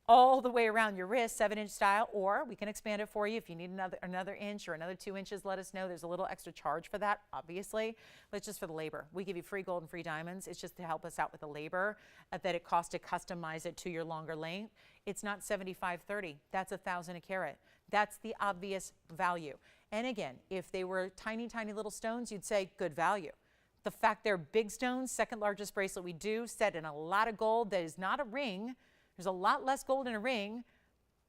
S1: all the way around your wrist, 7-inch style, or we can expand it for you. If you need another inch or another 2 inches, let us know. There's a little extra charge for that, obviously, but it's just for the labor. We give you free gold and free diamonds. It's just to help us out with the labor that it costs to customize it to your longer length. It's not $75.30. That's $1,000 a carat. That's the obvious value. And again, if they were tiny, tiny little stones, you'd say good value. The fact they're big stones, second largest bracelet we do, set in a lot of gold that is not a ring. There's a lot less gold in a ring.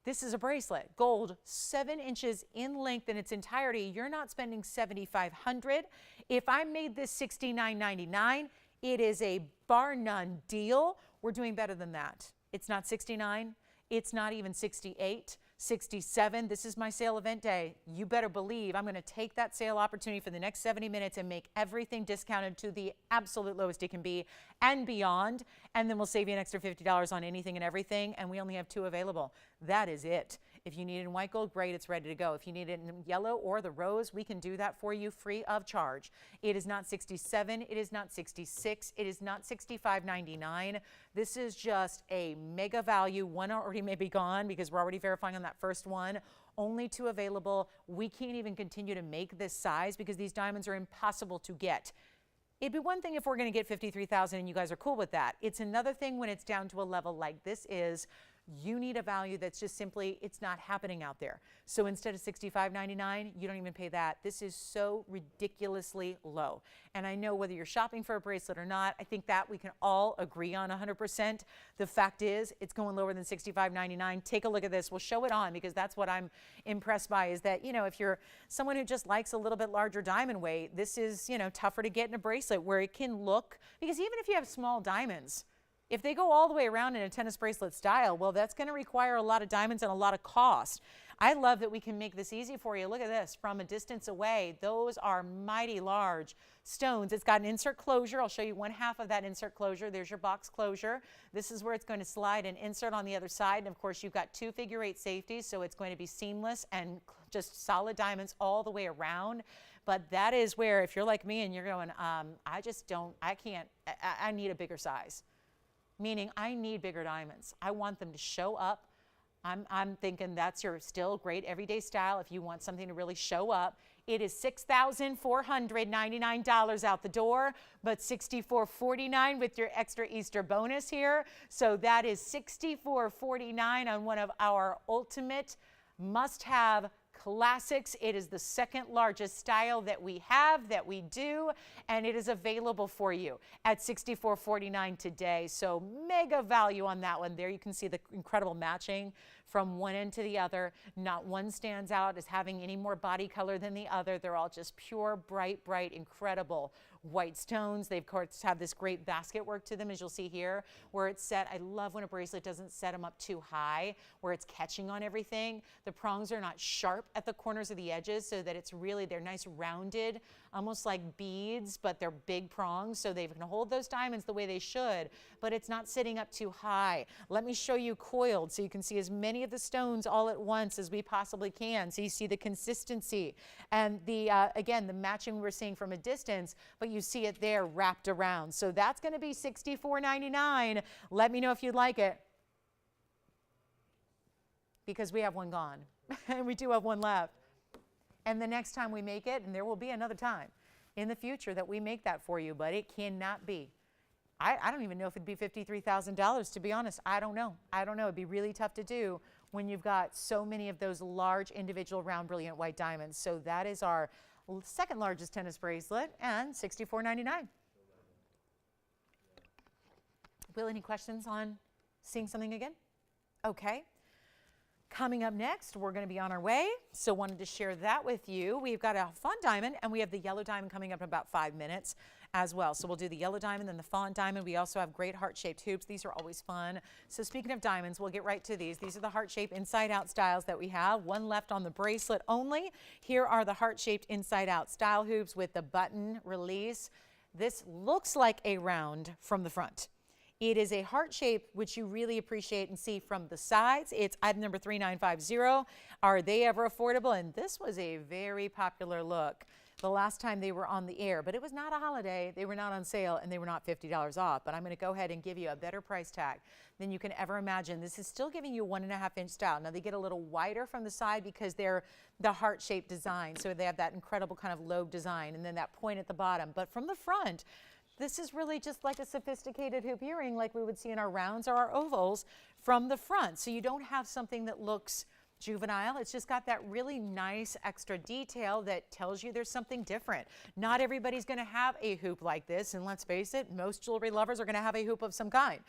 S1: This is a bracelet. Gold, 7 inches in length in its entirety. You're not spending $7,500. If I made this $69.99, it is a bar none deal. We're doing better than that. It's not $69. It's not even $68. $67. This is my sale event day. You better believe I'm going to take that sale opportunity for the next 70 minutes and make everything discounted to the absolute lowest it can be and beyond. And then we'll save you an extra $50 on anything and everything. And we only have 2 available. That is it. If you need it in white gold, great, it's ready to go. If you need it in yellow or the rose, we can do that for you free of charge. It is not $67, it is not $66, it is not $65.99. This is just a mega value. One already may be gone because we're already verifying on that first one. only 2 available. We can't even continue to make this size because these diamonds are impossible to get. It'd be one thing if we're going to get 53,000 and you guys are cool with that. It's another thing when it's down to a level like this is. You need a value that's just simply, it's not happening out there. So instead of $65.99, you don't even pay that. This is so ridiculously low. And I know whether you're shopping for a bracelet or not, I think that we can all agree on 100%. The fact is, it's going lower than $65.99. Take a look at this. We'll show it on because that's what I'm impressed by is that, you know, if you're someone who just likes a little bit larger diamond weight, this is, you know, tougher to get in a bracelet where it can look, because even if you have small diamonds, if they go all the way around in a tennis bracelet style, well, that's going to require a lot of diamonds and a lot of cost. I love that we can make this easy for you. Look at this from a distance away. Those are mighty large stones. It's got an insert closure. I'll show you 1/2 of that insert closure. There's your box closure. This is where it's going to slide and insert on the other side. And of course, you've got 2 figure-8 safeties, so it's going to be seamless and just solid diamonds all the way around. But that is where, if you're like me and you're going, I need a bigger size. Meaning I need bigger diamonds. I want them to show up. I'm thinking that's your still great everyday style if you want something to really show up. It is $6,499 out the door, but $64.49 with your extra Easter bonus here. So that is $64.49 on one of our ultimate must-have classics. It is the 2nd largest style that we have, that we do, and it is available for you at $64.49 today. So mega value on that one. There you can see the incredible matching from one end to the other. Not one stands out as having any more body color than the other. They're all just pure, bright, incredible white stones. They, of course, have this great basket work to them, as you'll see here, where it's set. I love when a bracelet doesn't set them up too high, where it's catching on everything. The prongs are not sharp at the corners of the edges, so that it's really, they're nice rounded, almost like beads, but they're big prongs, so they can hold those diamonds the way they should, but it's not sitting up too high. Let me show you coiled, so you can see as many of the stones all at once as we possibly can. So you see the consistency and the, again, the matching we're seeing from a distance, but you see it there wrapped around. So that's going to be $64.99. Let me know if you'd like it, because we have one gone and we do have one left. And the next time we make it, and there will be another time in the future that we make that for you, but it cannot be. I don't even know if it'd be $53,000, to be honest. I don't know. It'd be really tough to do when you've got so many of those large individual round brilliant white diamonds. So that is our 2nd largest tennis bracelet, and $64.99. Will, any questions on seeing something again? Okay. Coming up next, we're going to be on our way, so wanted to share that with you. We've got a fawn diamond, and we have the yellow diamond coming up in about 5 minutes as well. So we'll do the yellow diamond and the fawn diamond. We also have great heart-shaped hoops. These are always fun. So speaking of diamonds, we'll get right to these. These are the heart-shaped inside-out styles that we have. One left on the bracelet only. Here are the heart-shaped inside-out style hoops with the button release. This looks like a round from the front. It is a heart shape, which you really appreciate and see from the sides. It's item number 3950. Are they ever affordable? And this was a very popular look the last time they were on the air, but it was not a holiday. They were not on sale, and they were not $50 off. But I'm going to go ahead and give you a better price tag than you can ever imagine. This is still giving you a 1.5-inch style. Now they get a little wider from the side because they're the heart-shaped design. So they have that incredible kind of lobe design and then that point at the bottom. But from the front, this is really just like a sophisticated hoop earring like we would see in our rounds or our ovals from the front. So you don't have something that looks juvenile. It's just got that really nice extra detail that tells you there's something different. Not everybody's going to have a hoop like this. And let's face it, most jewelry lovers are going to have a hoop of some kind.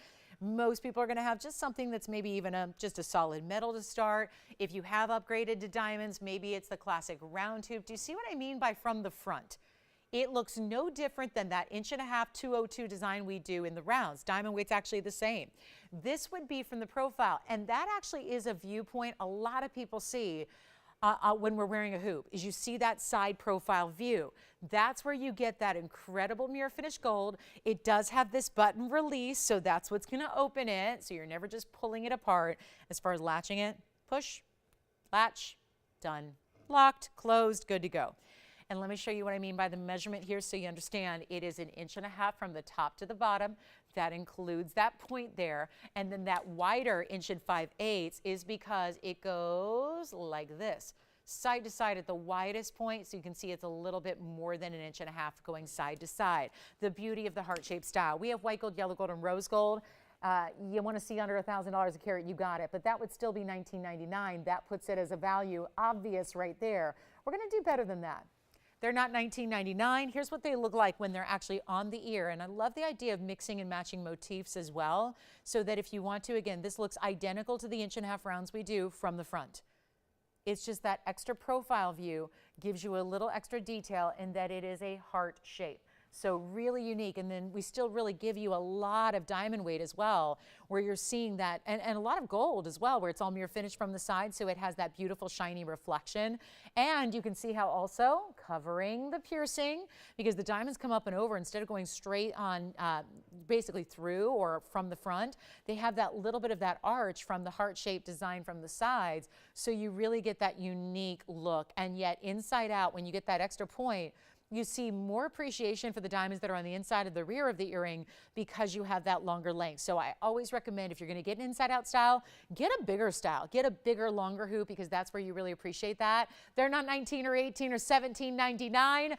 S1: Most people are going to have just something that's maybe even just a solid metal to start. If you have upgraded to diamonds, maybe it's the classic round hoop. Do you see what I mean by from the front? It looks no different than that 1.5 inch 202 design we do in the rounds. Diamond weight's actually the same. This would be from the profile, and that actually is a viewpoint a lot of people see when we're wearing a hoop, is you see that side profile view. That's where you get that incredible mirror finish gold. It does have this button release, so that's what's going to open it, so you're never just pulling it apart. As far as latching it, push, latch, done, locked, closed, good to go. And let me show you what I mean by the measurement here so you understand. It is 1.5 inches from the top to the bottom. That includes that point there. And then that wider 1 5/8 is because it goes like this, side to side at the widest point, so you can see it's a little bit more than 1.5 inches going side to side. The beauty of the heart-shaped style. We have white gold, yellow gold, and rose gold. You want to see under $1,000 a carat, you got it, but that would still be $19.99. That puts it as a value obvious right there. We're going to do better than that. They're not $19.99. Here's what they look like when they're actually on the ear. And I love the idea of mixing and matching motifs as well, so that if you want to, again, this looks identical to the 1.5 inch rounds we do from the front. It's just that extra profile view gives you a little extra detail in that it is a heart shape. So really unique. And then we still really give you a lot of diamond weight as well, where you're seeing that, and a lot of gold as well, where it's all mirror finished from the side, so it has that beautiful shiny reflection. And you can see how also covering the piercing, because the diamonds come up and over instead of going straight on basically through or from the front, they have that little bit of that arch from the heart-shaped design from the sides, so you really get that unique look. And yet inside out, when you get that extra point, you see more appreciation for the diamonds that are on the inside of the rear of the earring because you have that longer length. So I always recommend, if you're going to get an inside out style, get a bigger style, get a bigger, longer hoop, because that's where you really appreciate that. They're not $19 or $18 or $17.99.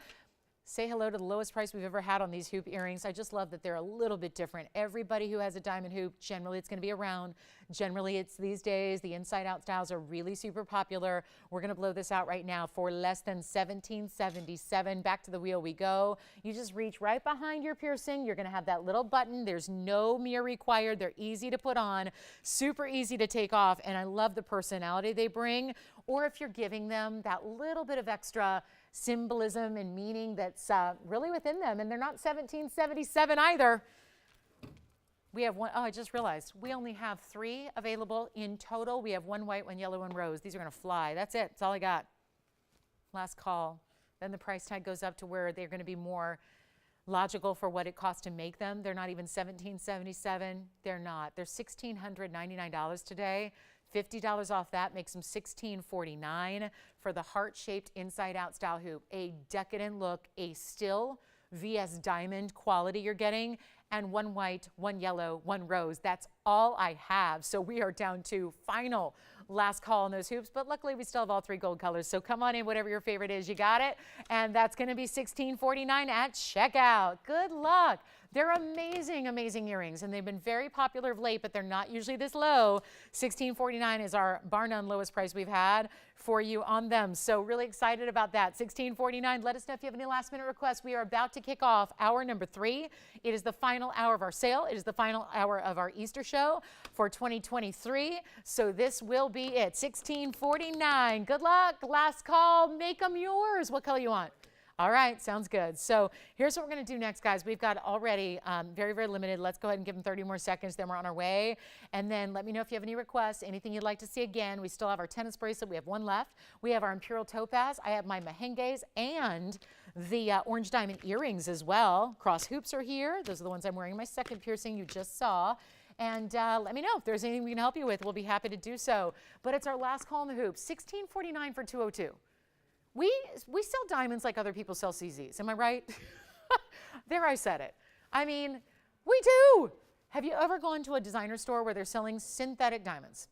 S1: Say hello to the lowest price we've ever had on these hoop earrings. I just love that they're a little bit different. Everybody who has a diamond hoop, generally it's going to be around. Generally it's these days, the inside out styles are really super popular. We're going to blow this out right now for less than $17.77. Back to the wheel we go. You just reach right behind your piercing. You're going to have that little button. There's no mirror required. They're easy to put on, super easy to take off. And I love the personality they bring. Or if you're giving them that little bit of extra symbolism and meaning that's really within them. And they're not $17.77 either. We have one, oh, I just realized we only have 3 available in total. We have 1 white, 1 yellow, 1 rose. These are going to fly. That's it. That's all I got. Last call. Then the price tag goes up to where they're going to be more logical for what it costs to make them. They're not even $17.77. They're not. They're $1,699 today. $50 off that makes them $16.49 for the heart-shaped inside-out style hoop. A decadent look, a still VS diamond quality you're getting, and 1 white, 1 yellow, 1 rose. That's all I have. So we are down to final last call on those hoops, but luckily we still have all 3 gold colors. So come on in, whatever your favorite is, you got it. And that's going to be $16.49 at checkout. Good luck. They're amazing, amazing earrings, and they've been very popular of late, but they're not usually this low. $16.49 is our bar none lowest price we've had for you on them. So really excited about that. $16.49. Let us know if you have any last minute requests. We are about to kick off hour number 3. It is the final hour of our sale. It is the final hour of our Easter show for 2023. So this will be it. $16.49. Good luck. Last call. Make them yours. What color you want? All right, sounds good. So here's what we're going to do next, guys. We've got already very, very limited. Let's go ahead and give them 30 more seconds, then we're on our way. And then let me know if you have any requests, anything you'd like to see again. We still have our tennis bracelet. We have 1 left. We have our Imperial topaz. I have my mehenges and the orange diamond earrings as well. Cross hoops are here. Those are the ones I'm wearing. My second piercing you just saw. And let me know if there's anything we can help you with. We'll be happy to do so. But it's our last call in the hoop. $16.49 for 202. We sell diamonds like other people sell CZs. Am I right? There, I said it. I mean, we do. Have you ever gone to a designer store where they're selling synthetic diamonds?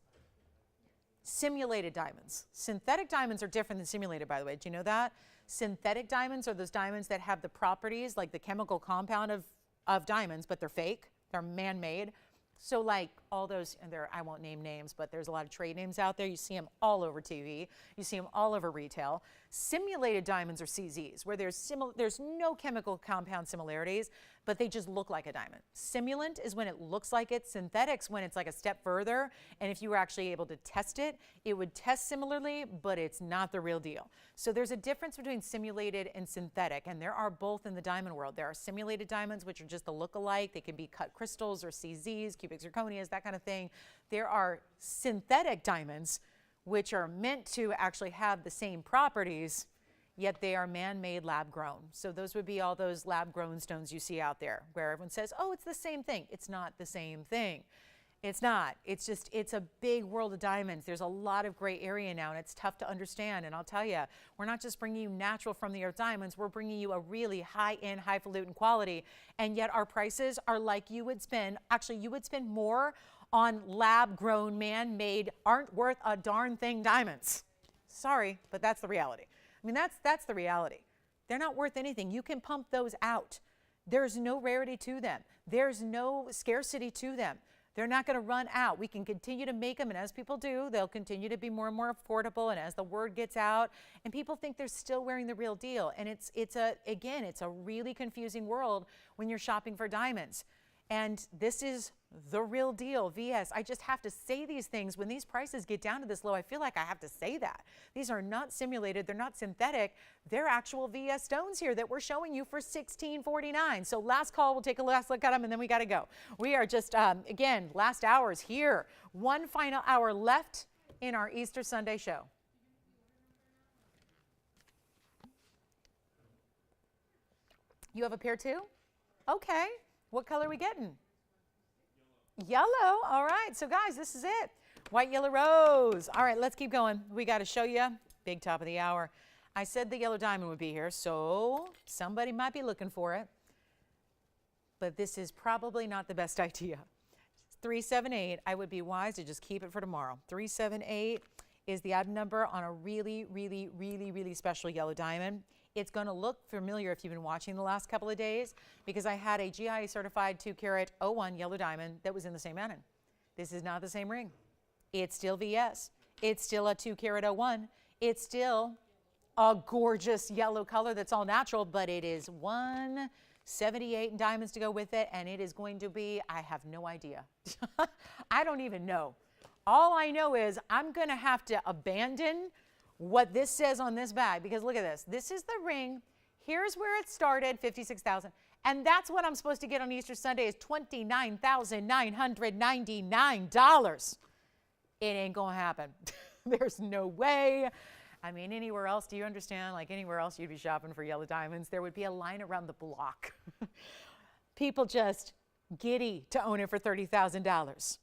S1: Simulated diamonds. Synthetic diamonds are different than simulated, by the way. Do you know that? Synthetic diamonds are those diamonds that have the properties, like the chemical compound of diamonds, but they're fake. They're man-made. So like all those, and I won't name names, but there's a lot of trade names out there. You see them all over TV. You see them all over retail. Simulated diamonds are CZs, where there's no chemical compound similarities, but they just look like a diamond. Simulant is when it looks like it. Synthetics when it's like a step further, and if you were actually able to test it, it would test similarly, but it's not the real deal. So there's a difference between simulated and synthetic, and there are both in the diamond world. There are simulated diamonds, which are just a look-alike. They can be cut crystals or CZs, cubic zirconias, that kind of thing. There are synthetic diamonds, which are meant to actually have the same properties, yet they are man-made, lab-grown. So those would be all those lab-grown stones you see out there, where everyone says, oh, it's the same thing. It's not the same thing. It's not. It's just, it's a big world of diamonds. There's a lot of gray area now, and it's tough to understand. And I'll tell you, we're not just bringing you natural from the earth diamonds, we're bringing you a really high-end, highfalutin quality. And yet our prices are like you would spend, actually you would spend more on lab-grown, man-made, aren't worth a darn thing diamonds. Sorry, but that's the reality. I mean, that's the reality. They're not worth anything. You can pump those out. There's no rarity to them. There's no scarcity to them. They're not going to run out. We can continue to make them, and as people do, they'll continue to be more and more affordable, and as the word gets out, and people think they're still wearing the real deal. And it's a really confusing world when you're shopping for diamonds. And this is the real deal, VS. I just have to say these things. When these prices get down to this low, I feel like I have to say that. These are not simulated. They're not synthetic. They're actual VS stones here that we're showing you for $16.49. So last call, we'll take a last look at them, and then we got to go. We are just, again, last hours here. One final hour left in our Easter Sunday show. You have a pair too? Okay. What color are we getting? Yellow. All right. So, guys, this is it. White, yellow, rose. All right, let's keep going. We got to show you. Big top of the hour. I said the yellow diamond would be here, so somebody might be looking for it. But this is probably not the best idea. 378. I would be wise to just keep it for tomorrow. 378 is the item number on a really, really, really, really special yellow diamond. It's going to look familiar if you've been watching the last couple of days, because I had a GIA certified 2-carat 01 yellow diamond that was in the same mountain. This is not the same ring. It's still VS. It's still a 2-carat 01. It's still a gorgeous yellow color that's all natural, but it is 178 in diamonds to go with it, and it is going to be, I have no idea. I don't even know. All I know is I'm going to have to abandon what this says on this bag, because look at this. This is the ring. Here's where it started, $56,000. And that's what I'm supposed to get on Easter Sunday is $29,999. It ain't going to happen. There's no way. I mean, anywhere else, do you understand? Like anywhere else you'd be shopping for yellow diamonds, there would be a line around the block. People just giddy to own it for $30,000.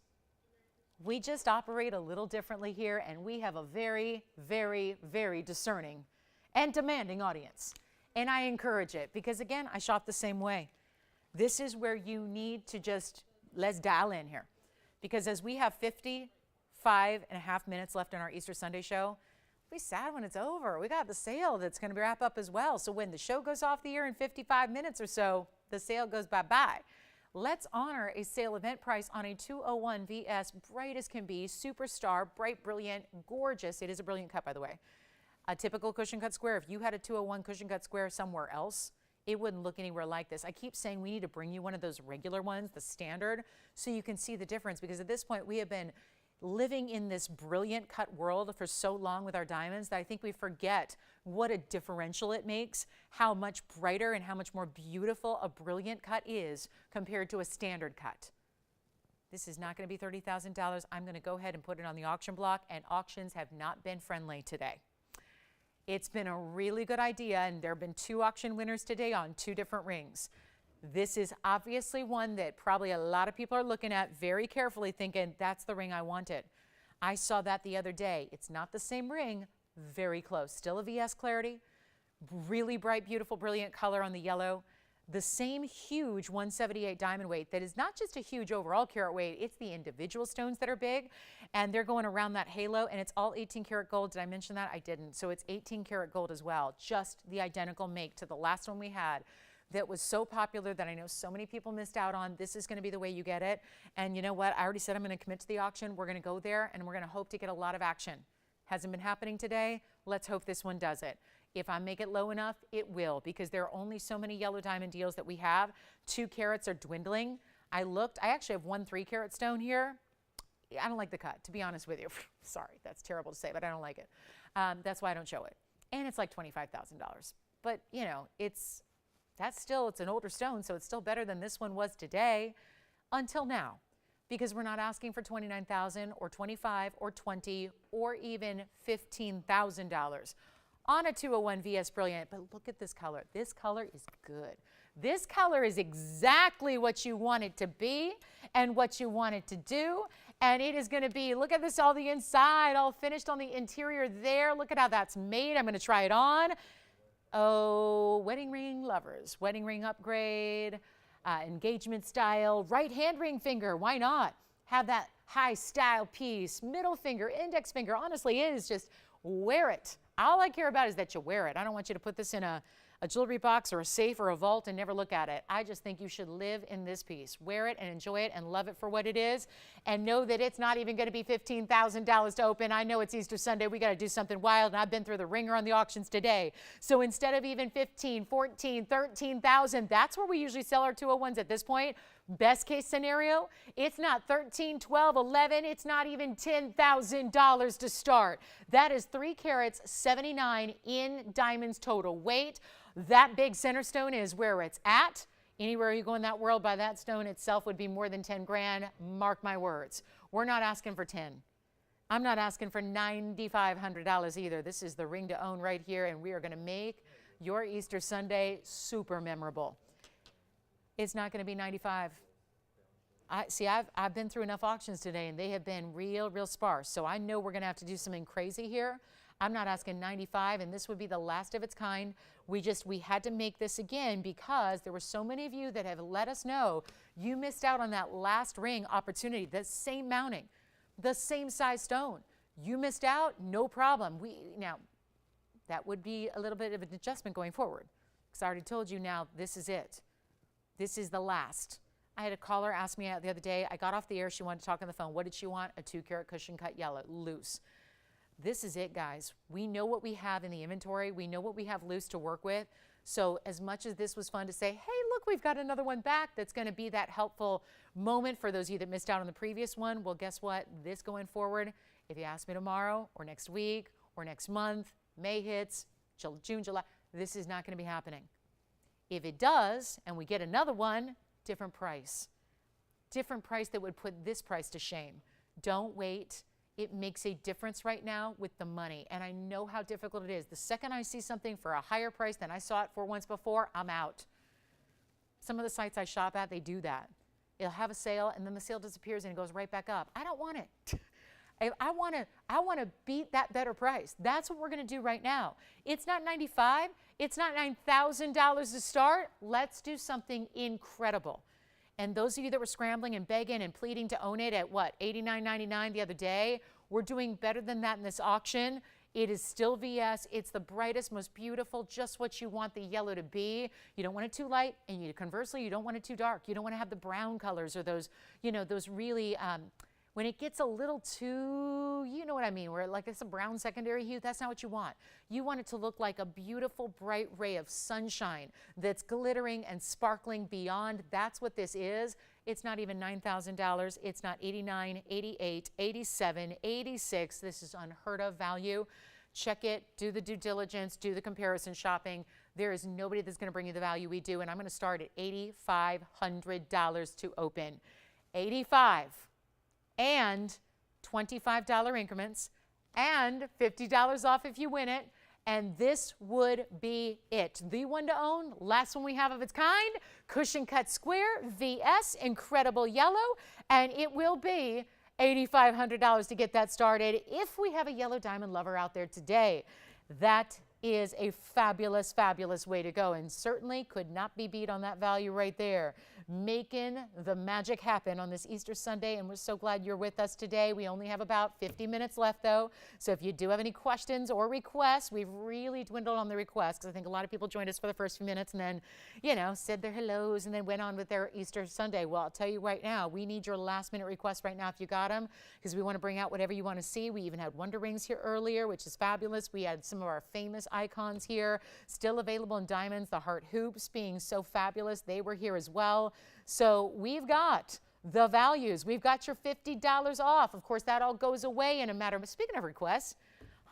S1: We just operate a little differently here, and we have a very, very, very discerning and demanding audience. And I encourage it because, again, I shop the same way. This is where you need to just, let's dial in here. Because as we have 55.5 minutes left in our Easter Sunday show, we'll be sad when it's over. We got the sale that's going to wrap up as well. So when the show goes off the air in 55 minutes or so, the sale goes bye-bye. Let's honor a sale event price on a 201 VS, bright as can be, superstar, bright, brilliant, gorgeous. It is a brilliant cut, by the way. A typical cushion cut square. If you had a 201 cushion cut square somewhere else, it wouldn't look anywhere like this. I keep saying we need to bring you one of those regular ones, the standard, so you can see the difference, because at this point we have been living in this brilliant cut world for so long with our diamonds that I think we forget what a differential it makes, how much brighter and how much more beautiful a brilliant cut is compared to a standard cut. This is not going to be $30,000. I'm going to go ahead and put it on the auction block, and auctions have not been friendly today. It's been a really good idea, and there have been 2 auction winners today on 2 different rings. This is obviously one that probably a lot of people are looking at very carefully thinking, that's the ring I wanted. I saw that the other day. It's not the same ring, very close. Still a VS clarity, really bright, beautiful, brilliant color on the yellow. The same huge 178 diamond weight that is not just a huge overall carat weight, it's the individual stones that are big, and they're going around that halo, and it's all 18 karat gold. Did I mention that? I didn't. So it's 18 karat gold as well, just the identical make to the last one we had. That was so popular that I know so many people missed out on. This is going to be the way you get it. And you know what? I already said I'm going to commit to the auction. We're going to go there, and we're going to hope to get a lot of action. Hasn't been happening today. Let's hope this one does it. If I make it low enough, it will, because there are only so many yellow diamond deals that we have. 2 carats are dwindling. I looked. I actually have 1 3-carat stone here. I don't like the cut, to be honest with you. Sorry, that's terrible to say, but I don't like it. That's why I don't show it. And it's like $25,000. But, you know, it's an older stone, so it's still better than this one was today until now, because we're not asking for $29,000 or $25,000 or $20,000 or even $15,000 on a 201 VS Brilliant. But look at this color. This color is good. This color is exactly what you want it to be and what you want it to do. And it is going to be, look at this, all the inside, all finished on the interior there. Look at how that's made. I'm going to try it on. Oh, wedding ring lovers, wedding ring upgrade, engagement style, right hand ring finger. Why not? Have that high style piece, middle finger, index finger. Honestly, it is just wear it. All I care about is that you wear it. I don't want you to put this in a jewelry box or a safe or a vault and never look at it. I just think you should live in this piece. Wear it and enjoy it and love it for what it is, and know that it's not even going to be $15,000 to open. I know it's Easter Sunday. We got to do something wild, and I've been through the ringer on the auctions today. So instead of even 15, 14, 13,000, that's where we usually sell our 201s at this point. Best case scenario, it's not 13, 12, 11, it's not even $10,000 to start. That is 3 carats, 79 in diamonds total weight. That big center stone is where it's at. Anywhere you go in that world by that stone itself would be more than 10 grand. Mark my words. We're not asking for 10. I'm not asking for $9,500 either. This is the ring to own right here, and we are going to make your Easter Sunday super memorable. It's not going to be 95. I've been through enough auctions today, and they have been real sparse. So I know we're going to have to do something crazy here. I'm not asking 95, and this would be the last of its kind. We had to make this again because there were so many of you that have let us know you missed out on that last ring opportunity, the same mounting, the same size stone. You missed out, no problem. Now, that would be a little bit of an adjustment going forward, because I already told you now this is it. This is the last. I had a caller ask me out the other day. I got off the air. She wanted to talk on the phone. What did she want? A 2-carat cushion cut yellow, loose. This is it, guys. We know what we have in the inventory. We know what we have loose to work with. So as much as this was fun to say, hey, look, we've got another one back that's going to be that helpful moment for those of you that missed out on the previous one. Well, guess what? This going forward, if you ask me tomorrow or next week or next month, May hits, June, July, this is not going to be happening. If it does, and we get another one, different price. Different price that would put this price to shame. Don't wait. It makes a difference right now with the money, and I know how difficult it is. The second I see something for a higher price than I saw it for once before, I'm out. Some of the sites I shop at, they do that. It'll have a sale, and then the sale disappears and it goes right back up. I don't want it. I want to beat that better price. That's what we're going to do right now. It's not $95. It's not $9,000 to start. Let's do something incredible. And those of you that were scrambling and begging and pleading to own it at what, $89.99 the other day, we're doing better than that in this auction. It is still VS. It's the brightest, most beautiful, just what you want the yellow to be. You don't want it too light, and conversely, you don't want it too dark. You don't want to have the brown colors or those, those really, when it gets a little too, you know what I mean, where like it's a brown secondary hue, that's not what you want. You want it to look like a beautiful bright ray of sunshine that's glittering and sparkling beyond. That's what this is. It's not even $9,000. It's not $89, $88, $87, $86. This is unheard of value. Check it, do the due diligence, do the comparison shopping. There is nobody that's going to bring you the value we do, and I'm going to start at $8,500 to open. $85. And $25 increments, and $50 off if you win it. And this would be it. The one to own, last one we have of its kind, cushion cut square, VS, incredible yellow, and it will be $8,500 to get that started if we have a yellow diamond lover out there today. That is a fabulous, fabulous way to go, and certainly could not be beat on that value right there. Making the magic happen on this Easter Sunday, and we're so glad you're with us today. We only have about 50 minutes left, though, so if you do have any questions or requests, we've really dwindled on the requests because I think a lot of people joined us for the first few minutes and then, said their hellos and then went on with their Easter Sunday. Well, I'll tell you right now, we need your last-minute requests right now if you got them, because we want to bring out whatever you want to see. We even had Wonder Rings here earlier, which is fabulous. We had some of our famous icons here, still available in diamonds, the heart hoops being so fabulous. They were here as well. So we've got the values. We've got your $50 off. Of course, that all goes away in a matter of, speaking of requests,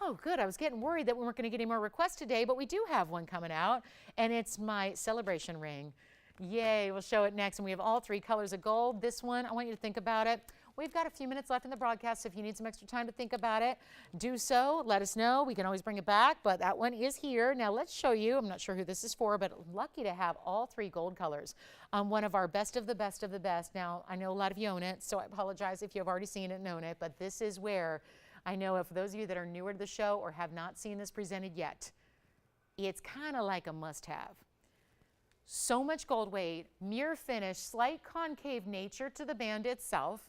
S1: oh, good. I was getting worried that we weren't going to get any more requests today, but we do have one coming out, and it's my celebration ring. Yay, we'll show it next, and we have all 3 colors of gold. This one, I want you to think about it. We've got a few minutes left in the broadcast, so if you need some extra time to think about it, do so. Let us know. We can always bring it back, but that one is here. Now let's show you. I'm not sure who this is for, but lucky to have all three gold colors on one of our best of the best of the best. Now, I know a lot of you own it, so I apologize if you've already seen it and own it, but this is where I know if those of you that are newer to the show or have not seen this presented yet, it's kind of like a must-have. So much gold weight, mirror finish, slight concave nature to the band itself.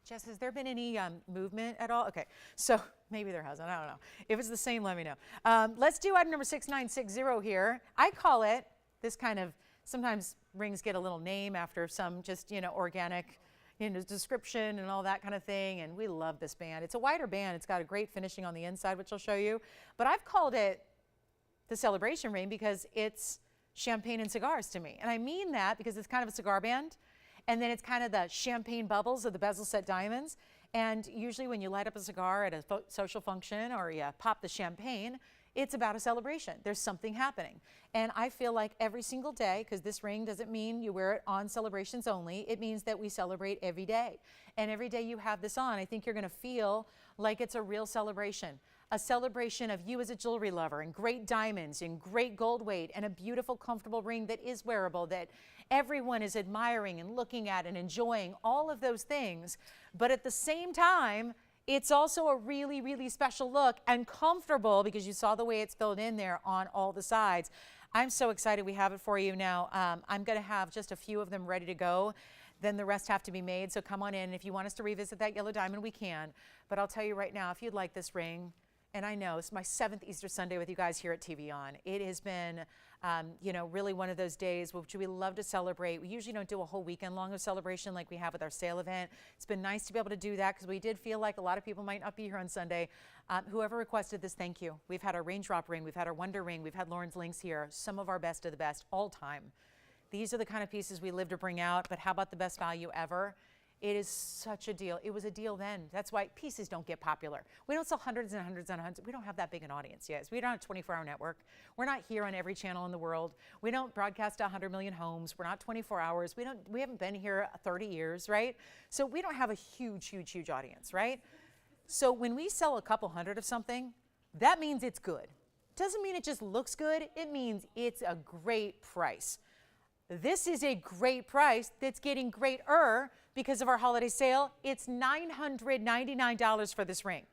S1: Jess, has there been any movement at all? Okay, so maybe there hasn't, I don't know. If it's the same, let me know. Let's do item number 6960 here. I call it, this kind of, sometimes rings get a little name after some just, organic, description and all that kind of thing, and we love this band. It's a wider band. It's got a great finishing on the inside, which I'll show you, but I've called it the celebration ring because it's champagne and cigars to me. And I mean that because it's kind of a cigar band, and then it's kind of the champagne bubbles of the bezel set diamonds. And usually when you light up a cigar at a social function or you pop the champagne, it's about a celebration. There's something happening. And I feel like every single day, because this ring doesn't mean you wear it on celebrations only, it means that we celebrate every day. And every day you have this on, I think you're gonna feel like it's a real celebration. A celebration of you as a jewelry lover and great diamonds and great gold weight and a beautiful, comfortable ring that is wearable, that everyone is admiring and looking at and enjoying, all of those things. But at the same time, it's also a really, really special look and comfortable because you saw the way it's filled in there on all the sides. I'm so excited we have it for you now. I'm gonna have just a few of them ready to go. Then the rest have to be made, so come on in. If you want us to revisit that yellow diamond, we can. But I'll tell you right now, if you'd like this ring, and I know it's my 7th Easter Sunday with you guys here at TVON. It has been, really one of those days which we love to celebrate. We usually don't do a whole weekend long of celebration like we have with our sale event. It's been nice to be able to do that because we did feel like a lot of people might not be here on Sunday. Whoever requested this, thank you. We've had our Raindrop ring, we've had our Wonder ring, we've had Lauren's links here, some of our best of the best all time. These are the kind of pieces we live to bring out, but how about the best value ever? It is such a deal. It was a deal then. That's why pieces don't get popular. We don't sell hundreds and hundreds and hundreds. We don't have that big an audience yet. We don't have a 24-hour network. We're not here on every channel in the world. We don't broadcast to 100 million homes. We're not 24 hours. We haven't been here 30 years, right? So we don't have a huge, huge, huge audience, right? So when we sell a couple hundred of something, that means it's good. Doesn't mean it just looks good. It means it's a great price. This is a great price that's getting greater because of our holiday sale. It's $999 for this ring.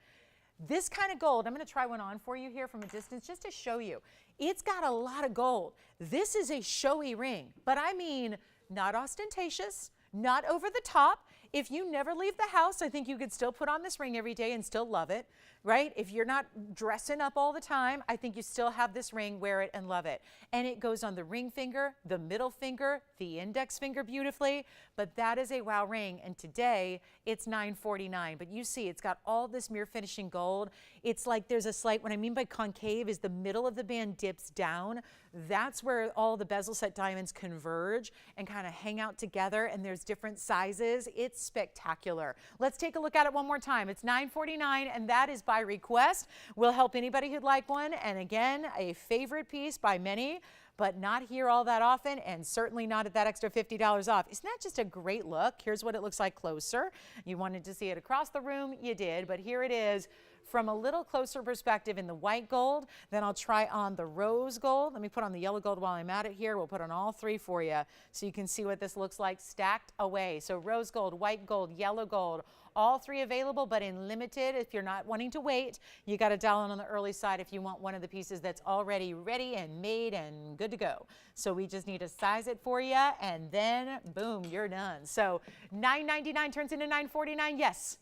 S1: This kind of gold, I'm going to try one on for you here from a distance just to show you. It's got a lot of gold. This is a showy ring, but I mean not ostentatious, not over the top. If you never leave the house, I think you could still put on this ring every day and still love it, right? If you're not dressing up all the time, I think you still have this ring, wear it and love it. And it goes on the ring finger, the middle finger, the index finger beautifully, but that is a wow ring. And today it's $949, but you see it's got all this mirror finishing gold. It's like there's a slight, what I mean by concave is the middle of the band dips down. That's where all the bezel set diamonds converge and kind of hang out together, and there's different sizes. It's spectacular. Let's take a look at it one more time. It's $949, and that is by request. We'll help anybody who'd like one. And again, a favorite piece by many, but not here all that often, and certainly not at that extra $50 off. Isn't that just a great look? Here's what it looks like closer. You wanted to see it across the room, you did, but here it is from a little closer perspective in the white gold. Then I'll try on the rose gold. Let me put on the yellow gold while I'm at it here. We'll put on all three for you so you can see what this looks like stacked away. So rose gold, white gold, yellow gold, all three available, but in limited. If you're not wanting to wait, you got to dial in on the early side if you want one of the pieces that's already ready and made and good to go. So we just need to size it for you, and then boom, you're done. So $999 turns into $949. Yes.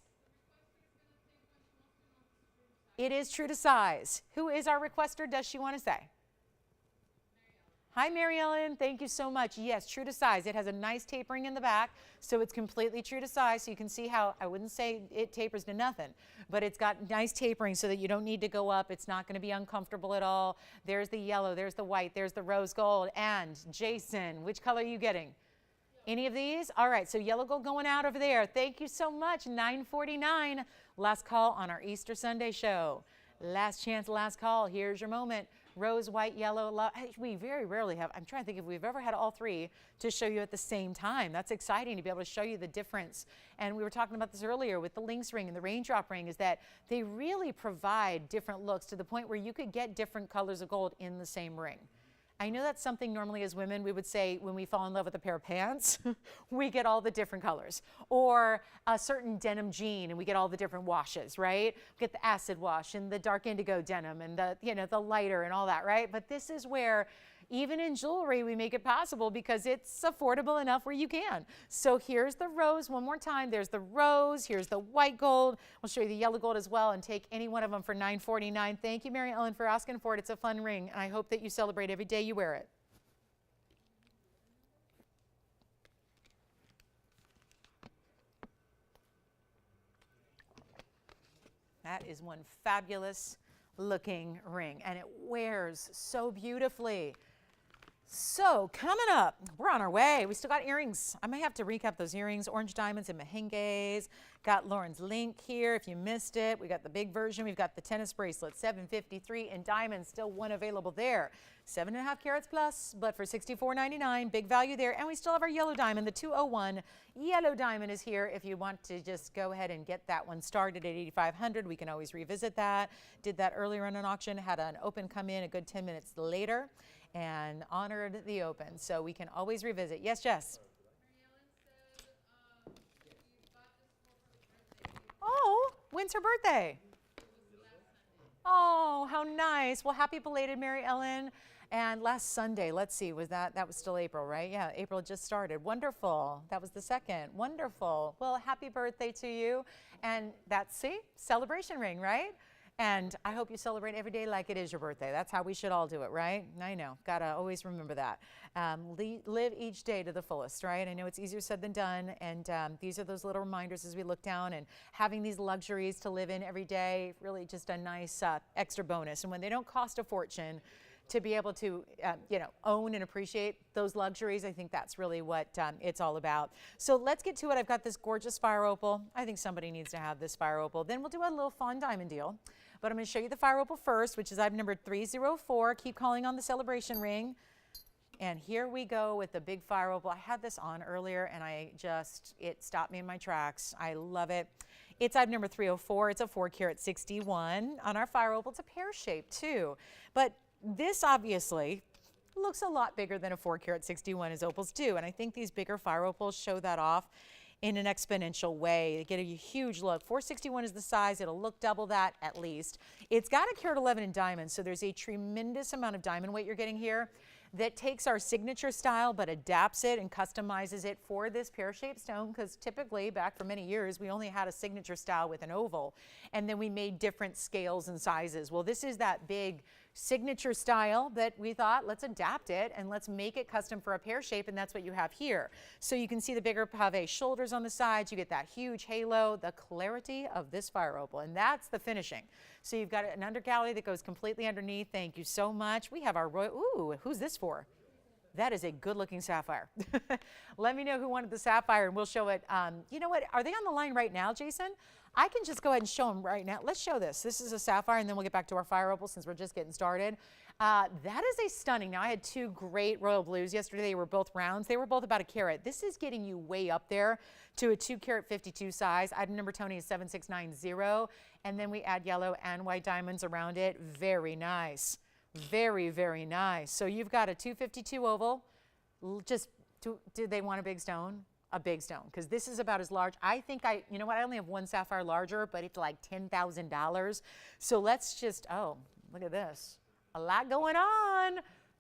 S1: It is true to size. Who is our requester? Does she want to say? Hi, Mary Ellen. Thank you so much. Yes, true to size. It has a nice tapering in the back, so it's completely true to size. So you can see how, I wouldn't say it tapers to nothing, but it's got nice tapering so that you don't need to go up. It's not going to be uncomfortable at all. There's the yellow, there's the white, there's the rose gold. And Jason, which color are you getting? Any of these? All right, so yellow gold going out over there. Thank you so much. $949. Last call on our Easter Sunday show. Last chance, last call. Here's your moment. rose, white, yellow. We very rarely have, I'm trying to think if we've ever had all three to show you at the same time. That's exciting to be able to show you the difference. And we were talking about this earlier with the lynx ring and the raindrop ring, is that they really provide different looks to the point where you could get different colors of gold in the same ring. I know that's something normally as women we would say when we fall in love with a pair of pants, we get all the different colors. Or a certain denim jean and we get all the different washes, right? We get the acid wash and the dark indigo denim and the, the lighter and all that, right? But this is where even in jewelry, we make it possible because it's affordable enough where you can. So here's the rose one more time. There's the rose. Here's the white gold. We'll show you the yellow gold as well and take any one of them for $9.49. Thank you, Mary Ellen, for asking for it. It's a fun ring, and I hope that you celebrate every day you wear it. That is one fabulous looking ring, and it wears so beautifully. So coming up, we're on our way. We still got earrings. I may have to recap those earrings. Orange diamonds and mehenges. Got Lauren's link here if you missed it. We got the big version. We've got the tennis bracelet, $753, and diamonds, still one available there. 7.5 carats plus, but for $64.99, big value there. And we still have our yellow diamond, the 201 yellow diamond is here. If you want to just go ahead and get that one started at $8,500, we can always revisit that. Did that earlier in an auction, had an open come in a good 10 minutes later and honored the open. So we can always revisit. Yes, Jess? Oh, when's her birthday? Oh, how nice. Well, happy belated, Mary Ellen. And last Sunday, let's see, that was still April, right? Yeah, April just started. Wonderful. That was the 2nd. Wonderful. Well, happy birthday to you. And that's, see, celebration ring, right? And I hope you celebrate every day like it is your birthday. That's how we should all do it, right? I know. Got to always remember that. Live each day to the fullest, right? I know it's easier said than done. And these are those little reminders as we look down, and having these luxuries to live in every day, really just a nice extra bonus. And when they don't cost a fortune, to be able to, own and appreciate those luxuries, I think that's really what it's all about. So let's get to it. I've got this gorgeous fire opal. I think somebody needs to have this fire opal. Then we'll do a little fun diamond deal. But I'm going to show you the fire opal first, which is item number 304. Keep calling on the celebration ring. And here we go with the big fire opal. I had this on earlier, and it stopped me in my tracks. I love it. It's item number 304. It's a 4 carat 61 on our fire opal. It's a pear shape too. But this obviously looks a lot bigger than a 4 carat 61 as opals do. And I think these bigger fire opals show that off in an exponential way. They get a huge look. 461 is the size. It'll look double that at least. It's got a carat 11 in diamonds, so there's a tremendous amount of diamond weight you're getting here that takes our signature style but adapts it and customizes it for this pear-shaped stone, because typically back for many years we only had a signature style with an oval, and then we made different scales and sizes. Well, this is that big signature style that we thought, let's adapt it and let's make it custom for a pear shape, and that's what you have here. So you can see the bigger pave shoulders on the sides. You get that huge halo, the clarity of this fire opal, and that's the finishing. So you've got an undergallery that goes completely underneath. Thank you so much. We have our ooh, who's this for? That is a good-looking sapphire. Let me know who wanted the sapphire, and we'll show it. You know what? Are they on the line right now, Jason? I can just go ahead and show them right now. Let's show this. This is a sapphire, and then we'll get back to our fire opal since we're just getting started. That is a stunning. Now, I had two great royal blues yesterday. They were both rounds. They were both about a carat. This is getting you way up there to a 2 carat 52 size. Item number, Tony, is 7690. And then we add yellow and white diamonds around it. Very nice. Very, very nice. So you've got a 252 oval. Do they want a big stone? A big stone, because this is about as large. I think you know what, I only have one sapphire larger, but it's like $10,000. So let's just, oh, look at this. A lot going on.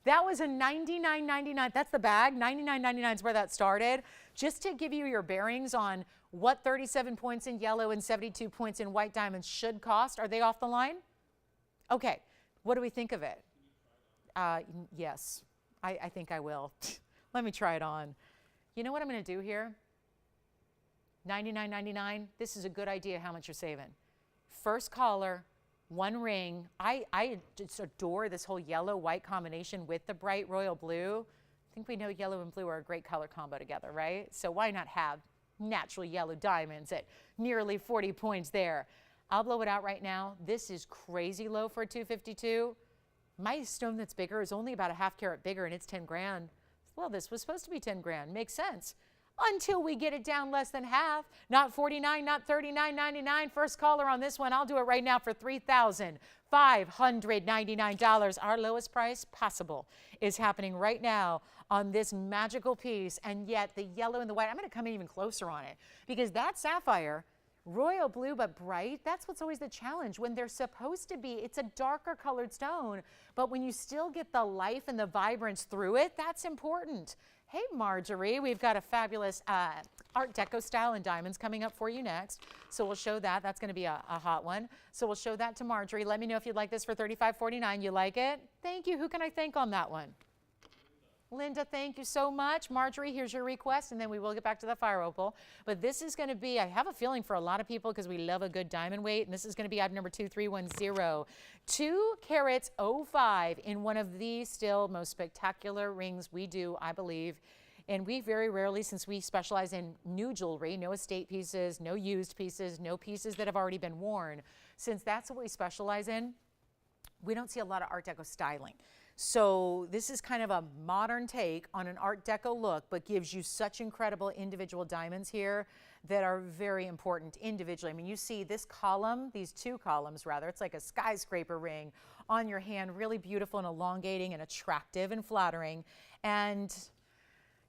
S1: That was a $99.99. That's the bag. $99.99 is where that started. Just to give you your bearings on what 37 points in yellow and 72 points in white diamonds should cost. Are they off the line? Okay. What do we think of it? Yes, I think I will. Let me try it on. You know what I'm going to do here? $99.99. This is a good idea how much you're saving. First caller, one ring. I just adore this whole yellow-white combination with the bright royal blue. I think we know yellow and blue are a great color combo together, right? So why not have natural yellow diamonds at nearly 40 points there? I'll blow it out right now. This is crazy low for a 252. My stone that's bigger is only about a ½ carat bigger and it's 10 grand. Well, this was supposed to be 10 grand. Makes sense. Until we get it down less than half. Not 49, not 39.99. First caller on this one. I'll do it right now for $3,599. Our lowest price possible is happening right now on this magical piece. And yet the yellow and the white, I'm going to come in even closer on it because that sapphire, royal blue but bright, that's what's always the challenge. When they're supposed to be, it's a darker colored stone, but when you still get the life and the vibrance through it, that's important. Hey, Marjorie, we've got a fabulous Art Deco style in diamonds coming up for you next. So we'll show that. That's going to be a hot one. So we'll show that to Marjorie. Let me know if you'd like this for $35.49. You like it? Thank you. Who can I thank on that one? Linda, thank you so much. Marjorie, here's your request, and then we will get back to the fire opal. But this is going to be, I have a feeling for a lot of people because we love a good diamond weight, and this is going to be item number 2310. 2 carats 05 in one of the still most spectacular rings we do, I believe. And we very rarely, since we specialize in new jewelry, no estate pieces, no used pieces, no pieces that have already been worn, since that's what we specialize in, we don't see a lot of Art Deco styling. So this is kind of a modern take on an Art Deco look, but gives you such incredible individual diamonds here that are very important individually. I mean, you see this column, these 2 columns rather, it's like a skyscraper ring on your hand, really beautiful and elongating and attractive and flattering. And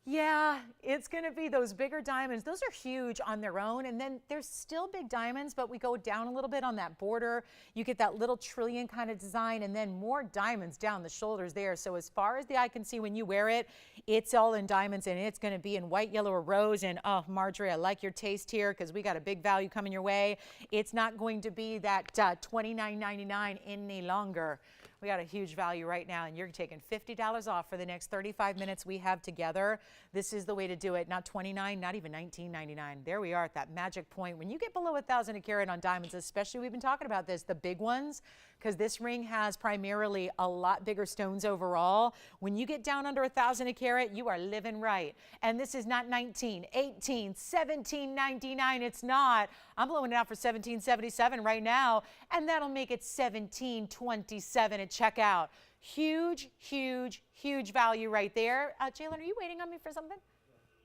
S1: yeah, it's going to be those bigger diamonds. Those are huge on their own. And then there's still big diamonds, but we go down a little bit on that border. You get that little trillion kind of design and then more diamonds down the shoulders there. So as far as the eye can see when you wear it, it's all in diamonds and it's going to be in white, yellow, or rose. And oh, Marjorie, I like your taste here because we got a big value coming your way. It's not going to be that $29.99 any longer. We got a huge value right now, and you're taking $50 off for the next 35 minutes we have together. This is the way to do it. Not $29, not even $19.99. There we are at that magic point. When you get below 1,000 a carat on diamonds, especially we've been talking about this, the big ones, because this ring has primarily a lot bigger stones overall. When you get down under 1,000 a carat, you are living right. And this is not 19, 18, 17.99. It's not. I'm blowing it out for $17.77 right now, and that'll make it $17.27 at checkout. Huge, huge, huge value right there. Jalen, are you waiting on me for something?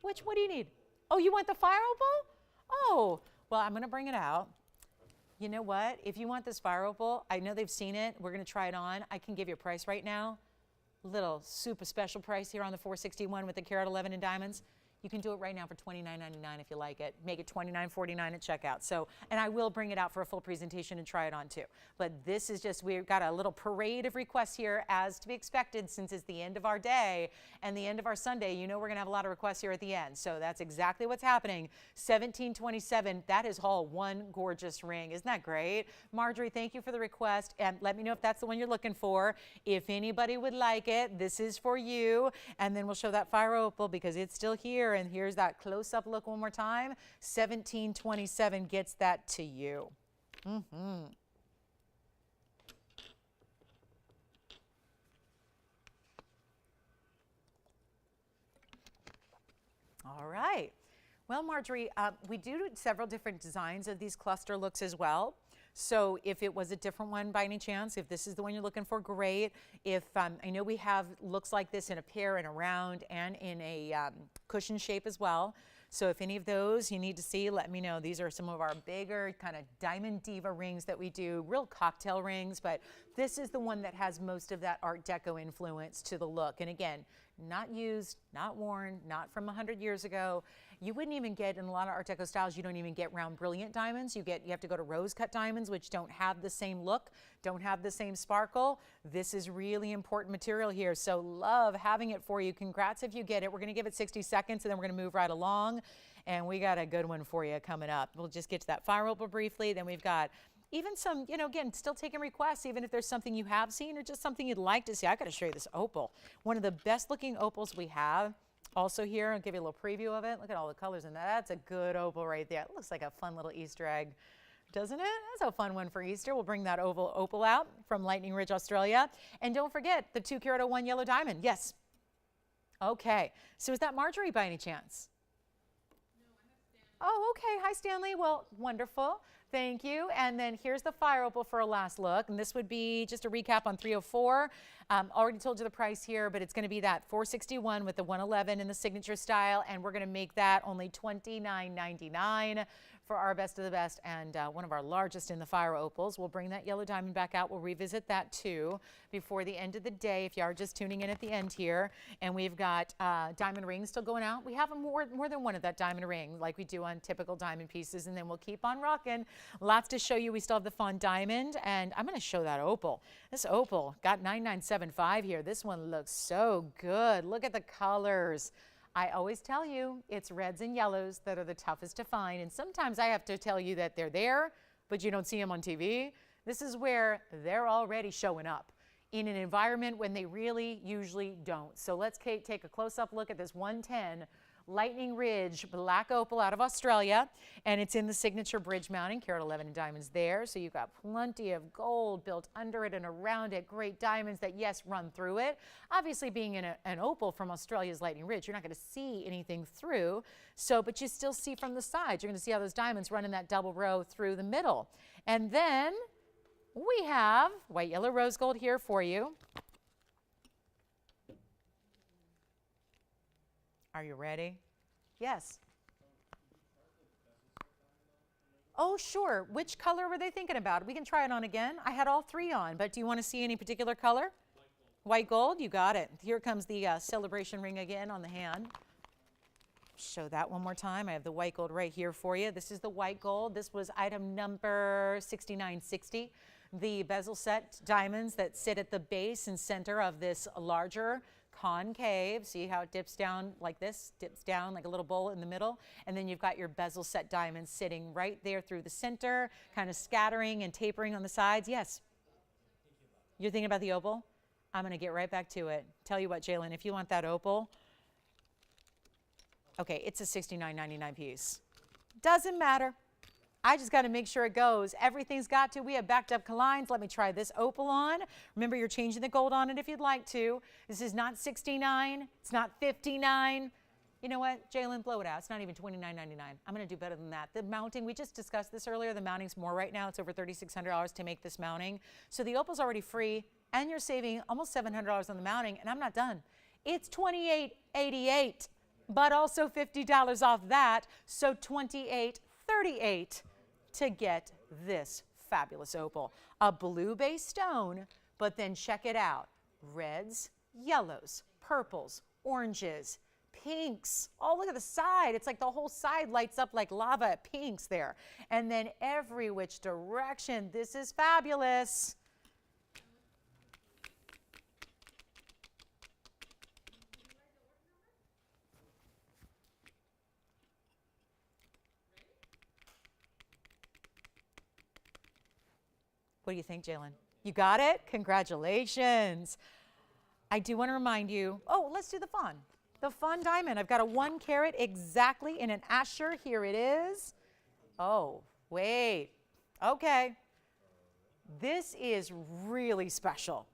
S1: What do you need? Oh, you want the fire opal? Oh, well, I'm going to bring it out. You know what? If you want this fire opal, I know they've seen it. We're going to try it on. I can give you a price right now. Little super special price here on the 461 with the carat 11 in diamonds. You can do it right now for $29.99 if you like it. Make it $29.49 at checkout. So, and I will bring it out for a full presentation and try it on too. But this is just, we've got a little parade of requests here as to be expected since it's the end of our day and the end of our Sunday. You know we're going to have a lot of requests here at the end. So that's exactly what's happening. $17.27. That is all one gorgeous ring. Isn't that great? Marjorie, thank you for the request. And let me know if that's the one you're looking for. If anybody would like it, this is for you. And then we'll show that fire opal because it's still here. And here's that close-up look one more time. $17.27 gets that to you. All right. Well, Marjorie, we do several different designs of these cluster looks as well. So if it was a different one by any chance, if this is the one you're looking for, great. If I know we have looks like this in a pear and a round and in a cushion shape as well. So if any of those you need to see, let me know. These are some of our bigger kind of diamond diva rings that we do, real cocktail rings, but this is the one that has most of that Art Deco influence to the look. And again, not used, not worn, not from 100 years ago. You wouldn't even get, in a lot of Art Deco styles, you don't even get round brilliant diamonds. You have to go to rose cut diamonds, which don't have the same look, don't have the same sparkle. This is really important material here. So love having it for you. Congrats if you get it. We're gonna give it 60 seconds and then we're gonna move right along. And we got a good one for you coming up. We'll just get to that fire opal briefly. Then we've got even some, you know, again, still taking requests, even if there's something you have seen or just something you'd like to see. I got to show you this opal. One of the best looking opals we have. Also here, I'll give you a little preview of it. Look at all the colors in that. That's a good opal right there. It looks like a fun little Easter egg, doesn't it? That's a fun one for Easter. We'll bring that opal out from Lightning Ridge, Australia. And don't forget the 2 carat 01 yellow diamond. Yes. Okay. So is that Marjorie by any chance?
S2: No, I have Stan.
S1: Oh, Okay, hi Stanley. Well, wonderful. Thank you. And then here's the fire opal for a last look. And this would be just a recap on 304. Already told you the price here, but it's going to be that 461 with the 111 in the signature style. And we're going to make that only $29.99 for our best of the best and one of our largest in the fire opals. We'll bring that yellow diamond back out. We'll revisit that too before the end of the day if you are just tuning in at the end here. And we've got diamond rings still going out. We have more than one of that diamond ring like we do on typical diamond pieces, and then we'll keep on rocking. Lots to show you. We still have the fawn diamond, and I'm going to show that opal. This opal got 9975 here. This one looks so good. Look at the colors. I always tell you it's reds and yellows that are the toughest to find, and sometimes I have to tell you that they're there, but you don't see them on TV. This is where they're already showing up in an environment when they really usually don't. So let's take a close-up look at this 110 Lightning Ridge black opal out of Australia, and it's in the signature bridge mounting, carat 11 in diamonds there. So you've got plenty of gold built under it and around it, great diamonds that, yes, run through it. Obviously, being in an opal from Australia's Lightning Ridge, you're not going to see anything through, but you still see from the sides. You're going to see how those diamonds run in that double row through the middle. And then we have white, yellow, rose gold here for you. Are you ready? Yes. Oh, sure. Which color were they thinking about? We can try it on again. I had all three on, but do you want to see any particular color? White gold. You got it. Here comes the celebration ring again on the hand. Show that one more time. I have the white gold right here for you. This is the white gold. This was item number 6960. The bezel set diamonds that sit at the base and center of this larger concave. See how it dips down like this, dips down like a little bowl in the middle, and then you've got your bezel set diamonds sitting right there through the center, kind of scattering and tapering on the sides. Yes? You're thinking about the opal? I'm going to get right back to it. Tell you what, Jalen, if you want that opal, okay, it's a $69.99 piece. Doesn't matter. I just got to make sure it goes. Everything's got to. We have backed up collines. Let me try this opal on. Remember, you're changing the gold on it if you'd like to. This is not $69. It's not $59. You know what, Jalen, blow it out. It's not even $29.99. I'm going to do better than that. The mounting, we just discussed this earlier. The mounting's more right now. It's over $3,600 to make this mounting. So the opal's already free, and you're saving almost $700 on the mounting, and I'm not done. It's $28.88, but also $50 off that, so $28.38 to get this fabulous opal. A blue-based stone, but then check it out. Reds, yellows, purples, oranges, pinks. Oh, look at the side. It's like the whole side lights up like lava at pinks there. And then every which direction. This is fabulous. What do you think, Jalen? You got it? Congratulations. I do want to remind you, let's do the fawn. The fawn diamond. I've got a 1 carat exactly in an Asher. Here it is. Oh, wait. Okay. This is really special.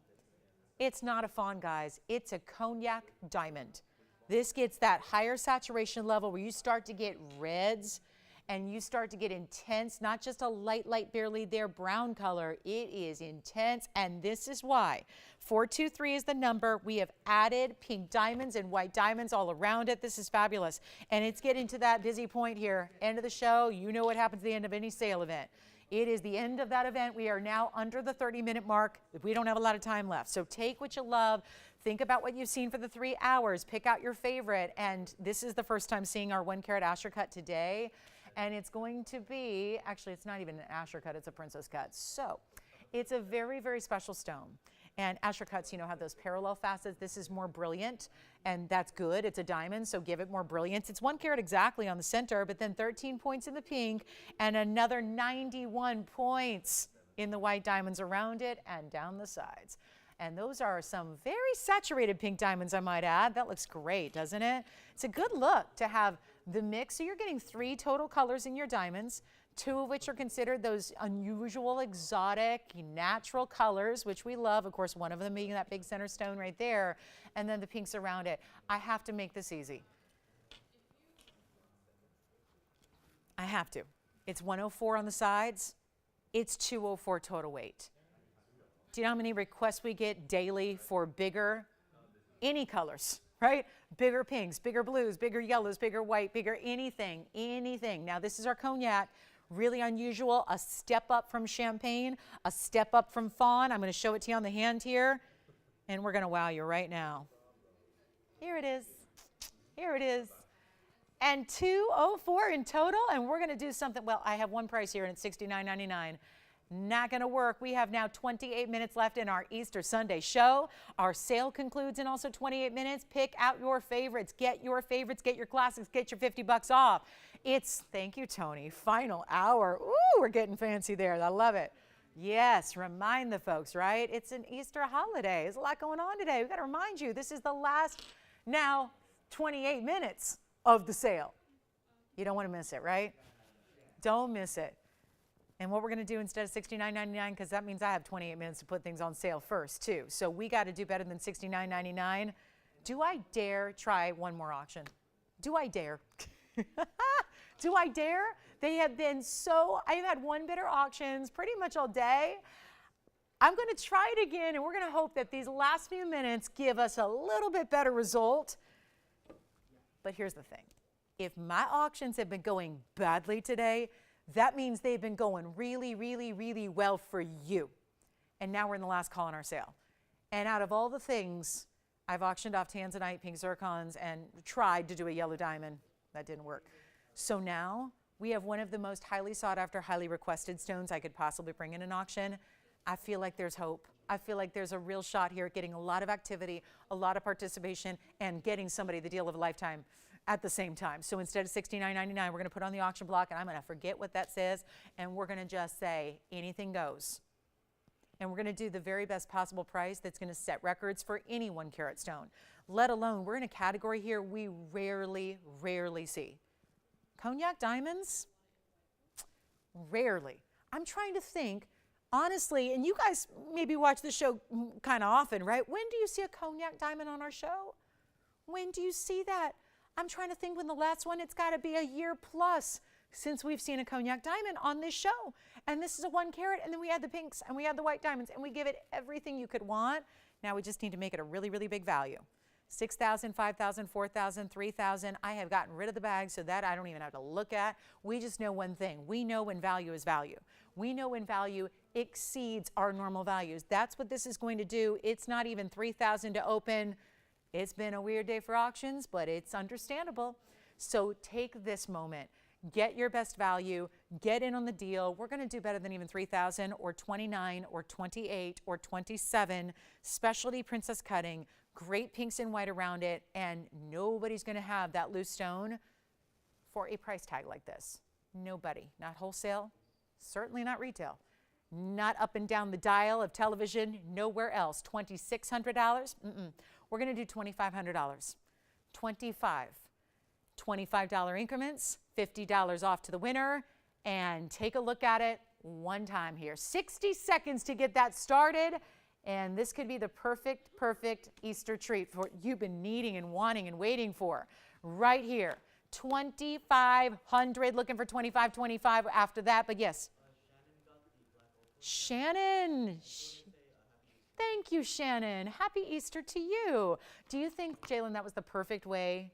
S1: It's not a fawn, guys. It's a cognac diamond. This gets that higher saturation level where you start to get reds, and you start to get intense, not just a light, barely there brown color. It is intense, and this is why. 423 is the number. We have added pink diamonds and white diamonds all around it. This is fabulous. And it's getting to that busy point here. End of the show. You know what happens at the end of any sale event. It is the end of that event. We are now under the 30-minute mark. We don't have a lot of time left. So take what you love. Think about what you've seen for the 3 hours. Pick out your favorite. And this is the first time seeing our 1 carat Asher cut today. And it's going to be, actually, it's not even an Asher cut, it's a princess cut. So it's a very, very special stone. And Asher cuts, have those parallel facets. This is more brilliant, and that's good. It's a diamond, so give it more brilliance. It's 1 carat exactly on the center, but then 13 points in the pink and another 91 points in the white diamonds around it and down the sides. And those are some very saturated pink diamonds, I might add. That looks great, doesn't it? It's a good look to have the mix. So you're getting 3 total colors in your diamonds, 2 of which are considered those unusual, exotic, natural colors, which we love. Of course, one of them being that big center stone right there, and then the pinks around it. I have to make this easy. I have to. It's 104 on the sides. It's 204 total weight. Do you know how many requests we get daily for bigger, any colors, right? Bigger pinks, bigger blues, bigger yellows, bigger white, bigger anything, anything. Now this is our cognac, really unusual, a step up from champagne, a step up from fawn. I'm going to show it to you on the hand here, and we're going to wow you right now. Here it is. Here it is. And 204 in total, and we're going to do something. Well, I have one price here, and it's $69.99. Not going to work. We have now 28 minutes left in our Easter Sunday show. Our sale concludes in also 28 minutes. Pick out your favorites. Get your favorites. Get your classics. Get your 50 bucks off. It's, thank you, Tony, final hour. Ooh, we're getting fancy there. I love it. Yes, remind the folks, right? It's an Easter holiday. There's a lot going on today. We've got to remind you, this is the last, now, 28 minutes of the sale. You don't want to miss it, right? Don't miss it. And what we're going to do instead of $69.99, because that means I have 28 minutes to put things on sale first, too. So we got to do better than $69.99. Do I dare try one more auction? Do I dare? Do I dare? They have been so, I've had one bidder auctions pretty much all day. I'm going to try it again, and we're going to hope that these last few minutes give us a little bit better result. But here's the thing. If my auctions have been going badly today, that means they've been going really, really, really well for you. And now we're in the last call on our sale. And out of all the things, I've auctioned off Tanzanite, pink zircons, and tried to do a yellow diamond. That didn't work. So now we have one of the most highly sought after, highly requested stones I could possibly bring in an auction. I feel like there's hope. I feel like there's a real shot here at getting a lot of activity, a lot of participation, and getting somebody the deal of a lifetime at the same time. So instead of $69.99, we're going to put on the auction block, and I'm going to forget what that says, and we're going to just say anything goes. And we're going to do the very best possible price that's going to set records for any 1 carat stone. Let alone, we're in a category here we rarely, rarely see. Cognac diamonds? Rarely. I'm trying to think, honestly, and you guys maybe watch the show kind of often, right? When do you see a cognac diamond on our show? When do you see that? I'm trying to think when the last one, it's got to be a year plus since we've seen a cognac diamond on this show. And this is a 1 carat, and then we add the pinks, and we add the white diamonds, and we give it everything you could want. Now we just need to make it a really, really big value. 6,000, 5,000, 4,000, 3,000. I have gotten rid of the bag so that I don't even have to look at. We just know one thing. We know when value is value. We know when value exceeds our normal values. That's what this is going to do. It's not even 3,000 to open. It's been a weird day for auctions, but it's understandable. So take this moment. Get your best value. Get in on the deal. We're going to do better than even 3,000 or 29 or 28 or 27. Specialty princess cutting. Great pinks and white around it. And nobody's going to have that loose stone for a price tag like this. Nobody. Not wholesale. Certainly not retail. Not up and down the dial of television. Nowhere else. $2,600? We're going to do $2,500. 25. $25 increments, $50 off to the winner, and take a look at it one time here. 60 seconds to get that started, and this could be the perfect, perfect Easter treat for you've been needing and wanting and waiting for. Right here, 2,500, looking for 25 after that, but yes. Shannon. Thank you, Shannon. Happy Easter to you. Do you think, Jalen, that was the perfect way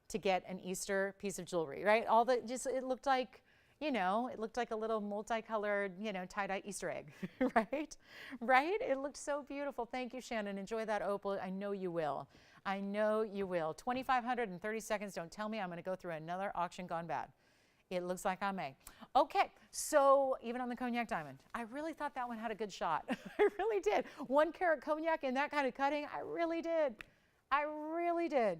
S1: to get an Easter piece of jewelry, right? All the, just, it looked like, you know, it looked like a little multicolored, you know, tie-dye Easter egg, right? Right? It looked so beautiful. Thank you, Shannon. Enjoy that opal. I know you will. I know you will. 2,500 in 30 seconds. Don't tell me I'm going to go through another auction gone bad. It looks like I may. Okay, so even on the cognac diamond, I really thought that one had a good shot. I really did. 1 carat cognac in that kind of cutting, I really did. I really did.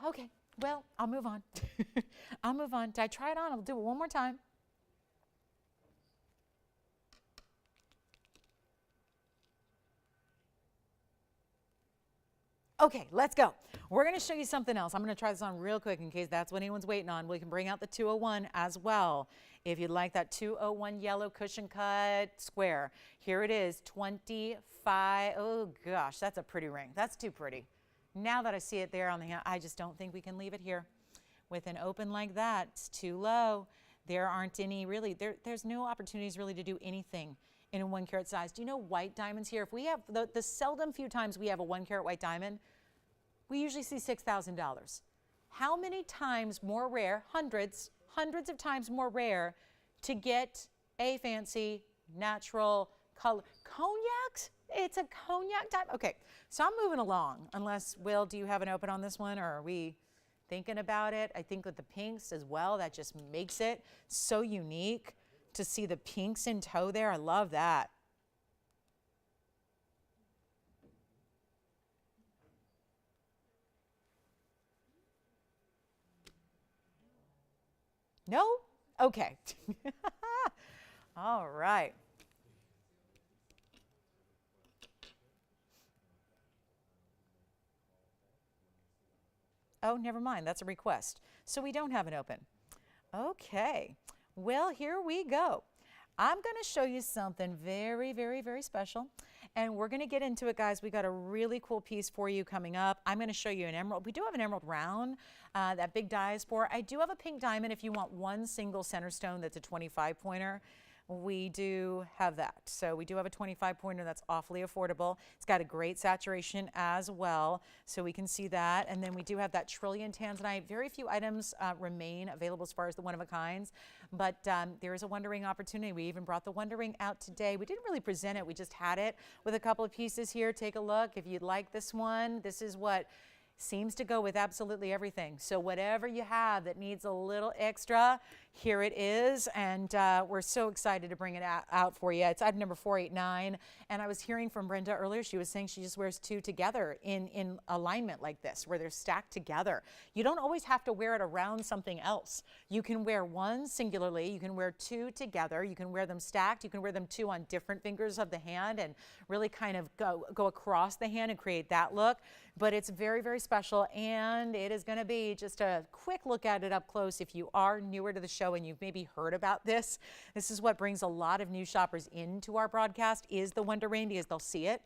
S1: Okay, well, I'll move on. I'll move on. Did I try it on? I'll do it one more time. Okay, let's go. We're going to show you something else. I'm going to try this on real quick in case that's what anyone's waiting on. We can bring out the 201 as well. If you'd like that 201 yellow cushion cut square, here it is, 25. Oh gosh, that's a pretty ring. That's too pretty. Now that I see it there on the hand, I just don't think we can leave it here. With an open like that, it's too low. There aren't any really, there's no opportunities really to do anything in a 1 carat size. Do you know white diamonds here? If we have the seldom few times we have a 1 carat white diamond, we usually see $6,000. How many times more rare, hundreds of times more rare to get a fancy natural color? Cognac? It's a cognac diamond. Okay, so I'm moving along. Unless, Will, do you have an open on this one, or are we thinking about it? I think with the pinks as well, that just makes it so unique to see the pinks in tow there. I love that. No? Okay. All right. Oh, never mind. That's a request. So we don't have an open. Okay. Well, here we go. I'm going to show you something very, very, very special. And we're going to get into it, guys. We got a really cool piece for you coming up. I'm going to show you an emerald. We do have an emerald round, that big diaspore. I do have a pink diamond if you want one single center stone that's a 25 pointer. We do have that. So we do have a 25 pointer that's awfully affordable. It's got a great saturation as well, so we can see that. And then we do have that trillion Tanzanite. Very few items remain available as far as the one-of-a-kinds, but there is a Wonder Ring opportunity. We even brought the Wonder Ring out today. We didn't really present it. We just had it with a couple of pieces here. Take a look. If you'd like this one, this is what seems to go with absolutely everything. So whatever you have that needs a little extra, here it is, and we're so excited to bring it out for you. It's item number 489, and I was hearing from Brenda earlier. She was saying she just wears two together in alignment like this, where they're stacked together. You don't always have to wear it around something else. You can wear one singularly. You can wear two together. You can wear them stacked. You can wear them two on different fingers of the hand and really kind of go across the hand and create that look. But it's very, very special, and it is going to be just a quick look at it up close. If you are newer to the show and you've maybe heard about this, this is what brings a lot of new shoppers into our broadcast, is the Wonder Ring, because they'll see it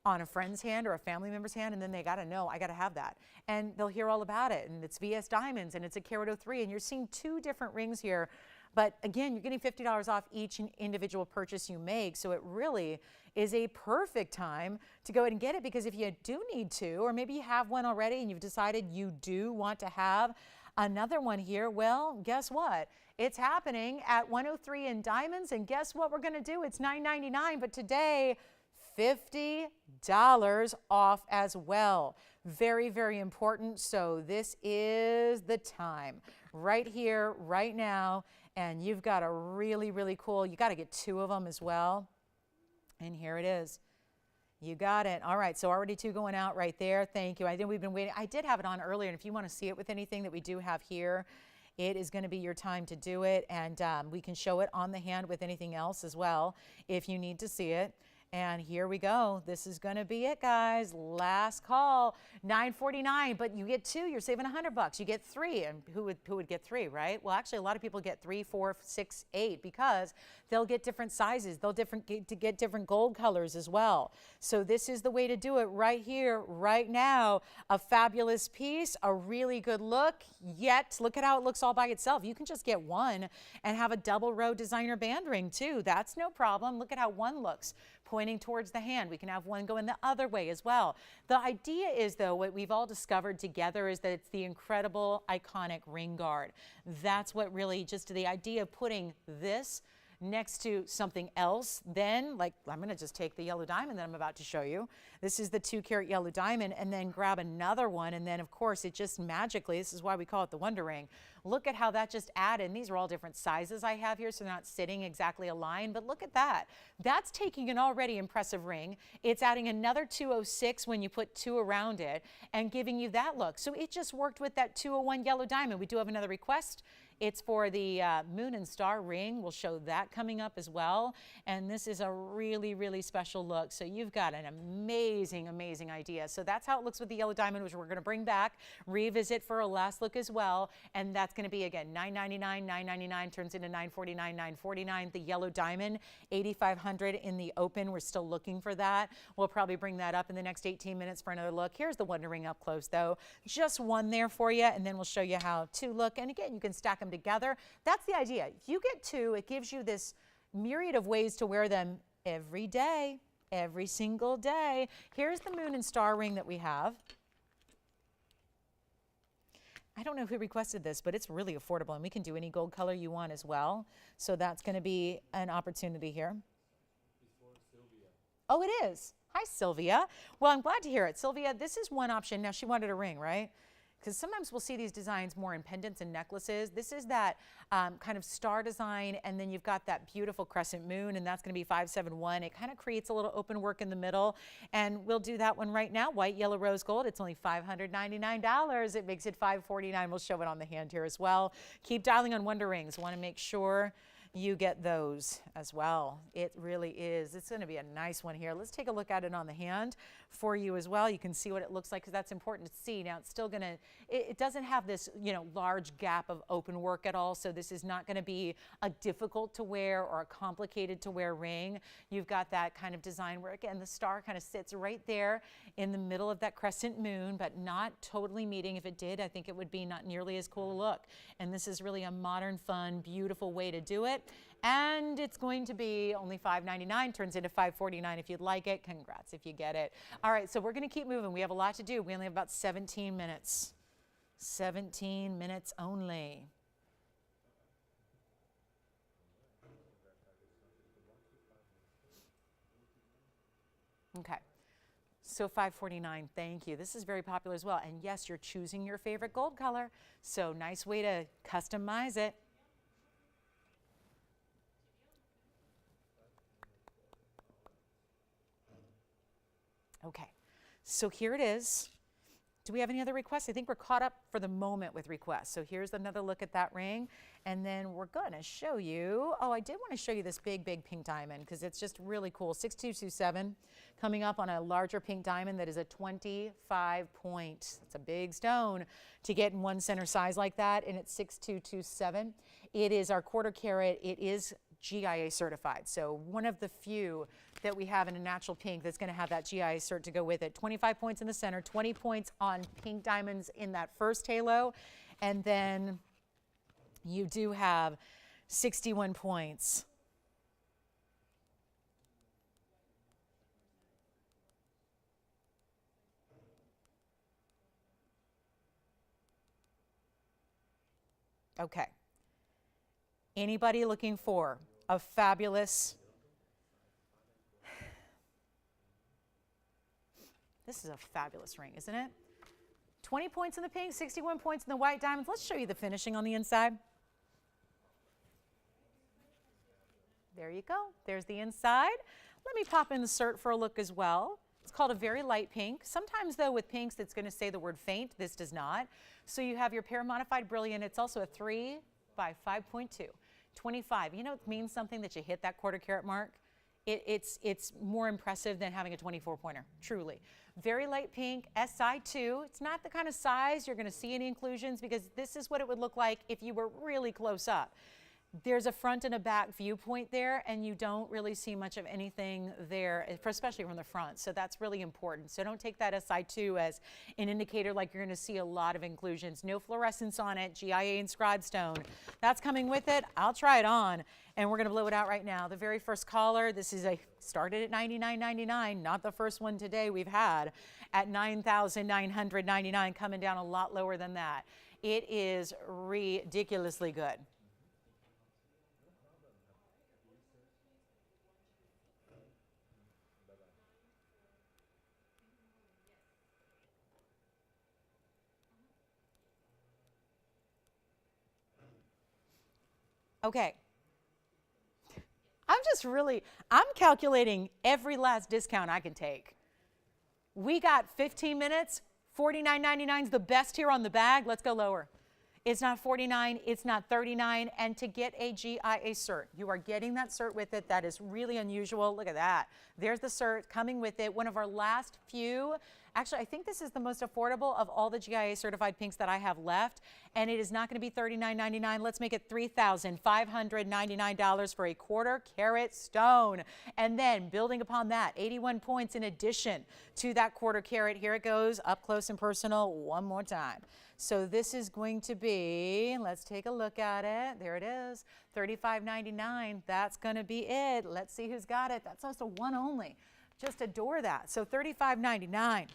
S1: on a friend's hand or a family member's hand, and then they got to know, I got to have that. And they'll hear all about it, and it's VS Diamonds, and it's a carat 03, and you're seeing two different rings here. But again, you're getting $50 off each individual purchase you make, so it really is a perfect time to go ahead and get it, because if you do need to, or maybe you have one already and you've decided you do want to have another one here, well, guess what? It's happening at 103 in diamonds, and guess what we're going to do? It's $9.99, but today, $50 off as well. Very, very important. So this is the time right here, right now. And you've got a really, really cool, you got to get two of them as well. And here it is. You got it. All right, so already two going out right there. Thank you. I think we've been waiting. I did have it on earlier, and if you want to see it with anything that we do have here, it is going to be your time to do it. And we can show it on the hand with anything else as well if you need to see it. And here we go. This is going to be it, guys. Last call, $9.49, but you get two. You're saving $100. You get three, and who would get three, right? Well, actually, a lot of people get 3, 4, 6, 8 because they'll get different sizes. They'll get different gold colors as well. So this is the way to do it right here, right now. A fabulous piece, a really good look. Yet, look at how it looks all by itself. You can just get one and have a double row designer band ring too. That's no problem. Look at how one looks pointing towards the hand. We can have one going the other way as well. The idea is, though, what we've all discovered together is that it's the incredible, iconic ring guard. That's what really, just the idea of putting this next to something else, then, like, I'm going to just take the yellow diamond that I'm about to show you. This is the 2 carat yellow diamond, and then grab another one, and then, of course, it just magically, this is why we call it the Wonder Ring. Look at how that just added, and these are all different sizes I have here, so they're not sitting exactly aligned, but look at that. That's taking an already impressive ring. It's adding another 206 when you put two around it, and giving you that look. So it just worked with that 201 yellow diamond. We do have another request. It's for the moon and star ring. We'll show that coming up as well. And this is a really, really special look. So you've got an amazing, amazing idea. So that's how it looks with the yellow diamond, which we're going to bring back, revisit for a last look as well. And that's going to be, again, $9.99, $9.99 turns into $9.49, $9.49. The yellow diamond, $8,500 in the open. We're still looking for that. We'll probably bring that up in the next 18 minutes for another look. Here's the Wonder Ring up close, though. Just one there for you, and then we'll show you how to look. And again, you can stack them together. That's the idea. You get two, it gives you this myriad of ways to wear them every day, every single day. Here's the moon and star ring that we have. I don't know who requested this, but it's really affordable, and we can do any gold color you want as well. So that's going to be an opportunity here. Oh, it is. Hi, Sylvia. Well, I'm glad to hear it. Sylvia, this is one option. Now, she wanted a ring, right? Because sometimes we'll see these designs more in pendants and necklaces. This is that kind of star design, and then you've got that beautiful crescent moon, and that's going to be 571. It kind of creates a little open work in the middle, and we'll do that one right now. White, yellow, rose gold. It's only $599. It makes it $549. We'll show it on the hand here as well. Keep dialing on Wonder Rings. Want to make sure you get those as well. It really is. It's going to be a nice one here. Let's take a look at it on the hand for you as well. You can see what it looks like, because that's important to see. Now, it's still going to, it doesn't have this, large gap of open work at all. So this is not going to be a difficult to wear or a complicated to wear ring. You've got that kind of design where, again, the star kind of sits right there in the middle of that crescent moon, but not totally meeting. If it did, I think it would be not nearly as cool a look. And this is really a modern, fun, beautiful way to do it. And it's going to be only $599, turns into $549 if you'd like it. Congrats if you get it. All right, so we're going to keep moving. We have a lot to do. We only have about 17 minutes. 17 minutes only. Okay. So $549, thank you. This is very popular as well. And yes, you're choosing your favorite gold color. So nice way to customize it. Okay, so here it is. Do we have any other requests? I think we're caught up for the moment with requests. So here's another look at that ring. And then we're going to show you, oh, I did want to show you this big, big pink diamond, because it's just really cool. 6227 coming up on a larger pink diamond that is a 25 point. It's a big stone to get in one center size like that, and it's 6227. It is our quarter carat. It is GIA certified. So one of the few that we have in a natural pink that's going to have that GIA cert to go with it. 25 points in the center, 20 points on pink diamonds in that first halo. And then you do have 61 points. Okay. Anybody looking for a fabulous, this is a fabulous ring, isn't it? 20 points in the pink, 61 points in the white diamonds. Let's show you the finishing on the inside. There you go. There's the inside. Let me pop in the cert for a look as well. It's called a very light pink. Sometimes, though, with pinks, it's going to say the word faint. This does not. So you have your paramodified brilliant. It's also a 3 by 5.2. 25. You know, it means something that you hit that quarter carat mark. It's more impressive than having a 24 pointer, truly. Very light pink, SI2. It's not the kind of size you're going to see any inclusions, because this is what it would look like if you were really close up. There's a front and a back viewpoint there, and you don't really see much of anything there, especially from the front. So that's really important. So don't take that SI2 as an indicator like you're going to see a lot of inclusions. No fluorescence on it, GIA inscribed stone. That's coming with it. I'll try it on, and we're going to blow it out right now. The very first collar, this is started at $99.99, not the first one today we've had, at $9,999, coming down a lot lower than that. It is ridiculously good. Okay. I'm calculating every last discount I can take. We got 15 minutes, $49.99 is the best here on the bag. Let's go lower. It's not 49, it's not 39, and to get a GIA cert, you are getting that cert with it. That is really unusual. Look at that. There's the cert coming with it. One of our last few. Actually, I think this is the most affordable of all the GIA certified pinks that I have left, and it is not going to be $39.99. Let's make it $3,599 for a quarter carat stone. And then building upon that, 81 points in addition to that quarter carat. Here it goes, up close and personal one more time. So this is going to be, let's take a look at it. There it is, $35.99. That's going to be it. Let's see who's got it. That's also one only. Just adore that. So $35.99.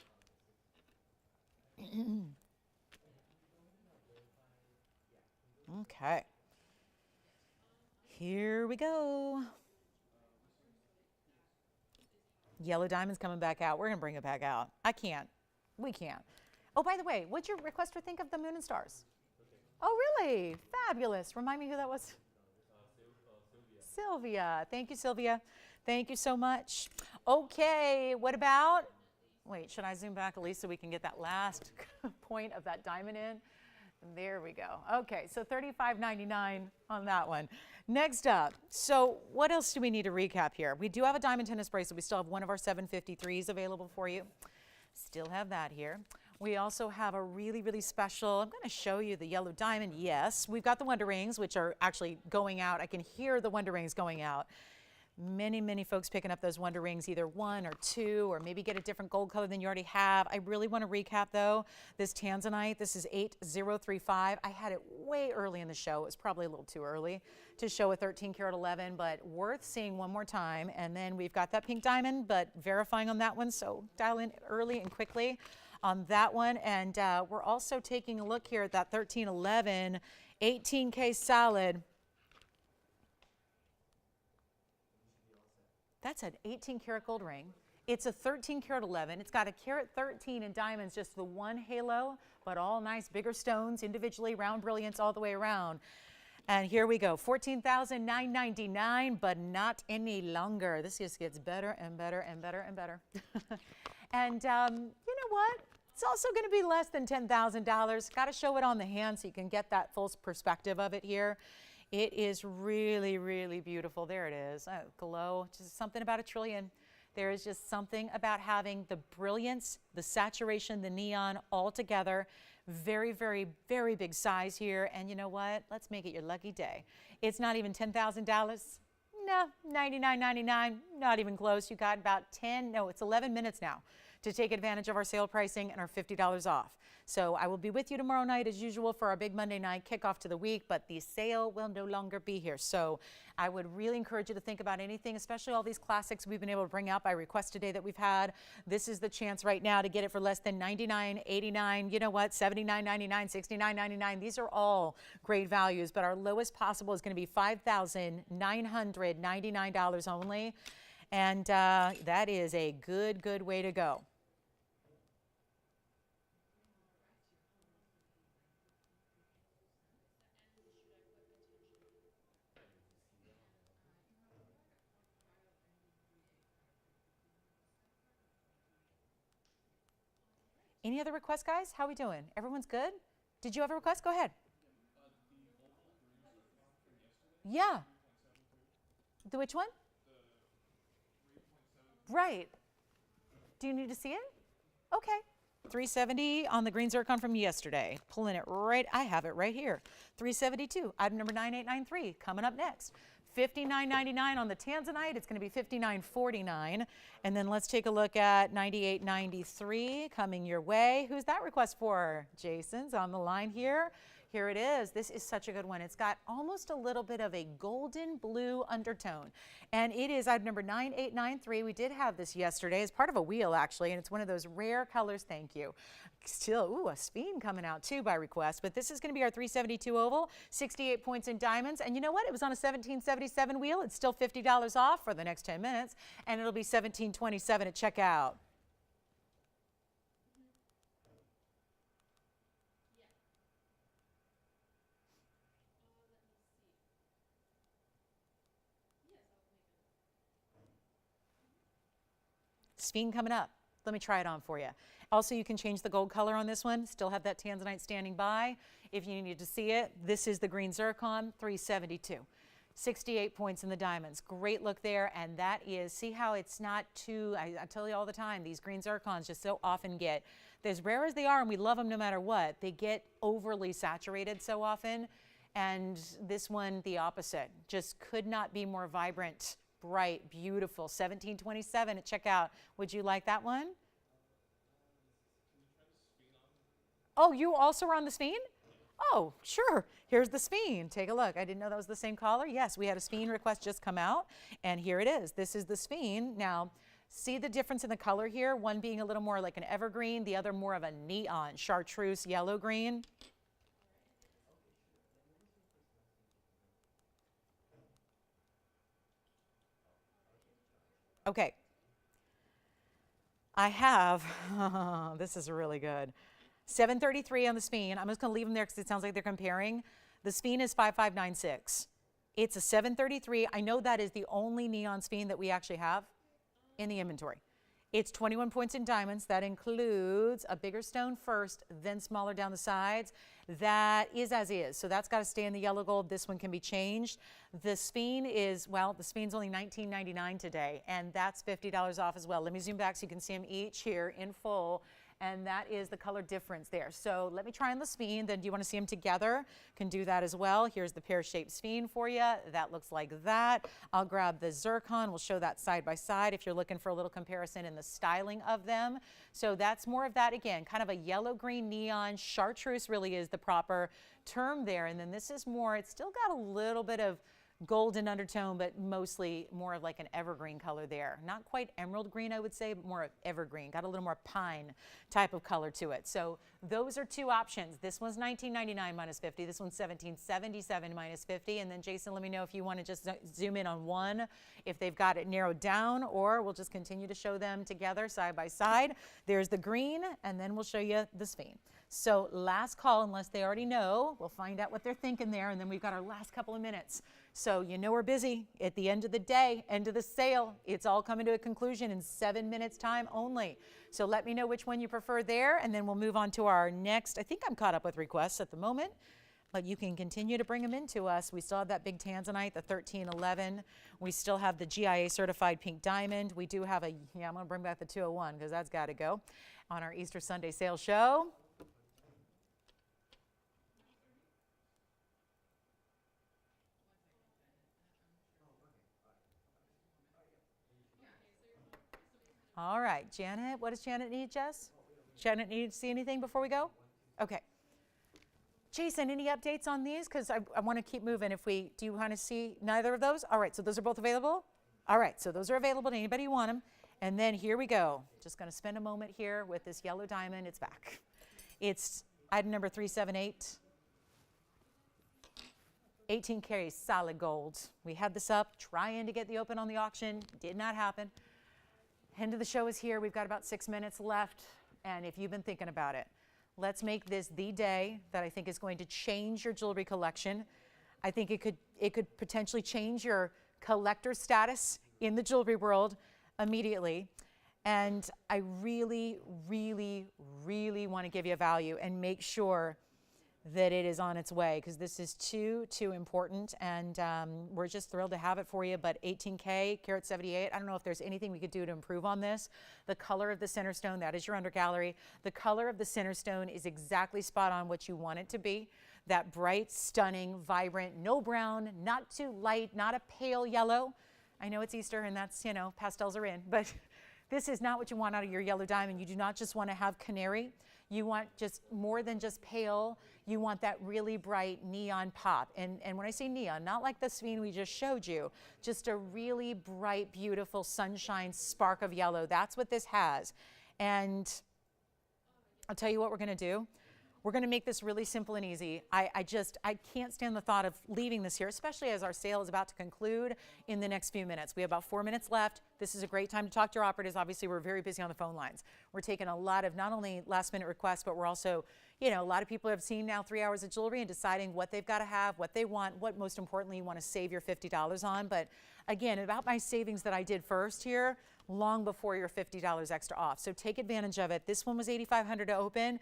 S1: Okay. Here we go. Yellow diamond's coming back out. We're going to bring it back out. I can't. We can't. Oh, by the way, what'd your requester think of the moon and stars? Oh, really? Fabulous. Remind me who that was. Sylvia. Thank you, Sylvia. Thank you so much. Okay, what about, wait, should I zoom back at least so we can get that last point of that diamond in? There we go. Okay, so $35.99 on that one. Next up, so what else do we need to recap here? We do have a diamond tennis bracelet. We still have one of our 753s available for you. Still have that here. We also have a really, really special, I'm going to show you the yellow diamond. Yes, we've got the Wonder Rings, which are actually going out. I can hear the Wonder Rings going out. Many, many folks picking up those Wonder Rings, either one or two, or maybe get a different gold color than you already have. I really want to recap, though, this Tanzanite. This is 8035. I had it way early in the show. It was probably a little too early to show a 13 karat 11, but worth seeing one more time. And then we've got that pink diamond, but verifying on that one, so dial in early and quickly on that one. And we're also taking a look here at that 1311 18K solid. That's an 18 karat gold ring. It's a 13 karat 11. It's got a carat 13 in diamonds, just the one halo, but all nice bigger stones individually, round brilliance all the way around. And here we go, $14,999, but not any longer. This just gets better and better and better and better. And you know what? It's also going to be less than $10,000. Got to show it on the hand so you can get that full perspective of it here. It is really, really beautiful. There it is. Oh, glow. Just something about a trillion. There is just something about having the brilliance, the saturation, the neon all together. Very, very, very big size here. And you know what? Let's make it your lucky day. It's not even $10,000. No, $99.99. Not even close. You got about 10, no, it's 11 minutes now to take advantage of our sale pricing and our $50 off. So I will be with you tomorrow night as usual for our big Monday night kickoff to the week, but the sale will no longer be here. So I would really encourage you to think about anything, especially all these classics we've been able to bring out by request today that we've had. This is the chance right now to get it for less than $99, $89, you know what, $79.99, $69.99. These are all great values, but our lowest possible is going to be $5,999 only. And that is a good, good way to go. Any other requests, guys? How are we doing? Everyone's good? Did you have a request? Go ahead. Yeah. The which one? Right. Do you need to see it? Okay. 370 on the green zircon from yesterday. Pulling it right, I have it right here. 372, item number 9893, coming up next. $59.99 on the Tanzanite. It's going to be $59.49. And then let's take a look at 98.93 coming your way. Who's that request for? Jason's on the line here. Here it is. This is such a good one. It's got almost a little bit of a golden blue undertone. And it is item number 9893. We did have this yesterday as part of a wheel, actually, and it's one of those rare colors. Thank you. Still, ooh, a Speen coming out, too, by request. But this is going to be our 372 oval, 68 points in diamonds. And you know what? It was on a 1777 wheel. It's still $50 off for the next 10 minutes, and it'll be 1727 at checkout. Speen coming up. Let me try it on for you. Also, you can change the gold color on this one. Still have that Tanzanite standing by. If you needed to see it, this is the green zircon, $372. 68 points in the diamonds. Great look there. And that is, see how it's not too, I tell you all the time, these green zircons just so often get, as rare as they are, and we love them no matter what, they get overly saturated so often. And this one, the opposite, just could not be more vibrant, bright, beautiful. 1727 at checkout. Would you like that one? Oh, you also are on the Sphene? Oh, sure. Here's the Sphene. Take a look. I didn't know that was the same color. Yes, we had a Sphene request just come out, and here it is. This is the Sphene. Now, see the difference in the color here? One being a little more like an evergreen, the other more of a neon, chartreuse, yellow-green. Okay. I have, this is really good. 733 on the Sphene. I'm just going to leave them there because it sounds like they're comparing. The Sphene is 5596. It's a 733. I know that is the only neon Sphene that we actually have in the inventory. It's 21 points in diamonds. That includes a bigger stone first, then smaller down the sides. That is as is. So that's got to stay in the yellow gold. This one can be changed. The Sphene is, well, the Sphene's only $19.99 today, and that's $50 off as well. Let me zoom back so you can see them each here in full. And that is the color difference there. So let me try on the Sphene. Then do you want to see them together? Can do that as well. Here's the pear-shaped Sphene for you. That looks like that. I'll grab the zircon. We'll show that side by side if you're looking for a little comparison in the styling of them. So that's more of that again, kind of a yellow-green neon. Chartreuse really is the proper term there. And then this is more, it's still got a little bit of golden undertone, but mostly more of like an evergreen color there. Not quite emerald green, I would say, but more evergreen. Got a little more pine type of color to it. So those are two options. This one's $19.99 minus 50. This one's $17.77 minus 50. And then Jason, let me know if you want to just zoom in on one, if they've got it narrowed down, or we'll just continue to show them together side by side. There's the green, and then we'll show you the Sphene. So last call, unless they already know, we'll find out what they're thinking there, and then we've got our last couple of minutes. So you know we're busy. At the end of the day, end of the sale, it's all coming to a conclusion in 7 minutes time only. So let me know which one you prefer there, and then we'll move on to our next. I think I'm caught up with requests at the moment, but you can continue to bring them into us. We still have that big Tanzanite, the 1311. We still have the GIA certified pink diamond. We do have a, I'm going to bring back the 201 because that's got to go on our Easter Sunday sale show. All right, Janet, what does Janet need, Jess? Janet need to see anything before we go? Okay. Jason, any updates on these? Because I want to keep moving. Do you want to see neither of those? All right, so those are both available? All right, so those are available to anybody who want them. And then here we go. Just going to spend a moment here with this yellow diamond. It's back. It's item number 378. 18 carats solid gold. We had this up, trying to get the open on the auction. Did not happen. End of the show is here. We've got about 6 minutes left. And if you've been thinking about it, let's make this the day that I think is going to change your jewelry collection. I think it could potentially change your collector status in the jewelry world immediately. And I really, really, really want to give you a value and make sure that it is on its way, because this is too important, and we're just thrilled to have it for you. But 18K, carat 78, I don't know if there's anything we could do to improve on this. The color of the center stone, that is your under gallery. The color of the center stone is exactly spot on what you want it to be. That bright, stunning, vibrant, no brown, not too light, not a pale yellow. I know it's Easter and that's, pastels are in, but this is not what you want out of your yellow diamond. You do not just want to have canary. You want just more than just pale. You want that really bright neon pop. And when I say neon, not like the Sphene we just showed you, just a really bright, beautiful sunshine spark of yellow. That's what this has. And I'll tell you what we're going to do. We're going to make this really simple and easy. I can't stand the thought of leaving this here, especially as our sale is about to conclude in the next few minutes. We have about 4 minutes left. This is a great time to talk to our operators. Obviously, we're very busy on the phone lines. We're taking a lot of not only last minute requests, but we're also, a lot of people have seen now 3 hours of jewelry and deciding what they've got to have, what they want, what most importantly you want to save your $50 on. But again, about my savings that I did first here, long before your $50 extra off. So take advantage of it. This one was $8,500 to open.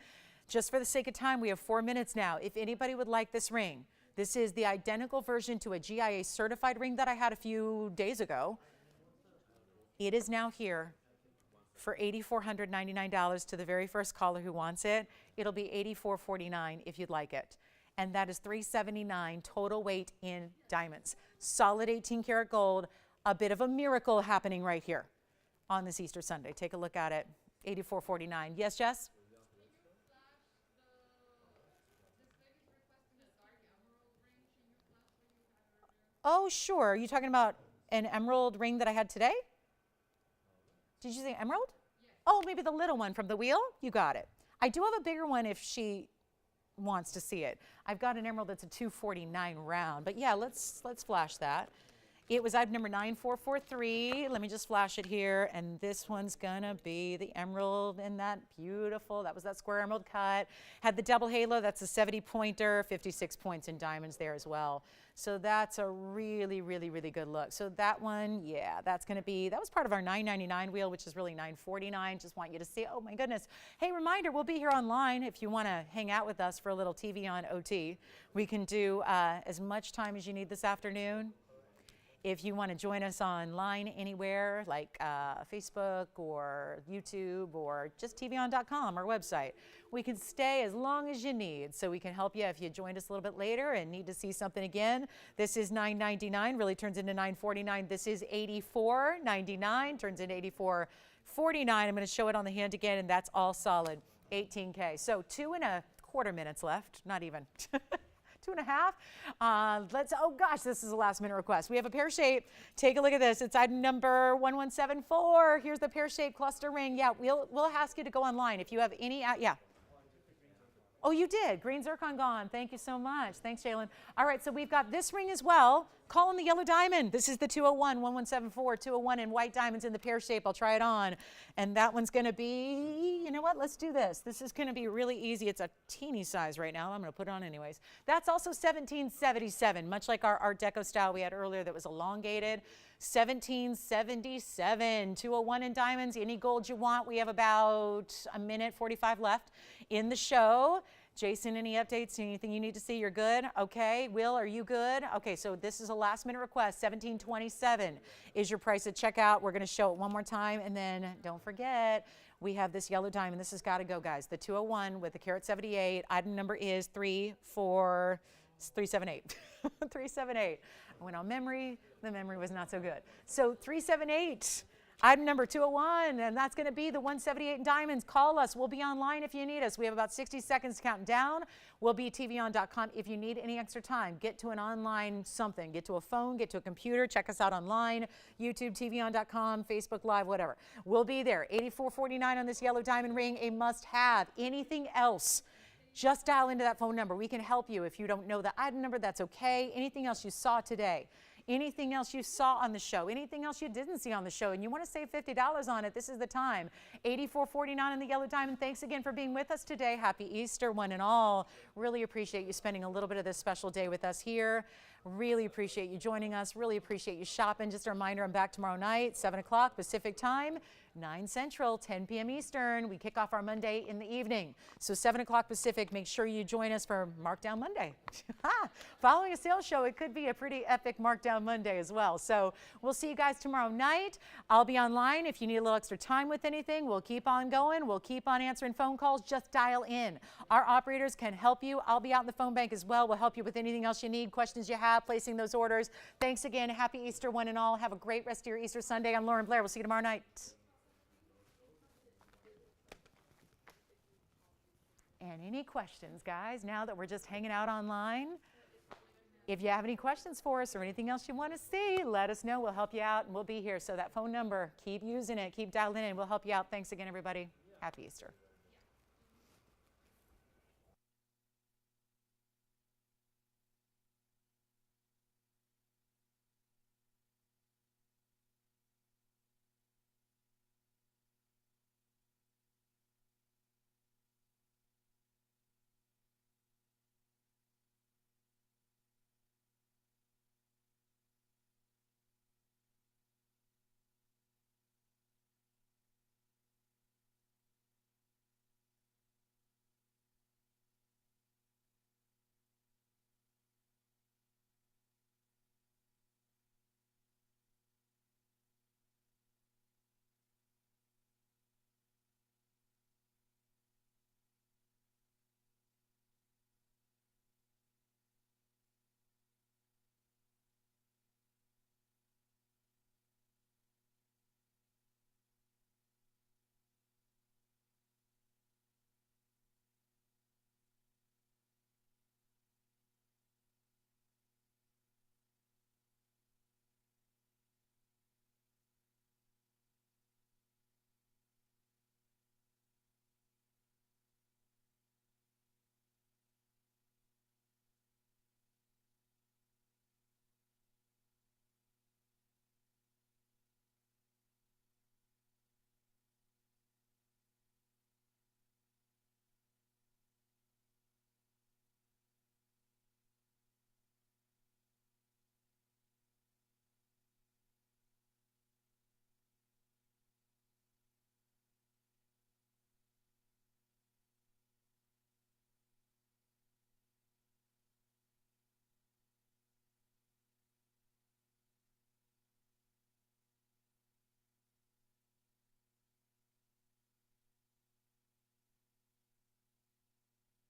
S1: Just for the sake of time, we have 4 minutes now. If anybody would like this ring, this is the identical version to a GIA certified ring that I had a few days ago. It is now here for $8,499 to the very first caller who wants it. It'll be $8,449 if you'd like it. And that is $379 total weight in diamonds. Solid 18 karat gold, a bit of a miracle happening right here on this Easter Sunday. Take a look at it, $8,449. Yes, Jess? Oh, sure. Are you talking about an emerald ring that I had today? Did you say emerald? Yes. Oh, maybe the little one from the wheel? You got it. I do have a bigger one if she wants to see it. I've got an emerald that's a 249 round. But yeah, let's flash that. It was item number 9443. Let me just flash it here. And this one's gonna be the emerald in that beautiful, that was that square emerald cut. Had the double halo, that's a 70 pointer, 56 points in diamonds there as well. So that's a really, really, really good look. So that one, yeah, that's gonna be, that was part of our $9.99 wheel, which is really $9.49. Just want you to see, oh my goodness. Hey, reminder, we'll be here online if you wanna hang out with us for a little TVON OT. We can do as much time as you need this afternoon. If you want to join us online anywhere, like Facebook or YouTube or just tvon.com, our website, we can stay as long as you need. So we can help you if you joined us a little bit later and need to see something again. This is $9.99, really turns into $9.49. This is $84.99, turns into $84.49. I'm going to show it on the hand again, and that's all solid, 18K. So 2.25 minutes left, not even. 2.5. Oh gosh, this is a last minute request. We have a pear shape. Take a look at this. It's item number 1174. Here's the pear shape cluster ring. Yeah, we'll ask you to go online if you have any, yeah. Oh, you did. Green zircon gone. Thank you so much. Thanks, Jalen. All right, so we've got this ring as well. Call in the yellow diamond. This is the 201-1174, 201 in white diamonds in the pear shape. I'll try it on. And that one's going to be, you know what? Let's do this. This is going to be really easy. It's a teeny size right now. I'm going to put it on anyways. That's also 1777, much like our Art Deco style we had earlier that was elongated. 1777, 201 in diamonds, any gold you want. We have about a minute 45 left in the show. Jason, any updates? Anything you need to see? You're good? Okay. Will, are you good? Okay, so this is a last minute request. 1727 is your price at checkout. We're going to show it one more time. And then don't forget, we have this yellow diamond. This has got to go, guys. The 201 with the carat 78. Item number is 378. 378. I went on memory. The memory was not so good. So 378. Item number 201, and that's going to be the 178 in diamonds. Call us. We'll be online if you need us. We have about 60 seconds counting down. We'll be tvon.com if you need any extra time. Get to an online something. Get to a phone, get to a computer. Check us out online, YouTube, tvon.com, Facebook Live, whatever. We'll be there. $84.49 on this yellow diamond ring, a must-have. Anything else, just dial into that phone number. We can help you. If you don't know the item number, that's okay. Anything else you saw today, anything else you saw on the show, anything else you didn't see on the show, and you want to save $50 on it, this is the time. $84.49 in the yellow diamond. Thanks again for being with us today. Happy Easter, one and all. Really appreciate you spending a little bit of this special day with us here. Really appreciate you joining us. Really appreciate you shopping. Just a reminder, I'm back tomorrow night, 7 o'clock Pacific time, 9 Central, 10 p.m. Eastern. We kick off our Monday in the evening. So 7 o'clock Pacific, make sure you join us for Markdown Monday. Following a sales show, it could be a pretty epic Markdown Monday as well. So we'll see you guys tomorrow night. I'll be online. If you need a little extra time with anything, we'll keep on going. We'll keep on answering phone calls. Just dial in. Our operators can help you. I'll be out in the phone bank as well. We'll help you with anything else you need, questions you have, placing those orders. Thanks again. Happy Easter, one and all. Have a great rest of your Easter Sunday. I'm Lauren Blair. We'll see you tomorrow night. And any questions, guys, now that we're just hanging out online? If you have any questions for us or anything else you want to see, let us know. We'll help you out, and we'll be here. So that phone number, keep using it. Keep dialing in. We'll help you out. Thanks again, everybody. Happy Easter.